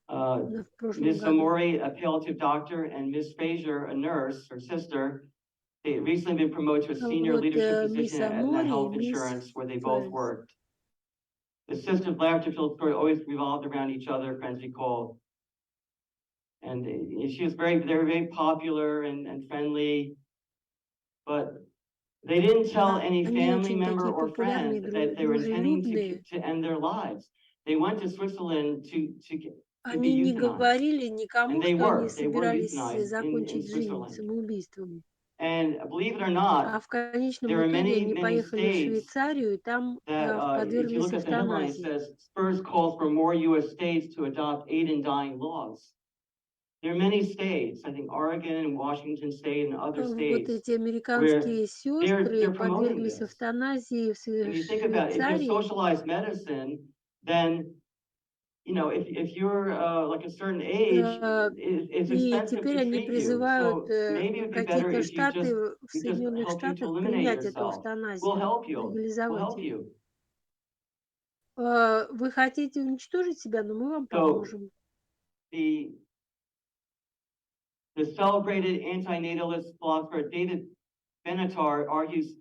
Speaker 1: в прошлом
Speaker 2: Ms.
Speaker 1: году.
Speaker 2: Amori, a palliative doctor, and Ms. Fraser, a nurse, her sister, they had recently been promoted to a senior
Speaker 1: Вот
Speaker 2: leadership
Speaker 1: мисс
Speaker 2: position at Aetna
Speaker 1: Амори,
Speaker 2: Health
Speaker 1: мисс
Speaker 2: Insurance, where they both worked. the sister Blatterfield story always revolved around each other, friends recall. And she was they were very popular and friendly, but they didn't tell any
Speaker 1: Они
Speaker 2: family
Speaker 1: очень
Speaker 2: member
Speaker 1: такие
Speaker 2: or
Speaker 1: популярные,
Speaker 2: friend that they were intending
Speaker 1: дружелюбные.
Speaker 2: to end their lives. They went to Switzerland to be
Speaker 1: Они не
Speaker 2: euthanized.
Speaker 1: говорили
Speaker 2: And
Speaker 1: никому,
Speaker 2: they
Speaker 1: что они
Speaker 2: were
Speaker 1: собирались
Speaker 2: euthanized in
Speaker 1: закончить жизнь
Speaker 2: Switzerland.
Speaker 1: самоубийством.
Speaker 2: And believe it or not,
Speaker 1: А в конечном
Speaker 2: there are
Speaker 1: итоге
Speaker 2: many,
Speaker 1: они
Speaker 2: many
Speaker 1: поехали в
Speaker 2: states
Speaker 1: Швейцарию, и там
Speaker 2: that if you
Speaker 1: подверглись
Speaker 2: look at the headline, it
Speaker 1: эвтаназии.
Speaker 2: says Spurs calls for more U.S. states to adopt aid in dying laws. There are many states, I think Oregon and Washington State and other
Speaker 1: Вот
Speaker 2: states,
Speaker 1: эти американские сестры
Speaker 2: they're promoting
Speaker 1: подверглись
Speaker 2: this.
Speaker 1: эвтаназии в
Speaker 2: If you think about it, if you're
Speaker 1: Швейцарии.
Speaker 2: socialized medicine, then if you're like a certain age, it's
Speaker 1: И
Speaker 2: expensive
Speaker 1: теперь
Speaker 2: to
Speaker 1: они
Speaker 2: treat you.
Speaker 1: призывают
Speaker 2: So maybe it would be better
Speaker 1: какие-то
Speaker 2: if you
Speaker 1: штаты в
Speaker 2: we just
Speaker 1: Соединенных
Speaker 2: help you to
Speaker 1: Штатах
Speaker 2: eliminate
Speaker 1: принять эту
Speaker 2: yourself. We'll
Speaker 1: эвтаназию,
Speaker 2: help you. We'll
Speaker 1: легализовать
Speaker 2: help
Speaker 1: ее.
Speaker 2: you.
Speaker 1: Вы хотите уничтожить себя, но мы вам
Speaker 2: So
Speaker 1: поможем.
Speaker 2: the celebrated antinatalist philosopher David Benatar argues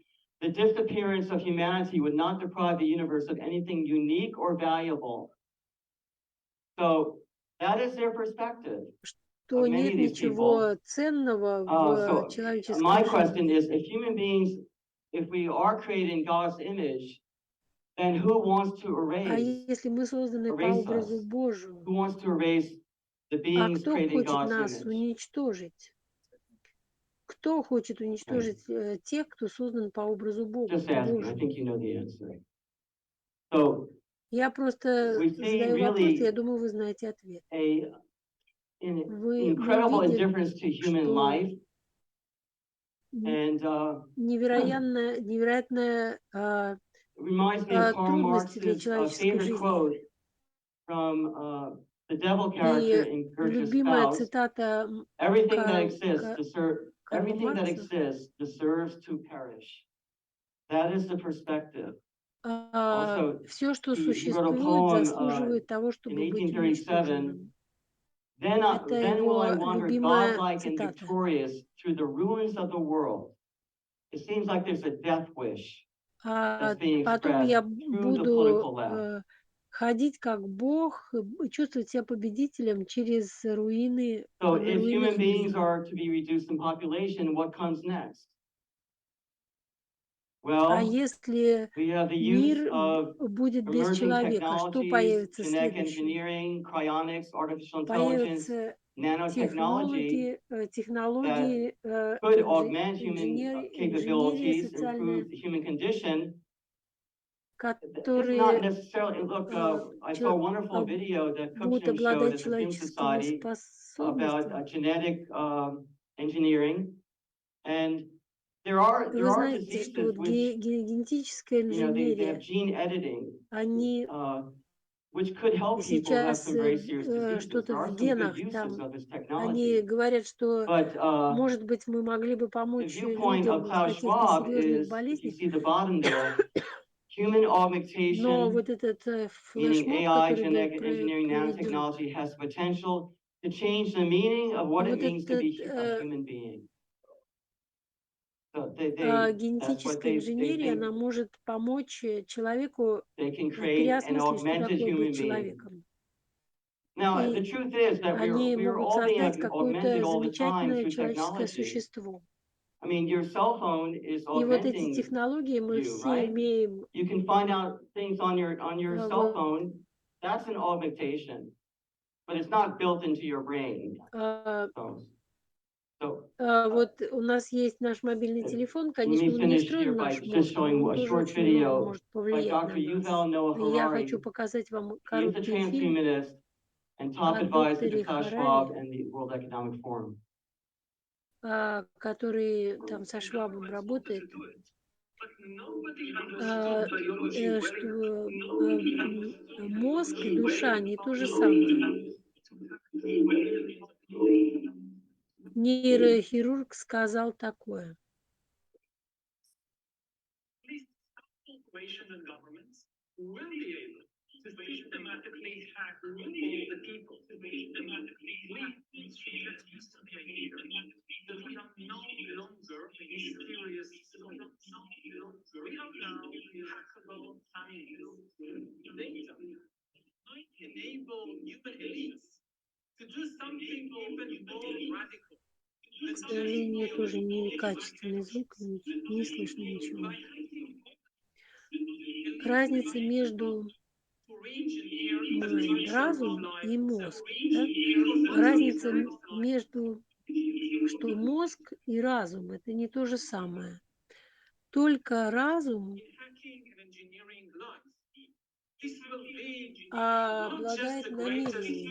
Speaker 2: the disappearance of humanity would not deprive the universe of anything unique or valuable. So that is their perspective.
Speaker 1: Что
Speaker 2: Many
Speaker 1: нет
Speaker 2: of these
Speaker 1: ничего
Speaker 2: people.
Speaker 1: ценного
Speaker 2: So
Speaker 1: в человеческой
Speaker 2: my question
Speaker 1: жизни.
Speaker 2: is, if human beings, if we are created in God's image, then who wants to
Speaker 1: А
Speaker 2: erase
Speaker 1: если мы созданы по
Speaker 2: us?
Speaker 1: образу Божию,
Speaker 2: Who wants to erase the
Speaker 1: а
Speaker 2: beings
Speaker 1: кто
Speaker 2: created in
Speaker 1: хочет
Speaker 2: God's
Speaker 1: нас
Speaker 2: image?
Speaker 1: уничтожить? Кто хочет
Speaker 2: Right.
Speaker 1: уничтожить тех, кто создан по образу
Speaker 2: Just asking. I
Speaker 1: Божию?
Speaker 2: think you know the answer. So
Speaker 1: Я просто
Speaker 2: we see
Speaker 1: задаю вопрос, и я
Speaker 2: really
Speaker 1: думаю, вы знаете ответ.
Speaker 2: an
Speaker 1: Мы
Speaker 2: incredible
Speaker 1: видим,
Speaker 2: indifference to human
Speaker 1: что
Speaker 2: life, and
Speaker 1: невероятная
Speaker 2: reminds me of Karl
Speaker 1: трудности для
Speaker 2: Marx's
Speaker 1: человеческой
Speaker 2: favorite
Speaker 1: жизни.
Speaker 2: quote from the devil character
Speaker 1: И
Speaker 2: in Goethe's
Speaker 1: любимая
Speaker 2: Faust.
Speaker 1: цитата
Speaker 2: Everything that
Speaker 1: Карла Маркса
Speaker 2: exists deserves to perish. That is the perspective. Also,
Speaker 1: все, что
Speaker 2: he wrote a
Speaker 1: существует,
Speaker 2: poem
Speaker 1: заслуживает того,
Speaker 2: in
Speaker 1: чтобы быть
Speaker 2: 1837.
Speaker 1: уничтоженным.
Speaker 2: Then
Speaker 1: Это
Speaker 2: will I
Speaker 1: его
Speaker 2: wander
Speaker 1: любимая
Speaker 2: godlike and
Speaker 1: цитата.
Speaker 2: victorious through the ruins of the world. It seems like there's a death wish that's being
Speaker 1: Потом
Speaker 2: expressed
Speaker 1: я
Speaker 2: through the
Speaker 1: буду
Speaker 2: political left.
Speaker 1: ходить как Бог, чувствовать себя победителем через руины,
Speaker 2: So
Speaker 1: на
Speaker 2: if
Speaker 1: руинах
Speaker 2: human beings
Speaker 1: мира.
Speaker 2: are to be reduced in population, what comes next?
Speaker 1: А
Speaker 2: Well,
Speaker 1: если
Speaker 2: we have the use
Speaker 1: мир
Speaker 2: of
Speaker 1: будет без
Speaker 2: emerging
Speaker 1: человека, что
Speaker 2: technologies,
Speaker 1: появится
Speaker 2: genetic
Speaker 1: следующим?
Speaker 2: engineering, cryonics, artificial intelligence,
Speaker 1: Появятся
Speaker 2: nanotechnology
Speaker 1: технологии,
Speaker 2: could augment human
Speaker 1: инженерия
Speaker 2: capabilities,
Speaker 1: социальная,
Speaker 2: improve the human condition. This is not
Speaker 1: которые
Speaker 2: necessarily, look, I saw a wonderful video that
Speaker 1: будут
Speaker 2: Cookson showed
Speaker 1: обладать
Speaker 2: at the Film
Speaker 1: человеческими
Speaker 2: Society about
Speaker 1: способностями.
Speaker 2: genetic engineering. And there
Speaker 1: Вы
Speaker 2: are
Speaker 1: знаете, что
Speaker 2: diseases
Speaker 1: вот
Speaker 2: which,
Speaker 1: генетическая
Speaker 2: they have
Speaker 1: инженерия,
Speaker 2: gene editing,
Speaker 1: они
Speaker 2: which could help people who have
Speaker 1: сейчас
Speaker 2: some very serious diseases.
Speaker 1: что-то
Speaker 2: There are
Speaker 1: в
Speaker 2: some good
Speaker 1: генах
Speaker 2: uses
Speaker 1: там,
Speaker 2: of this
Speaker 1: они
Speaker 2: technology.
Speaker 1: говорят, что,
Speaker 2: But
Speaker 1: может быть, мы могли бы
Speaker 2: the
Speaker 1: помочь
Speaker 2: viewpoint of
Speaker 1: людям в
Speaker 2: Klaus
Speaker 1: каких-то
Speaker 2: Schwab
Speaker 1: серьезных
Speaker 2: is, if you
Speaker 1: болезнях,
Speaker 2: see the bottom there, human
Speaker 1: но
Speaker 2: augmentation,
Speaker 1: вот этот
Speaker 2: meaning
Speaker 1: флешмоб,
Speaker 2: AI,
Speaker 1: который был
Speaker 2: genetic engineering,
Speaker 1: приведен,
Speaker 2: nanotechnology has the potential to change the meaning of what it
Speaker 1: вот
Speaker 2: means to
Speaker 1: этот
Speaker 2: be a human being. So that's what
Speaker 1: генетическая
Speaker 2: they
Speaker 1: инженерия,
Speaker 2: think
Speaker 1: она может помочь человеку
Speaker 2: they can create an
Speaker 1: переосмыслить, что
Speaker 2: augmented
Speaker 1: такое быть
Speaker 2: human being.
Speaker 1: человеком.
Speaker 2: Now, the
Speaker 1: И
Speaker 2: truth is that
Speaker 1: они
Speaker 2: we are
Speaker 1: могут
Speaker 2: all being
Speaker 1: создать
Speaker 2: augmented
Speaker 1: какое-то
Speaker 2: all the time
Speaker 1: замечательное
Speaker 2: through
Speaker 1: человеческое
Speaker 2: technology.
Speaker 1: существо.
Speaker 2: I mean, your cell phone is
Speaker 1: И вот эти
Speaker 2: augmenting
Speaker 1: технологии мы
Speaker 2: you,
Speaker 1: все
Speaker 2: right?
Speaker 1: имеем.
Speaker 2: You can find out things on your cell
Speaker 1: Вот,
Speaker 2: phone. That's an augmentation, but it's not built into your brain.
Speaker 1: а,
Speaker 2: So
Speaker 1: вот у нас есть наш мобильный телефон,
Speaker 2: let
Speaker 1: конечно,
Speaker 2: me
Speaker 1: он не
Speaker 2: finish
Speaker 1: встроен
Speaker 2: here
Speaker 1: в
Speaker 2: by
Speaker 1: наш
Speaker 2: just
Speaker 1: мозг, но
Speaker 2: showing
Speaker 1: он
Speaker 2: a
Speaker 1: тоже
Speaker 2: short
Speaker 1: очень много
Speaker 2: video
Speaker 1: может
Speaker 2: by
Speaker 1: повлиять на
Speaker 2: Dr. Yuval
Speaker 1: нас.
Speaker 2: Noah
Speaker 1: И я
Speaker 2: Harari.
Speaker 1: хочу показать вам
Speaker 2: He is a
Speaker 1: короткий фильм
Speaker 2: transhumanist and top
Speaker 1: о
Speaker 2: advisor to
Speaker 1: докторе
Speaker 2: Klaus Schwab
Speaker 1: Харари,
Speaker 2: and the World Economic Forum.
Speaker 1: который там со Швабом работает, что мозг и душа не то же самое. Нейрохирург сказал такое.
Speaker 4: Will be able to systematically hack all the people, systematically we get used to the idea that we are no longer mysterious, we are now hackable families. They
Speaker 1: К сожалению, тоже некачественный звук, не слышно ничего. Разница между разум и мозг, да? Разница между, что мозг и разум – это не то же самое. Только разум обладает намерениями.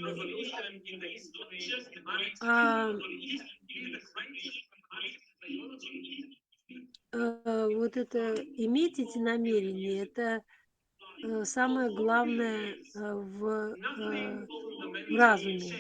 Speaker 1: Вот это иметь эти намерения – это самое главное в разуме.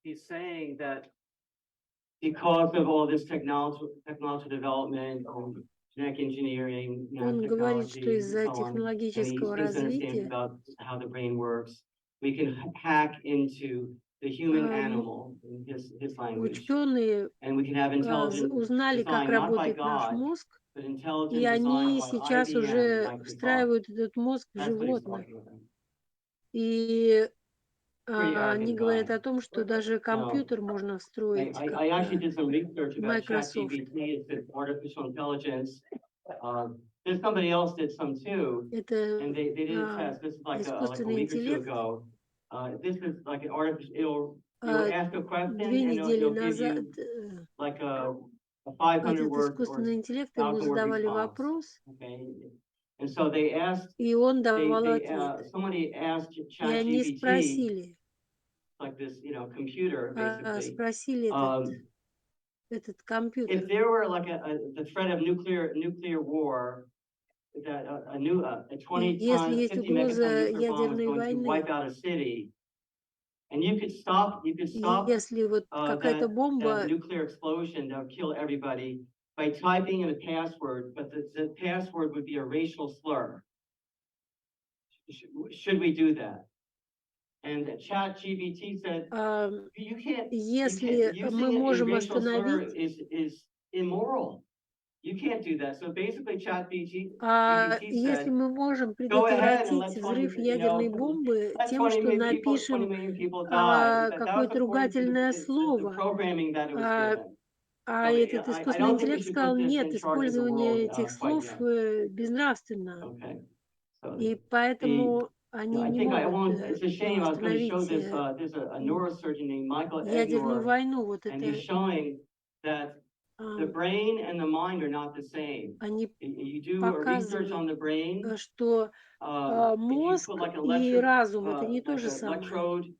Speaker 2: He's saying that because of all this technological development, genetic engineering,
Speaker 1: Он говорит, что
Speaker 2: nanotechnology, and
Speaker 1: из-за
Speaker 2: so on, and he
Speaker 1: технологического
Speaker 2: gives an example
Speaker 1: развития
Speaker 2: about how the brain works. We can hack into the human animal in his language,
Speaker 1: ученые
Speaker 2: and we can have intelligent
Speaker 1: узнали, как
Speaker 2: design not by
Speaker 1: работает наш
Speaker 2: God,
Speaker 1: мозг,
Speaker 2: but
Speaker 1: и
Speaker 2: intelligent design
Speaker 1: они
Speaker 2: by
Speaker 1: сейчас
Speaker 2: IBM,
Speaker 1: уже
Speaker 2: Microsoft.
Speaker 1: встраивают этот мозг в
Speaker 2: That's what he's
Speaker 1: животных.
Speaker 2: talking about.
Speaker 1: И
Speaker 2: Pretty
Speaker 1: они
Speaker 2: arrogant
Speaker 1: говорят
Speaker 2: guy.
Speaker 1: о том, что даже компьютер можно встроить, как
Speaker 2: I actually did some research about
Speaker 1: Microsoft.
Speaker 2: ChatGPT. It's artificial intelligence. There's somebody else did some too,
Speaker 1: Это
Speaker 2: and they did a test. This is like a
Speaker 1: искусственный
Speaker 2: week or two
Speaker 1: интеллект.
Speaker 2: ago. This is like an artificial. You'll ask a question
Speaker 1: 2
Speaker 2: and
Speaker 1: недели
Speaker 2: it'll give
Speaker 1: назад
Speaker 2: you like a 500
Speaker 1: этот
Speaker 2: word or
Speaker 1: искусственный интеллект, ему
Speaker 2: 1,000 word
Speaker 1: задавали
Speaker 2: response.
Speaker 1: вопрос,
Speaker 2: Okay, and so they asked.
Speaker 1: и он давал ответ.
Speaker 2: Somebody asked
Speaker 1: И они
Speaker 2: ChatGPT,
Speaker 1: спросили,
Speaker 2: like this, computer basically.
Speaker 1: спросили этот компьютер,
Speaker 2: If there were like the threat of nuclear war, that a 20
Speaker 1: если
Speaker 2: ton,
Speaker 1: есть
Speaker 2: 50
Speaker 1: угроза
Speaker 2: megaton nuclear bomb was
Speaker 1: ядерной
Speaker 2: going to
Speaker 1: войны,
Speaker 2: wipe out a city, and you could stop
Speaker 1: если вот какая-то
Speaker 2: that
Speaker 1: бомба,
Speaker 2: nuclear explosion that would kill everybody by typing in a password, but the password would be a racial slur. Should we do that? And ChatGPT said, you can't.
Speaker 1: если мы можем остановить,
Speaker 2: is immoral. You can't do that. So basically, ChatGPT
Speaker 1: если
Speaker 2: said,
Speaker 1: мы можем
Speaker 2: go ahead and
Speaker 1: предотвратить
Speaker 2: let 20,
Speaker 1: взрыв ядерной бомбы
Speaker 2: let
Speaker 1: тем,
Speaker 2: 20
Speaker 1: что
Speaker 2: million people,
Speaker 1: напишем
Speaker 2: 20 million people die. That was
Speaker 1: какое-то
Speaker 2: according to
Speaker 1: ругательное
Speaker 2: the
Speaker 1: слово,
Speaker 2: programming that it was given.
Speaker 1: а
Speaker 2: So
Speaker 1: этот
Speaker 2: I
Speaker 1: искусственный
Speaker 2: don't think we
Speaker 1: интеллект
Speaker 2: should
Speaker 1: сказал,
Speaker 2: put this
Speaker 1: нет,
Speaker 2: in charge of the world
Speaker 1: использование этих
Speaker 2: quite
Speaker 1: слов
Speaker 2: yet.
Speaker 1: безнравственно.
Speaker 2: Okay. So
Speaker 1: И поэтому они
Speaker 2: I
Speaker 1: не
Speaker 2: think I
Speaker 1: могут
Speaker 2: won't. It's a shame. I was going to show
Speaker 1: остановить
Speaker 2: this. There's a neurosurgeon named Michael
Speaker 1: ядерную
Speaker 2: Ednor,
Speaker 1: войну. Вот
Speaker 2: and
Speaker 1: это
Speaker 2: he's showing that the brain and the mind are not the same.
Speaker 1: они
Speaker 2: You do a research on
Speaker 1: показывают,
Speaker 2: the brain.
Speaker 1: что
Speaker 2: If you
Speaker 1: мозг
Speaker 2: put like
Speaker 1: и разум это не то
Speaker 2: like
Speaker 1: же
Speaker 2: an
Speaker 1: самое.
Speaker 2: electrode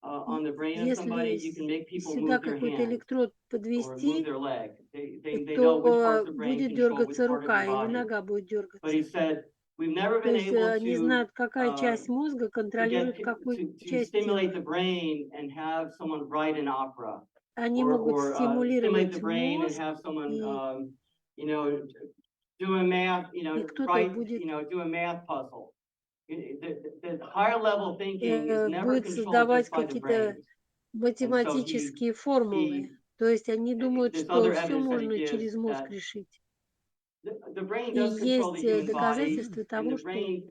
Speaker 2: on the brain of somebody, you can make people
Speaker 1: Сюда
Speaker 2: move their
Speaker 1: какой-то
Speaker 2: hand
Speaker 1: электрод
Speaker 2: or move
Speaker 1: подвести,
Speaker 2: their leg. They know which parts
Speaker 1: то
Speaker 2: of the brain
Speaker 1: будет
Speaker 2: control which
Speaker 1: дергаться
Speaker 2: part of your
Speaker 1: рука или
Speaker 2: body.
Speaker 1: нога будет
Speaker 2: But
Speaker 1: дергаться.
Speaker 2: he said we've never
Speaker 1: То
Speaker 2: been
Speaker 1: есть
Speaker 2: able
Speaker 1: они
Speaker 2: to
Speaker 1: знают, какая часть мозга контролирует какую
Speaker 2: to
Speaker 1: часть
Speaker 2: stimulate
Speaker 1: тела.
Speaker 2: the brain and have someone write an opera,
Speaker 1: Они могут
Speaker 2: or stimulate
Speaker 1: стимулировать
Speaker 2: the brain and
Speaker 1: мозг,
Speaker 2: have someone
Speaker 1: и
Speaker 2: do a math,
Speaker 1: кто-то
Speaker 2: write,
Speaker 1: будет
Speaker 2: do a math puzzle. The higher level thinking is never
Speaker 1: будет
Speaker 2: controlled
Speaker 1: создавать
Speaker 2: just by the
Speaker 1: какие-то
Speaker 2: brain. And so
Speaker 1: математические формулы. То есть они думают,
Speaker 2: there's
Speaker 1: что
Speaker 2: other
Speaker 1: все
Speaker 2: evidence that he
Speaker 1: можно
Speaker 2: gives
Speaker 1: через мозг
Speaker 2: that
Speaker 1: решить.
Speaker 2: The brain
Speaker 1: И
Speaker 2: does control the
Speaker 1: есть
Speaker 2: human body,
Speaker 1: доказательства
Speaker 2: and
Speaker 1: того,
Speaker 2: the brain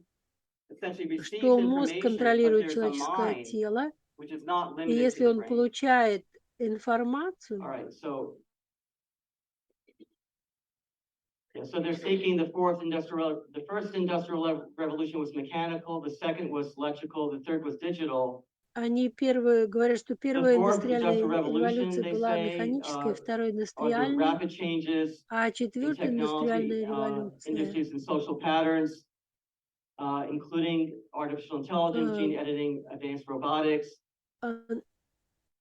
Speaker 2: essentially receives
Speaker 1: что мозг
Speaker 2: information, but
Speaker 1: контролирует
Speaker 2: there's a
Speaker 1: человеческое
Speaker 2: mind
Speaker 1: тело,
Speaker 2: which is not
Speaker 1: и
Speaker 2: limited to
Speaker 1: если
Speaker 2: the
Speaker 1: он
Speaker 2: brain.
Speaker 1: получает
Speaker 2: All
Speaker 1: информацию,
Speaker 2: right, so yeah, so they're seeking the first industrial revolution was mechanical, the second was electrical, the third was digital.
Speaker 1: они говорят, что
Speaker 2: The
Speaker 1: первая
Speaker 2: fourth industrial
Speaker 1: индустриальная
Speaker 2: revolution,
Speaker 1: революция
Speaker 2: they
Speaker 1: была
Speaker 2: say,
Speaker 1: механической, второй
Speaker 2: are the
Speaker 1: индустриальной,
Speaker 2: rapid changes
Speaker 1: а
Speaker 2: in
Speaker 1: четвертая
Speaker 2: technology,
Speaker 1: индустриальная революция
Speaker 2: industries and social patterns, including artificial intelligence, gene
Speaker 1: э,
Speaker 2: editing, advanced robotics.
Speaker 1: э,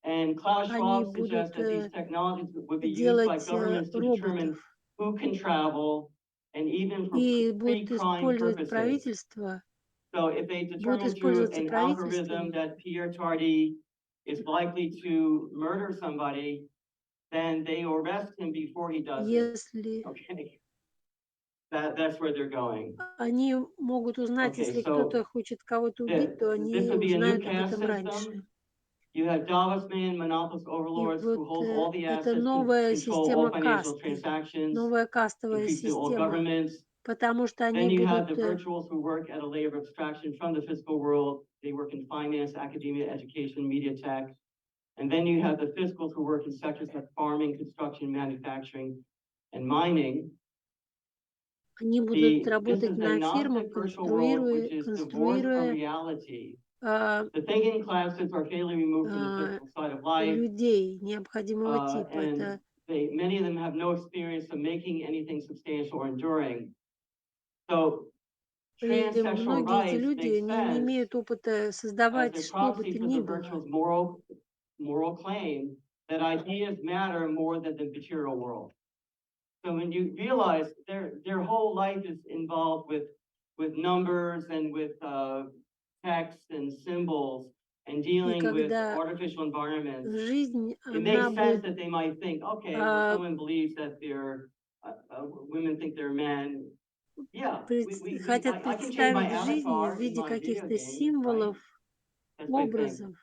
Speaker 2: And Klaus
Speaker 1: они
Speaker 2: Schwab suggests
Speaker 1: будут
Speaker 2: that these technologies would be used by
Speaker 1: делать
Speaker 2: governments to
Speaker 1: роботов
Speaker 2: determine who can travel, and even for
Speaker 1: и будут
Speaker 2: pre-crime
Speaker 1: использовать
Speaker 2: purposes.
Speaker 1: правительство,
Speaker 2: So if they
Speaker 1: будут
Speaker 2: determine through
Speaker 1: использоваться
Speaker 2: an algorithm
Speaker 1: правительством,
Speaker 2: that Pierre Tardy is likely to murder somebody, then they arrest him before he does it.
Speaker 1: если
Speaker 2: Okay, that's where they're going.
Speaker 1: они могут узнать,
Speaker 2: Okay,
Speaker 1: если
Speaker 2: so
Speaker 1: кто-то хочет кого-то убить, то
Speaker 2: this
Speaker 1: они
Speaker 2: would be a new
Speaker 1: узнают об
Speaker 2: caste
Speaker 1: этом раньше.
Speaker 2: system. You have Davos man, monopolist
Speaker 1: И
Speaker 2: overlords
Speaker 1: вот
Speaker 2: who hold all the
Speaker 1: это
Speaker 2: assets,
Speaker 1: новая
Speaker 2: control all
Speaker 1: система
Speaker 2: financial
Speaker 1: касты,
Speaker 2: transactions,
Speaker 1: новая кастовая
Speaker 2: increasing all
Speaker 1: система,
Speaker 2: governments.
Speaker 1: потому что они
Speaker 2: Then you have
Speaker 1: будут
Speaker 2: the virtuals who work at a layer of abstraction from the physical world. They work in finance, academia, education, media tech. And then you have the physicals who work in sectors like farming, construction, manufacturing, and mining.
Speaker 1: они будут
Speaker 2: This
Speaker 1: работать
Speaker 2: is a
Speaker 1: на фермах,
Speaker 2: Gnostic virtual world which is divorced from
Speaker 1: конструируя
Speaker 2: reality.
Speaker 1: а,
Speaker 2: The thinking classes are fairly removed from the physical side of life,
Speaker 1: людей необходимого типа.
Speaker 2: and
Speaker 1: Это
Speaker 2: many of them have no experience of making anything substantial or enduring. So
Speaker 1: и
Speaker 2: transsexual
Speaker 1: многие эти
Speaker 2: rights
Speaker 1: люди
Speaker 2: make
Speaker 1: не
Speaker 2: sense
Speaker 1: имеют опыта
Speaker 2: as
Speaker 1: создавать
Speaker 2: a
Speaker 1: что бы
Speaker 2: proxy
Speaker 1: то
Speaker 2: for
Speaker 1: ни
Speaker 2: the
Speaker 1: было.
Speaker 2: virtual's moral claim that ideas matter more than the material world. So when you realize their whole life is involved with numbers and with text and symbols and
Speaker 1: И
Speaker 2: dealing with
Speaker 1: когда
Speaker 2: artificial environments,
Speaker 1: жизнь,
Speaker 2: it makes
Speaker 1: она
Speaker 2: sense
Speaker 1: будет
Speaker 2: that they might think, okay, well, someone believes that women think they're men. Yeah,
Speaker 1: хотят
Speaker 2: I can change my
Speaker 1: представить жизнь в
Speaker 2: avatar in
Speaker 1: виде
Speaker 2: my video
Speaker 1: каких-то
Speaker 2: game, right?
Speaker 1: символов,
Speaker 2: That's what I think.
Speaker 1: образов.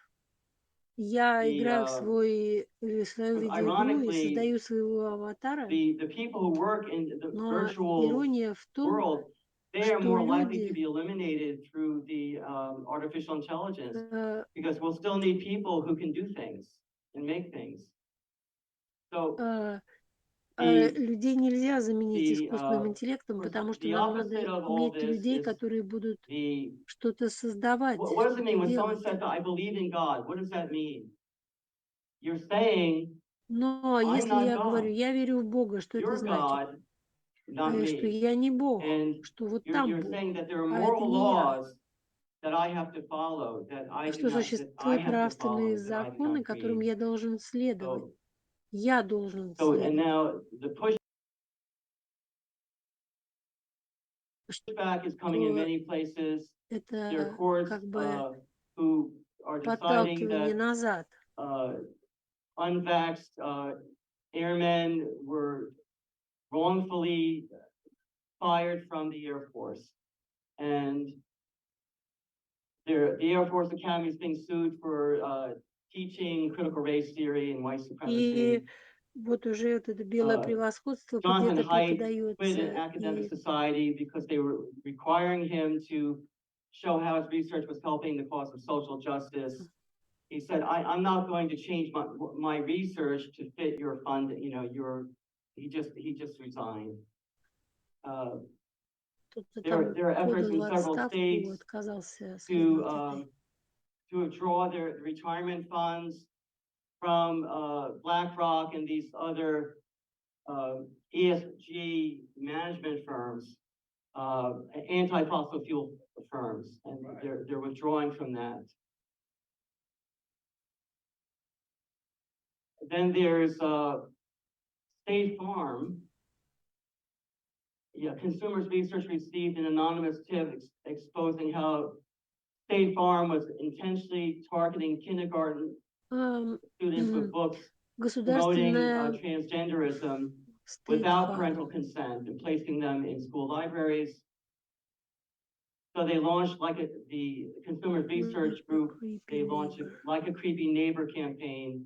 Speaker 1: Я играю в свою
Speaker 2: Because
Speaker 1: видеоигру и
Speaker 2: ironically,
Speaker 1: создаю своего аватара,
Speaker 2: the people who work in the
Speaker 1: но
Speaker 2: virtual
Speaker 1: ирония в том,
Speaker 2: world, they are
Speaker 1: что
Speaker 2: more likely to
Speaker 1: люди
Speaker 2: be eliminated through the artificial intelligence,
Speaker 1: э,
Speaker 2: because we'll still need people who can do things and make things. So
Speaker 1: э,
Speaker 2: the
Speaker 1: людей нельзя заменить
Speaker 2: the
Speaker 1: искусственным интеллектом, потому что
Speaker 2: the
Speaker 1: нам надо
Speaker 2: opposite of all
Speaker 1: иметь
Speaker 2: this
Speaker 1: людей,
Speaker 2: is
Speaker 1: которые будут
Speaker 2: the
Speaker 1: что-то создавать,
Speaker 2: what does it
Speaker 1: что-то
Speaker 2: mean when someone
Speaker 1: делать.
Speaker 2: says I believe in God? What does that mean? You're saying
Speaker 1: Но
Speaker 2: I'm
Speaker 1: если
Speaker 2: not
Speaker 1: я говорю,
Speaker 2: God.
Speaker 1: я верю в Бога, что это
Speaker 2: You're
Speaker 1: значит?
Speaker 2: God, not
Speaker 1: Что
Speaker 2: me.
Speaker 1: я не Бог,
Speaker 2: And
Speaker 1: что вот там
Speaker 2: you're saying
Speaker 1: Бог,
Speaker 2: that there are
Speaker 1: а это
Speaker 2: moral
Speaker 1: не я.
Speaker 2: laws that I have to follow, that I do
Speaker 1: Что
Speaker 2: not, that I
Speaker 1: существуют
Speaker 2: have to
Speaker 1: нравственные
Speaker 2: follow, that I did
Speaker 1: законы,
Speaker 2: not
Speaker 1: которым
Speaker 2: create.
Speaker 1: я должен следовать.
Speaker 2: So,
Speaker 1: Я должен
Speaker 2: and
Speaker 1: следовать.
Speaker 2: now the pushback is coming in
Speaker 1: Что
Speaker 2: many places. There are
Speaker 1: это
Speaker 2: courts
Speaker 1: как бы
Speaker 2: who are deciding
Speaker 1: подталкивание
Speaker 2: that
Speaker 1: назад.
Speaker 2: unvaxxed airmen were wrongfully fired from the Air Force. And the Air Force Academy is being sued for teaching critical race theory and white
Speaker 1: И
Speaker 2: supremacy.
Speaker 1: вот уже вот это белое превосходство
Speaker 2: Jonathan
Speaker 1: где-то
Speaker 2: Haidt quit an
Speaker 1: преподается.
Speaker 2: academic
Speaker 1: И
Speaker 2: society because they were requiring him to show how his research was helping the cause of social justice. He said, I'm not going to change my research to fit your fund, you know, he just resigned.
Speaker 1: кто-то
Speaker 2: There
Speaker 1: там
Speaker 2: are efforts
Speaker 1: подал в
Speaker 2: in several
Speaker 1: отставку,
Speaker 2: states
Speaker 1: отказался следовать этой.
Speaker 2: to withdraw their retirement funds from BlackRock and these other ESG management firms, anti-fossil fuel firms, and they're withdrawing from that. Then there's State Farm. Yeah, Consumers Research received an anonymous tip exposing how State Farm was intentionally targeting kindergarten students with books promoting
Speaker 1: Государственная
Speaker 2: transgenderism
Speaker 1: State
Speaker 2: without
Speaker 1: Farm.
Speaker 2: parental consent and placing them in school libraries. So they launched the Consumer Research Group, they launched Like a Creepy Neighbor campaign,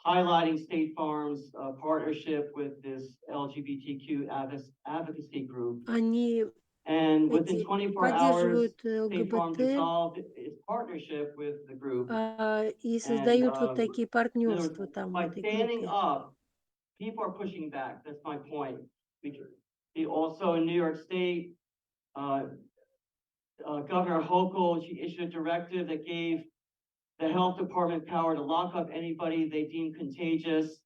Speaker 2: highlighting State Farm's partnership with this LGBTQ advocacy group.
Speaker 1: Они
Speaker 2: And within
Speaker 1: эти
Speaker 2: 24 hours,
Speaker 1: поддерживают
Speaker 2: State Farm
Speaker 1: ЛГБТ
Speaker 2: dissolved its partnership with the group.
Speaker 1: и
Speaker 2: And
Speaker 1: создают вот такие
Speaker 2: in other words,
Speaker 1: партнерства там в
Speaker 2: by
Speaker 1: этой
Speaker 2: standing
Speaker 1: группе.
Speaker 2: up, people are pushing back. That's my point. Also in New York State, Governor Hochul, she issued a directive that gave the health department power to lock up anybody they deemed contagious.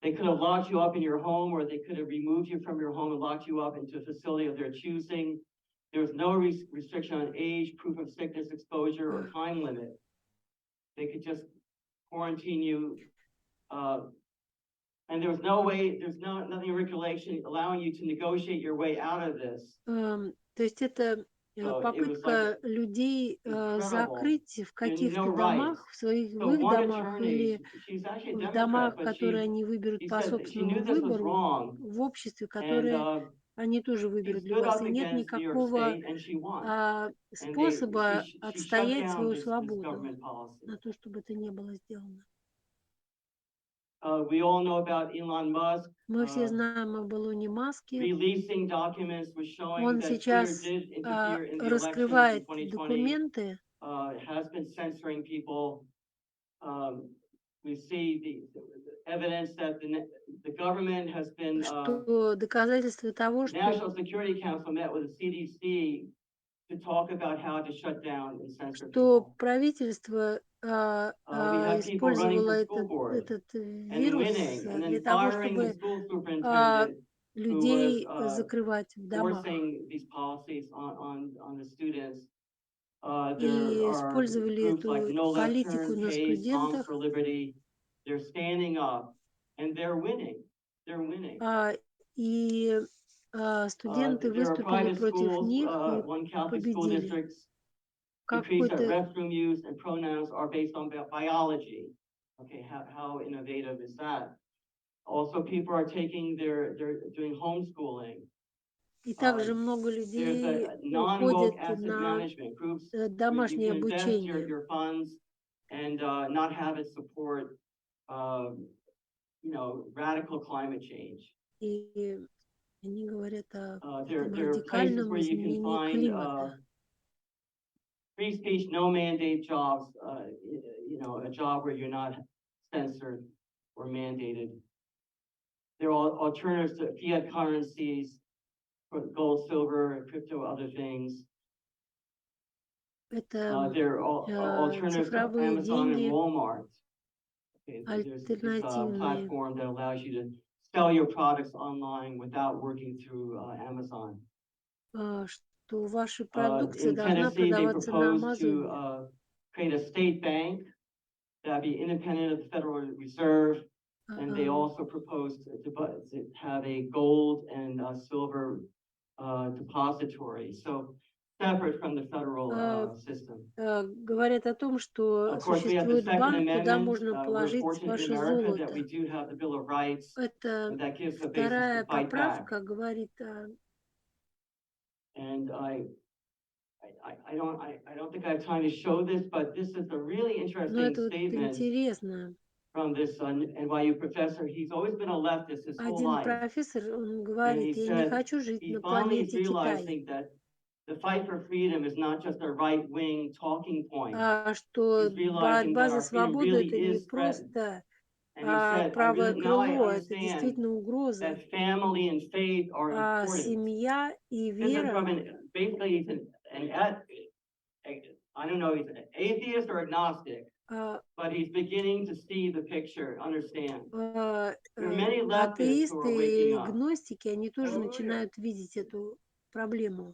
Speaker 2: They could have locked you up in your home, or they could have removed you from your home and locked you up into a facility of their choosing. There was no restriction on age, proof of sickness exposure, or time limit. They could just quarantine you, and there was no way, nothing in regulation allowing you to negotiate your way out of this.
Speaker 1: То есть это
Speaker 2: So it was like
Speaker 1: попытка людей
Speaker 2: incredible.
Speaker 1: закрыть в
Speaker 2: You had
Speaker 1: каких-то
Speaker 2: no
Speaker 1: домах,
Speaker 2: rights.
Speaker 1: в
Speaker 2: So
Speaker 1: их
Speaker 2: one
Speaker 1: домах или
Speaker 2: attorney, she's actually a
Speaker 1: в
Speaker 2: Democrat,
Speaker 1: домах,
Speaker 2: but
Speaker 1: которые они выберут
Speaker 2: she
Speaker 1: по
Speaker 2: said that she knew
Speaker 1: собственному
Speaker 2: this was
Speaker 1: выбору,
Speaker 2: wrong,
Speaker 1: в обществе,
Speaker 2: and
Speaker 1: которое они тоже
Speaker 2: she
Speaker 1: выберут для
Speaker 2: stood
Speaker 1: вас.
Speaker 2: up
Speaker 1: И нет
Speaker 2: against New York
Speaker 1: никакого
Speaker 2: State, and she won. And
Speaker 1: способа
Speaker 2: she shut
Speaker 1: отстоять
Speaker 2: down
Speaker 1: свою
Speaker 2: this
Speaker 1: свободу
Speaker 2: government policy.
Speaker 1: на то, чтобы это не было сделано.
Speaker 2: We all know about Elon Musk.
Speaker 1: Мы все знаем об Илоне Маске.
Speaker 2: Releasing documents was showing
Speaker 1: Он
Speaker 2: that Twitter
Speaker 1: сейчас
Speaker 2: did interfere in the elections in
Speaker 1: раскрывает
Speaker 2: 2020.
Speaker 1: документы.
Speaker 2: Has been censoring people. We see the evidence that the government has been.
Speaker 1: Что доказательства того, что
Speaker 2: National Security Council met with the CDC to talk about how to shut down and censor people.
Speaker 1: правительство
Speaker 2: We have people running
Speaker 1: использовало
Speaker 2: for school board
Speaker 1: этот
Speaker 2: and
Speaker 1: вирус
Speaker 2: winning, and
Speaker 1: для
Speaker 2: then
Speaker 1: того,
Speaker 2: firing the
Speaker 1: чтобы
Speaker 2: school superintendent who was
Speaker 1: людей закрывать в домах.
Speaker 2: forcing these policies on the students.
Speaker 1: И
Speaker 2: There are
Speaker 1: использовали
Speaker 2: groups like
Speaker 1: эту
Speaker 2: No Left
Speaker 1: политику
Speaker 2: Turn,
Speaker 1: на
Speaker 2: Pays, Moms
Speaker 1: студентах.
Speaker 2: for Liberty. They're standing up, and they're winning. They're winning.
Speaker 1: И студенты
Speaker 2: There are
Speaker 1: выступили
Speaker 2: private
Speaker 1: против
Speaker 2: schools,
Speaker 1: них и
Speaker 2: one Catholic school
Speaker 1: победили.
Speaker 2: districts decrees that
Speaker 1: Какой-то
Speaker 2: restroom use and pronouns are based on biology. Okay, how innovative is that? Also, people are they're doing homeschooling.
Speaker 1: И также много
Speaker 2: There's
Speaker 1: людей
Speaker 2: a non-woke
Speaker 1: уходят
Speaker 2: asset
Speaker 1: на
Speaker 2: management groups. You
Speaker 1: домашнее
Speaker 2: can invest
Speaker 1: обучение.
Speaker 2: your funds and not have it support, radical climate change.
Speaker 1: И они говорят о
Speaker 2: There
Speaker 1: таком
Speaker 2: are places
Speaker 1: радикальном
Speaker 2: where you can
Speaker 1: изменении
Speaker 2: find
Speaker 1: климата.
Speaker 2: free speech, no mandate jobs. A job where you're not censored or mandated. There are alternatives to fiat currencies, for gold, silver, crypto, other things.
Speaker 1: Это
Speaker 2: There are alternatives to
Speaker 1: цифровые
Speaker 2: Amazon and
Speaker 1: деньги,
Speaker 2: Walmart. Okay, there's this
Speaker 1: альтернативные.
Speaker 2: platform that allows you to sell your products online without working through Amazon.
Speaker 1: Что ваша продукция
Speaker 2: In
Speaker 1: должна
Speaker 2: Tennessee, they
Speaker 1: продаваться на
Speaker 2: proposed to
Speaker 1: Амазоне.
Speaker 2: create a state bank that be independent of the Federal Reserve, and they also proposed to have a gold and silver depository, so separate from the federal system.
Speaker 1: Говорят о том, что
Speaker 2: Of course, we have the
Speaker 1: существует
Speaker 2: Second
Speaker 1: банк, куда
Speaker 2: Amendment.
Speaker 1: можно
Speaker 2: We're
Speaker 1: положить
Speaker 2: fortunate in
Speaker 1: ваше
Speaker 2: America that
Speaker 1: золото.
Speaker 2: we do have the Bill of Rights
Speaker 1: Это
Speaker 2: that gives a basis to
Speaker 1: вторая
Speaker 2: fight back.
Speaker 1: поправка говорит
Speaker 2: And I don't think I have time to show this, but this is a really
Speaker 1: но
Speaker 2: interesting
Speaker 1: это вот
Speaker 2: statement
Speaker 1: интересно.
Speaker 2: from this NYU professor. He's always been a leftist his whole
Speaker 1: Один
Speaker 2: life.
Speaker 1: профессор, он
Speaker 2: And he
Speaker 1: говорит, я не
Speaker 2: said
Speaker 1: хочу жить
Speaker 2: he
Speaker 1: на
Speaker 2: finally is
Speaker 1: планете Китай.
Speaker 2: realizing that the fight for freedom is not just a right-wing talking point.
Speaker 1: Что
Speaker 2: He's realizing
Speaker 1: борьба
Speaker 2: that
Speaker 1: за
Speaker 2: our freedom
Speaker 1: свободу
Speaker 2: really
Speaker 1: это не
Speaker 2: is threatened.
Speaker 1: просто
Speaker 2: And he said,
Speaker 1: правое
Speaker 2: now I
Speaker 1: крыло, это
Speaker 2: understand
Speaker 1: действительно угроза.
Speaker 2: that family and faith are important.
Speaker 1: Семья и
Speaker 2: This is
Speaker 1: вера.
Speaker 2: from basically he's I don't know, he's an atheist or agnostic, but he's beginning to see the picture, understand. There are many leftists who are
Speaker 1: Атеисты
Speaker 2: waking
Speaker 1: и
Speaker 2: up.
Speaker 1: гностики, они тоже начинают видеть эту проблему.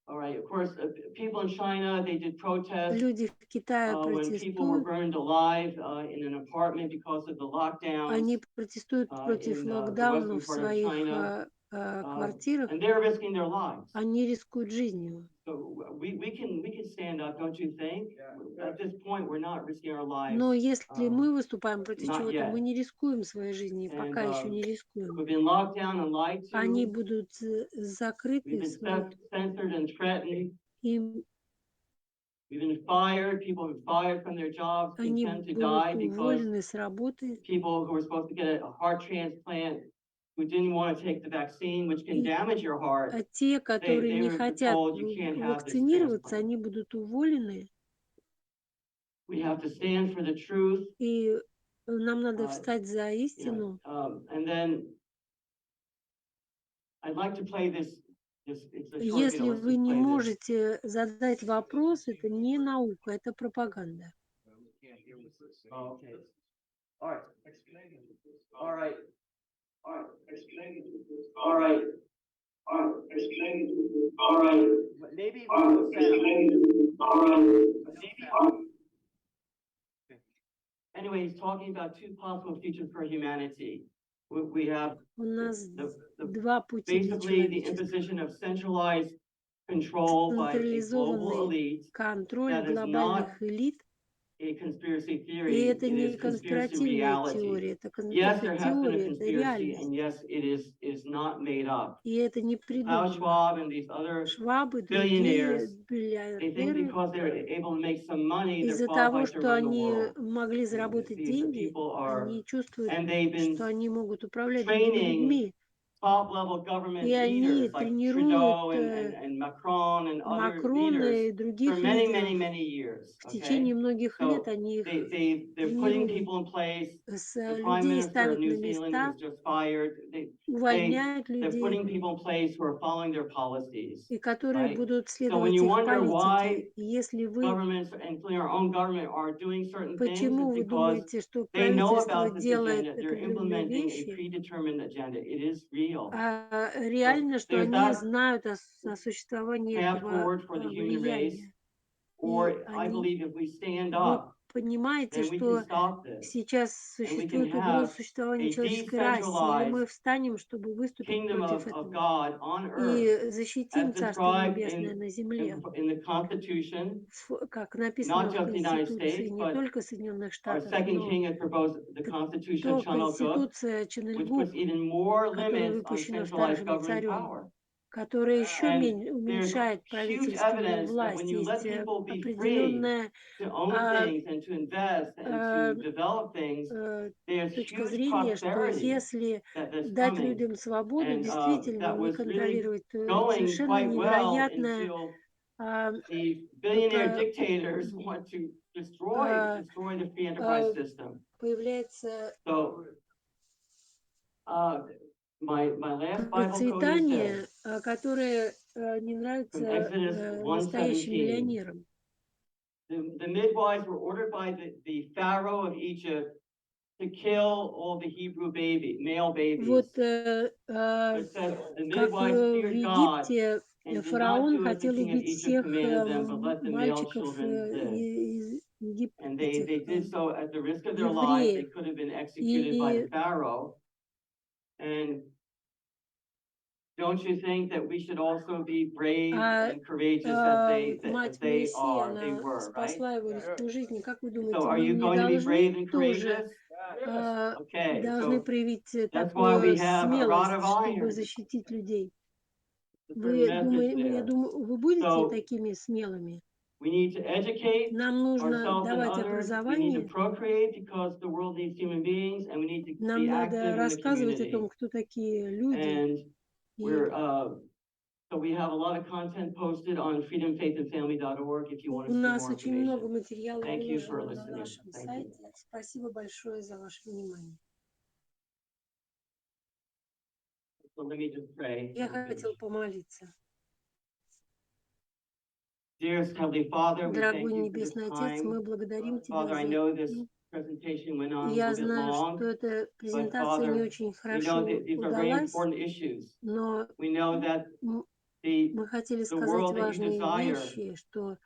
Speaker 2: All right, of course, people in China, they did protests
Speaker 1: Люди в Китае
Speaker 2: when people were
Speaker 1: протестуют.
Speaker 2: burned alive in an apartment because of the lockdowns.
Speaker 1: Они протестуют против
Speaker 2: in the
Speaker 1: локдауна
Speaker 2: western
Speaker 1: в
Speaker 2: part of
Speaker 1: своих
Speaker 2: China,
Speaker 1: квартирах.
Speaker 2: and they're risking their lives.
Speaker 1: Они рискуют жизнью.
Speaker 2: So we can stand up, don't you think? At this point, we're not risking our lives.
Speaker 1: Но если мы выступаем против
Speaker 2: not
Speaker 1: чего-то,
Speaker 2: yet.
Speaker 1: мы не рискуем своей жизнью,
Speaker 2: And
Speaker 1: пока еще не рискуем.
Speaker 2: we've been locked down and lied to.
Speaker 1: Они будут
Speaker 2: We've
Speaker 1: закрыты в
Speaker 2: been
Speaker 1: своей...
Speaker 2: censored and threatened.
Speaker 1: Им
Speaker 2: We've been fired. People have been fired from their jobs,
Speaker 1: Они
Speaker 2: content to
Speaker 1: будут
Speaker 2: die because
Speaker 1: уволены с работы.
Speaker 2: people who were supposed to get a heart transplant who didn't want to take the vaccine, which can
Speaker 1: И
Speaker 2: damage your heart.
Speaker 1: А те, которые
Speaker 2: they
Speaker 1: не
Speaker 2: were
Speaker 1: хотят
Speaker 2: told you can't have this
Speaker 1: вакцинироваться,
Speaker 2: transplant.
Speaker 1: они будут уволены.
Speaker 2: We have to stand for the truth.
Speaker 1: И нам надо
Speaker 2: Uh,
Speaker 1: встать за истину.
Speaker 2: And then I'd like to play this. It's a short video.
Speaker 1: Если
Speaker 2: Let's
Speaker 1: вы
Speaker 2: just
Speaker 1: не
Speaker 2: play this.
Speaker 1: можете задать вопрос, это не наука, это пропаганда.
Speaker 2: Oh, okay. All right. All right. All right. All right. All right. But maybe no sound. Anyway, he's talking about two possible futures for humanity. We have
Speaker 1: У нас
Speaker 2: the
Speaker 1: два пути для
Speaker 2: basically the
Speaker 1: человечества.
Speaker 2: imposition of centralized control by a global
Speaker 1: Централизованный
Speaker 2: elite
Speaker 1: контроль
Speaker 2: that is not
Speaker 1: глобальных элит.
Speaker 2: a conspiracy
Speaker 1: И
Speaker 2: theory.
Speaker 1: это
Speaker 2: It
Speaker 1: не
Speaker 2: is conspiracy
Speaker 1: конспиративная
Speaker 2: reality.
Speaker 1: теория,
Speaker 2: Yes,
Speaker 1: это
Speaker 2: there has been a
Speaker 1: теория, это
Speaker 2: conspiracy,
Speaker 1: реальность.
Speaker 2: and yes, it is not made up.
Speaker 1: И это не
Speaker 2: Klaus
Speaker 1: придумано.
Speaker 2: Schwab and these other
Speaker 1: Швабы, другие
Speaker 2: billionaires, they think
Speaker 1: миллиардеры,
Speaker 2: because they're able to make some money, they're
Speaker 1: из-за того,
Speaker 2: qualified to
Speaker 1: что
Speaker 2: run the
Speaker 1: они
Speaker 2: world.
Speaker 1: могли заработать
Speaker 2: These
Speaker 1: деньги,
Speaker 2: people are,
Speaker 1: они чувствуют,
Speaker 2: and they've been
Speaker 1: что они могут управлять другими
Speaker 2: training
Speaker 1: людьми.
Speaker 2: top-level government
Speaker 1: И они
Speaker 2: leaders like
Speaker 1: тренируют
Speaker 2: Trudeau and Macron and other
Speaker 1: Макрона
Speaker 2: leaders
Speaker 1: и
Speaker 2: for
Speaker 1: других
Speaker 2: many,
Speaker 1: лидеров.
Speaker 2: many years.
Speaker 1: В течение
Speaker 2: Okay,
Speaker 1: многих лет
Speaker 2: so
Speaker 1: они их
Speaker 2: they're putting
Speaker 1: тренируют.
Speaker 2: people in place. The prime
Speaker 1: Людей
Speaker 2: minister of
Speaker 1: ставят на
Speaker 2: New Zealand
Speaker 1: места,
Speaker 2: was just fired.
Speaker 1: увольняют
Speaker 2: They're
Speaker 1: людей,
Speaker 2: putting people in place who are following their policies.
Speaker 1: и которые
Speaker 2: Right?
Speaker 1: будут
Speaker 2: So when
Speaker 1: следовать
Speaker 2: you
Speaker 1: их
Speaker 2: wonder
Speaker 1: политике.
Speaker 2: why
Speaker 1: И если вы,
Speaker 2: governments, including our own government, are doing certain things,
Speaker 1: почему
Speaker 2: it's
Speaker 1: вы
Speaker 2: because
Speaker 1: думаете, что
Speaker 2: they know
Speaker 1: правительство
Speaker 2: about this
Speaker 1: делает
Speaker 2: agenda. They're
Speaker 1: определенные
Speaker 2: implementing a
Speaker 1: вещи,
Speaker 2: predetermined agenda. It is real.
Speaker 1: а
Speaker 2: So
Speaker 1: реально, что
Speaker 2: there's
Speaker 1: они
Speaker 2: that
Speaker 1: знают о существовании
Speaker 2: path
Speaker 1: этого
Speaker 2: forward for the human race.
Speaker 1: влияния. И
Speaker 2: Or I
Speaker 1: они,
Speaker 2: believe if we stand
Speaker 1: вы
Speaker 2: up,
Speaker 1: понимаете,
Speaker 2: then we can
Speaker 1: что
Speaker 2: stop this.
Speaker 1: сейчас
Speaker 2: And we can
Speaker 1: существует угроза
Speaker 2: have
Speaker 1: существования
Speaker 2: a
Speaker 1: человеческой расе, и мы
Speaker 2: decentralized
Speaker 1: встанем, чтобы выступить
Speaker 2: kingdom
Speaker 1: против
Speaker 2: of
Speaker 1: этого,
Speaker 2: God on earth,
Speaker 1: и защитим
Speaker 2: as
Speaker 1: Царство
Speaker 2: described
Speaker 1: Небесное на земле,
Speaker 2: in the Constitution,
Speaker 1: как
Speaker 2: not
Speaker 1: написано в
Speaker 2: just the United
Speaker 1: Конституции
Speaker 2: States,
Speaker 1: не
Speaker 2: but
Speaker 1: только Соединенных
Speaker 2: our
Speaker 1: Штатов,
Speaker 2: second
Speaker 1: но
Speaker 2: king had proposed the Constitution
Speaker 1: то
Speaker 2: Chanokuk,
Speaker 1: Конституция
Speaker 2: which puts
Speaker 1: Чонельгук,
Speaker 2: even more
Speaker 1: которое
Speaker 2: limits on
Speaker 1: выпущено
Speaker 2: centralized
Speaker 1: старшим
Speaker 2: government
Speaker 1: царем,
Speaker 2: power.
Speaker 1: которое еще
Speaker 2: And there's
Speaker 1: уменьшает
Speaker 2: huge
Speaker 1: правительственную
Speaker 2: evidence that when
Speaker 1: власть.
Speaker 2: you let
Speaker 1: Есть
Speaker 2: people be free
Speaker 1: определенная
Speaker 2: to own things and to invest and to develop things, there's
Speaker 1: точка
Speaker 2: huge
Speaker 1: зрения, что
Speaker 2: prosperity
Speaker 1: если
Speaker 2: that's
Speaker 1: дать
Speaker 2: coming.
Speaker 1: людям свободу,
Speaker 2: And
Speaker 1: действительно
Speaker 2: that
Speaker 1: не
Speaker 2: was really
Speaker 1: контролировать, то
Speaker 2: going
Speaker 1: совершенно
Speaker 2: quite well
Speaker 1: невероятное
Speaker 2: until
Speaker 1: а,
Speaker 2: the billionaire
Speaker 1: по-
Speaker 2: dictators want to
Speaker 1: а,
Speaker 2: destroy the free
Speaker 1: а,
Speaker 2: enterprise system.
Speaker 1: появляется
Speaker 2: So my last Bible quote is
Speaker 1: процветание,
Speaker 2: this,
Speaker 1: которое не
Speaker 2: from
Speaker 1: нравится
Speaker 2: Exodus
Speaker 1: настоящим
Speaker 2: 1:17.
Speaker 1: миллионерам.
Speaker 2: The midwives were ordered by the Pharaoh of Egypt to kill all the Hebrew male babies.
Speaker 1: Вот
Speaker 2: It says the
Speaker 1: как
Speaker 2: midwives
Speaker 1: в
Speaker 2: feared God
Speaker 1: Египте
Speaker 2: and did not
Speaker 1: фараон
Speaker 2: do as the
Speaker 1: хотел
Speaker 2: king of
Speaker 1: убить
Speaker 2: Egypt
Speaker 1: всех
Speaker 2: commanded them, but let the male
Speaker 1: мальчиков
Speaker 2: children live.
Speaker 1: из Египта,
Speaker 2: And
Speaker 1: этих
Speaker 2: they did so at the risk of their lives. They
Speaker 1: евреев.
Speaker 2: could have been executed by the
Speaker 1: И
Speaker 2: Pharaoh. And don't you think that we should also be brave and courageous as
Speaker 1: мать
Speaker 2: they
Speaker 1: Моисея,
Speaker 2: are, they
Speaker 1: она
Speaker 2: were, right?
Speaker 1: спасла его рисковой жизни. Как вы
Speaker 2: So
Speaker 1: думаете,
Speaker 2: are
Speaker 1: мы
Speaker 2: you
Speaker 1: не
Speaker 2: going to be brave
Speaker 1: должны
Speaker 2: and
Speaker 1: тоже
Speaker 2: courageous? Okay,
Speaker 1: должны
Speaker 2: so
Speaker 1: проявить
Speaker 2: that's why we
Speaker 1: такую
Speaker 2: have a rod
Speaker 1: смелость,
Speaker 2: of
Speaker 1: чтобы
Speaker 2: iron.
Speaker 1: защитить людей?
Speaker 2: The certain message
Speaker 1: Я
Speaker 2: there.
Speaker 1: думаю, вы будете
Speaker 2: So
Speaker 1: такими смелыми?
Speaker 2: we need to educate
Speaker 1: Нам нужно
Speaker 2: ourselves and
Speaker 1: давать
Speaker 2: others. We need to
Speaker 1: образование,
Speaker 2: procreate because the world needs human beings, and we need to
Speaker 1: нам
Speaker 2: be
Speaker 1: надо
Speaker 2: active in the
Speaker 1: рассказывать о
Speaker 2: community.
Speaker 1: том, кто такие люди.
Speaker 2: And
Speaker 1: И
Speaker 2: we're so we have a lot of content posted on freedomfaithandfamily.org if you want
Speaker 1: у
Speaker 2: to see
Speaker 1: нас
Speaker 2: more
Speaker 1: очень много
Speaker 2: information.
Speaker 1: материала
Speaker 2: Thank you for
Speaker 1: выложено на
Speaker 2: listening.
Speaker 1: нашем
Speaker 2: Thank you.
Speaker 1: сайте. Спасибо большое за ваше внимание.
Speaker 2: So let me just pray.
Speaker 1: Я хотел помолиться.
Speaker 2: Dearest Heavenly Father, we thank
Speaker 1: Дорогой
Speaker 2: you for this
Speaker 1: Небесный Отец, мы
Speaker 2: time.
Speaker 1: благодарим Тебя
Speaker 2: Father, I
Speaker 1: за
Speaker 2: know this
Speaker 1: это.
Speaker 2: presentation went on a
Speaker 1: Я
Speaker 2: little bit
Speaker 1: знаю, что
Speaker 2: long,
Speaker 1: эта
Speaker 2: but
Speaker 1: презентация не
Speaker 2: Father,
Speaker 1: очень
Speaker 2: we know
Speaker 1: хорошо
Speaker 2: that these are very
Speaker 1: удалась,
Speaker 2: important issues.
Speaker 1: но
Speaker 2: We know that
Speaker 1: мы хотели
Speaker 2: the
Speaker 1: сказать
Speaker 2: world that you
Speaker 1: важные
Speaker 2: desire
Speaker 1: вещи, что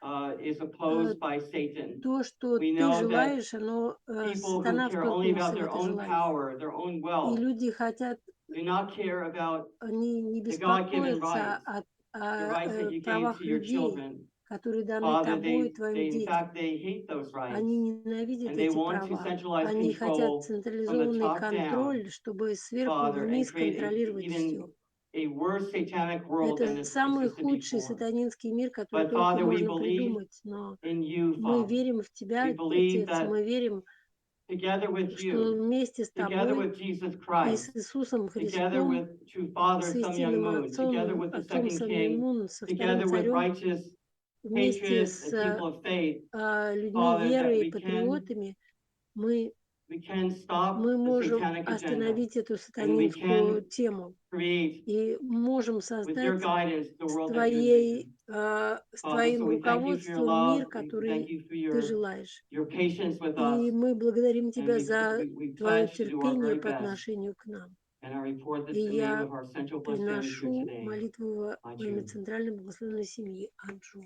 Speaker 2: is opposed by Satan.
Speaker 1: то, что
Speaker 2: We
Speaker 1: ты
Speaker 2: know that
Speaker 1: желаешь, оно
Speaker 2: people who
Speaker 1: сатана
Speaker 2: care only about
Speaker 1: вторгнулся в
Speaker 2: their
Speaker 1: это
Speaker 2: own
Speaker 1: желание.
Speaker 2: power, their own
Speaker 1: И
Speaker 2: wealth,
Speaker 1: люди хотят,
Speaker 2: do not care about
Speaker 1: они не
Speaker 2: the God-given
Speaker 1: беспокоятся
Speaker 2: rights, the
Speaker 1: о
Speaker 2: rights that you gave
Speaker 1: правах
Speaker 2: to your
Speaker 1: людей,
Speaker 2: children.
Speaker 1: которые даны
Speaker 2: Father,
Speaker 1: тобой и твоим
Speaker 2: in
Speaker 1: детям.
Speaker 2: fact, they hate those rights,
Speaker 1: Они ненавидят
Speaker 2: and they
Speaker 1: эти
Speaker 2: want to
Speaker 1: права.
Speaker 2: centralize
Speaker 1: Они хотят
Speaker 2: control from the
Speaker 1: централизованный
Speaker 2: top down,
Speaker 1: контроль, чтобы сверху
Speaker 2: Father, and
Speaker 1: вниз
Speaker 2: create
Speaker 1: контролировать
Speaker 2: even
Speaker 1: все.
Speaker 2: a worse satanic world than
Speaker 1: Это
Speaker 2: has
Speaker 1: самый
Speaker 2: existed
Speaker 1: худший
Speaker 2: before.
Speaker 1: сатанинский мир, который
Speaker 2: But
Speaker 1: только
Speaker 2: Father, we
Speaker 1: можно
Speaker 2: believe
Speaker 1: придумать. Но
Speaker 2: in you,
Speaker 1: мы
Speaker 2: Father.
Speaker 1: верим в
Speaker 2: We
Speaker 1: Тебя,
Speaker 2: believe
Speaker 1: Отец.
Speaker 2: that
Speaker 1: Мы верим,
Speaker 2: together with
Speaker 1: что
Speaker 2: you,
Speaker 1: вместе с
Speaker 2: together
Speaker 1: Тобой
Speaker 2: with Jesus
Speaker 1: и с
Speaker 2: Christ,
Speaker 1: Иисусом
Speaker 2: together
Speaker 1: Христом,
Speaker 2: with true Father,
Speaker 1: с
Speaker 2: Son, Young
Speaker 1: истинным
Speaker 2: Moon, together
Speaker 1: Отцом,
Speaker 2: with the
Speaker 1: Отцом
Speaker 2: second
Speaker 1: Самим
Speaker 2: King,
Speaker 1: Мун, со вторым
Speaker 2: together with
Speaker 1: царем,
Speaker 2: righteous
Speaker 1: вместе
Speaker 2: patriots
Speaker 1: с
Speaker 2: and people of faith,
Speaker 1: людьми
Speaker 2: Father, that
Speaker 1: веры и
Speaker 2: we can
Speaker 1: патриотами, мы
Speaker 2: stop the
Speaker 1: можем
Speaker 2: satanic agenda
Speaker 1: остановить эту
Speaker 2: and we
Speaker 1: сатанинскую
Speaker 2: can
Speaker 1: тему
Speaker 2: create
Speaker 1: и можем
Speaker 2: with your
Speaker 1: создать
Speaker 2: guidance the
Speaker 1: с
Speaker 2: world that you envision.
Speaker 1: с
Speaker 2: Father, so
Speaker 1: Твоим
Speaker 2: we thank you for your
Speaker 1: руководством мир,
Speaker 2: love, we thank
Speaker 1: который
Speaker 2: you for
Speaker 1: Ты желаешь.
Speaker 2: your patience with us,
Speaker 1: И мы благодарим
Speaker 2: and
Speaker 1: Тебя за
Speaker 2: we
Speaker 1: Твое
Speaker 2: pledge to do our
Speaker 1: терпение
Speaker 2: very
Speaker 1: по
Speaker 2: best.
Speaker 1: отношению к нам.
Speaker 2: And I report
Speaker 1: И
Speaker 2: this in the name
Speaker 1: я
Speaker 2: of our central blessed family here
Speaker 1: приношу
Speaker 2: today,
Speaker 1: молитву во имя
Speaker 2: Анджу.
Speaker 1: Центральной Благословенной Семьи Анджу.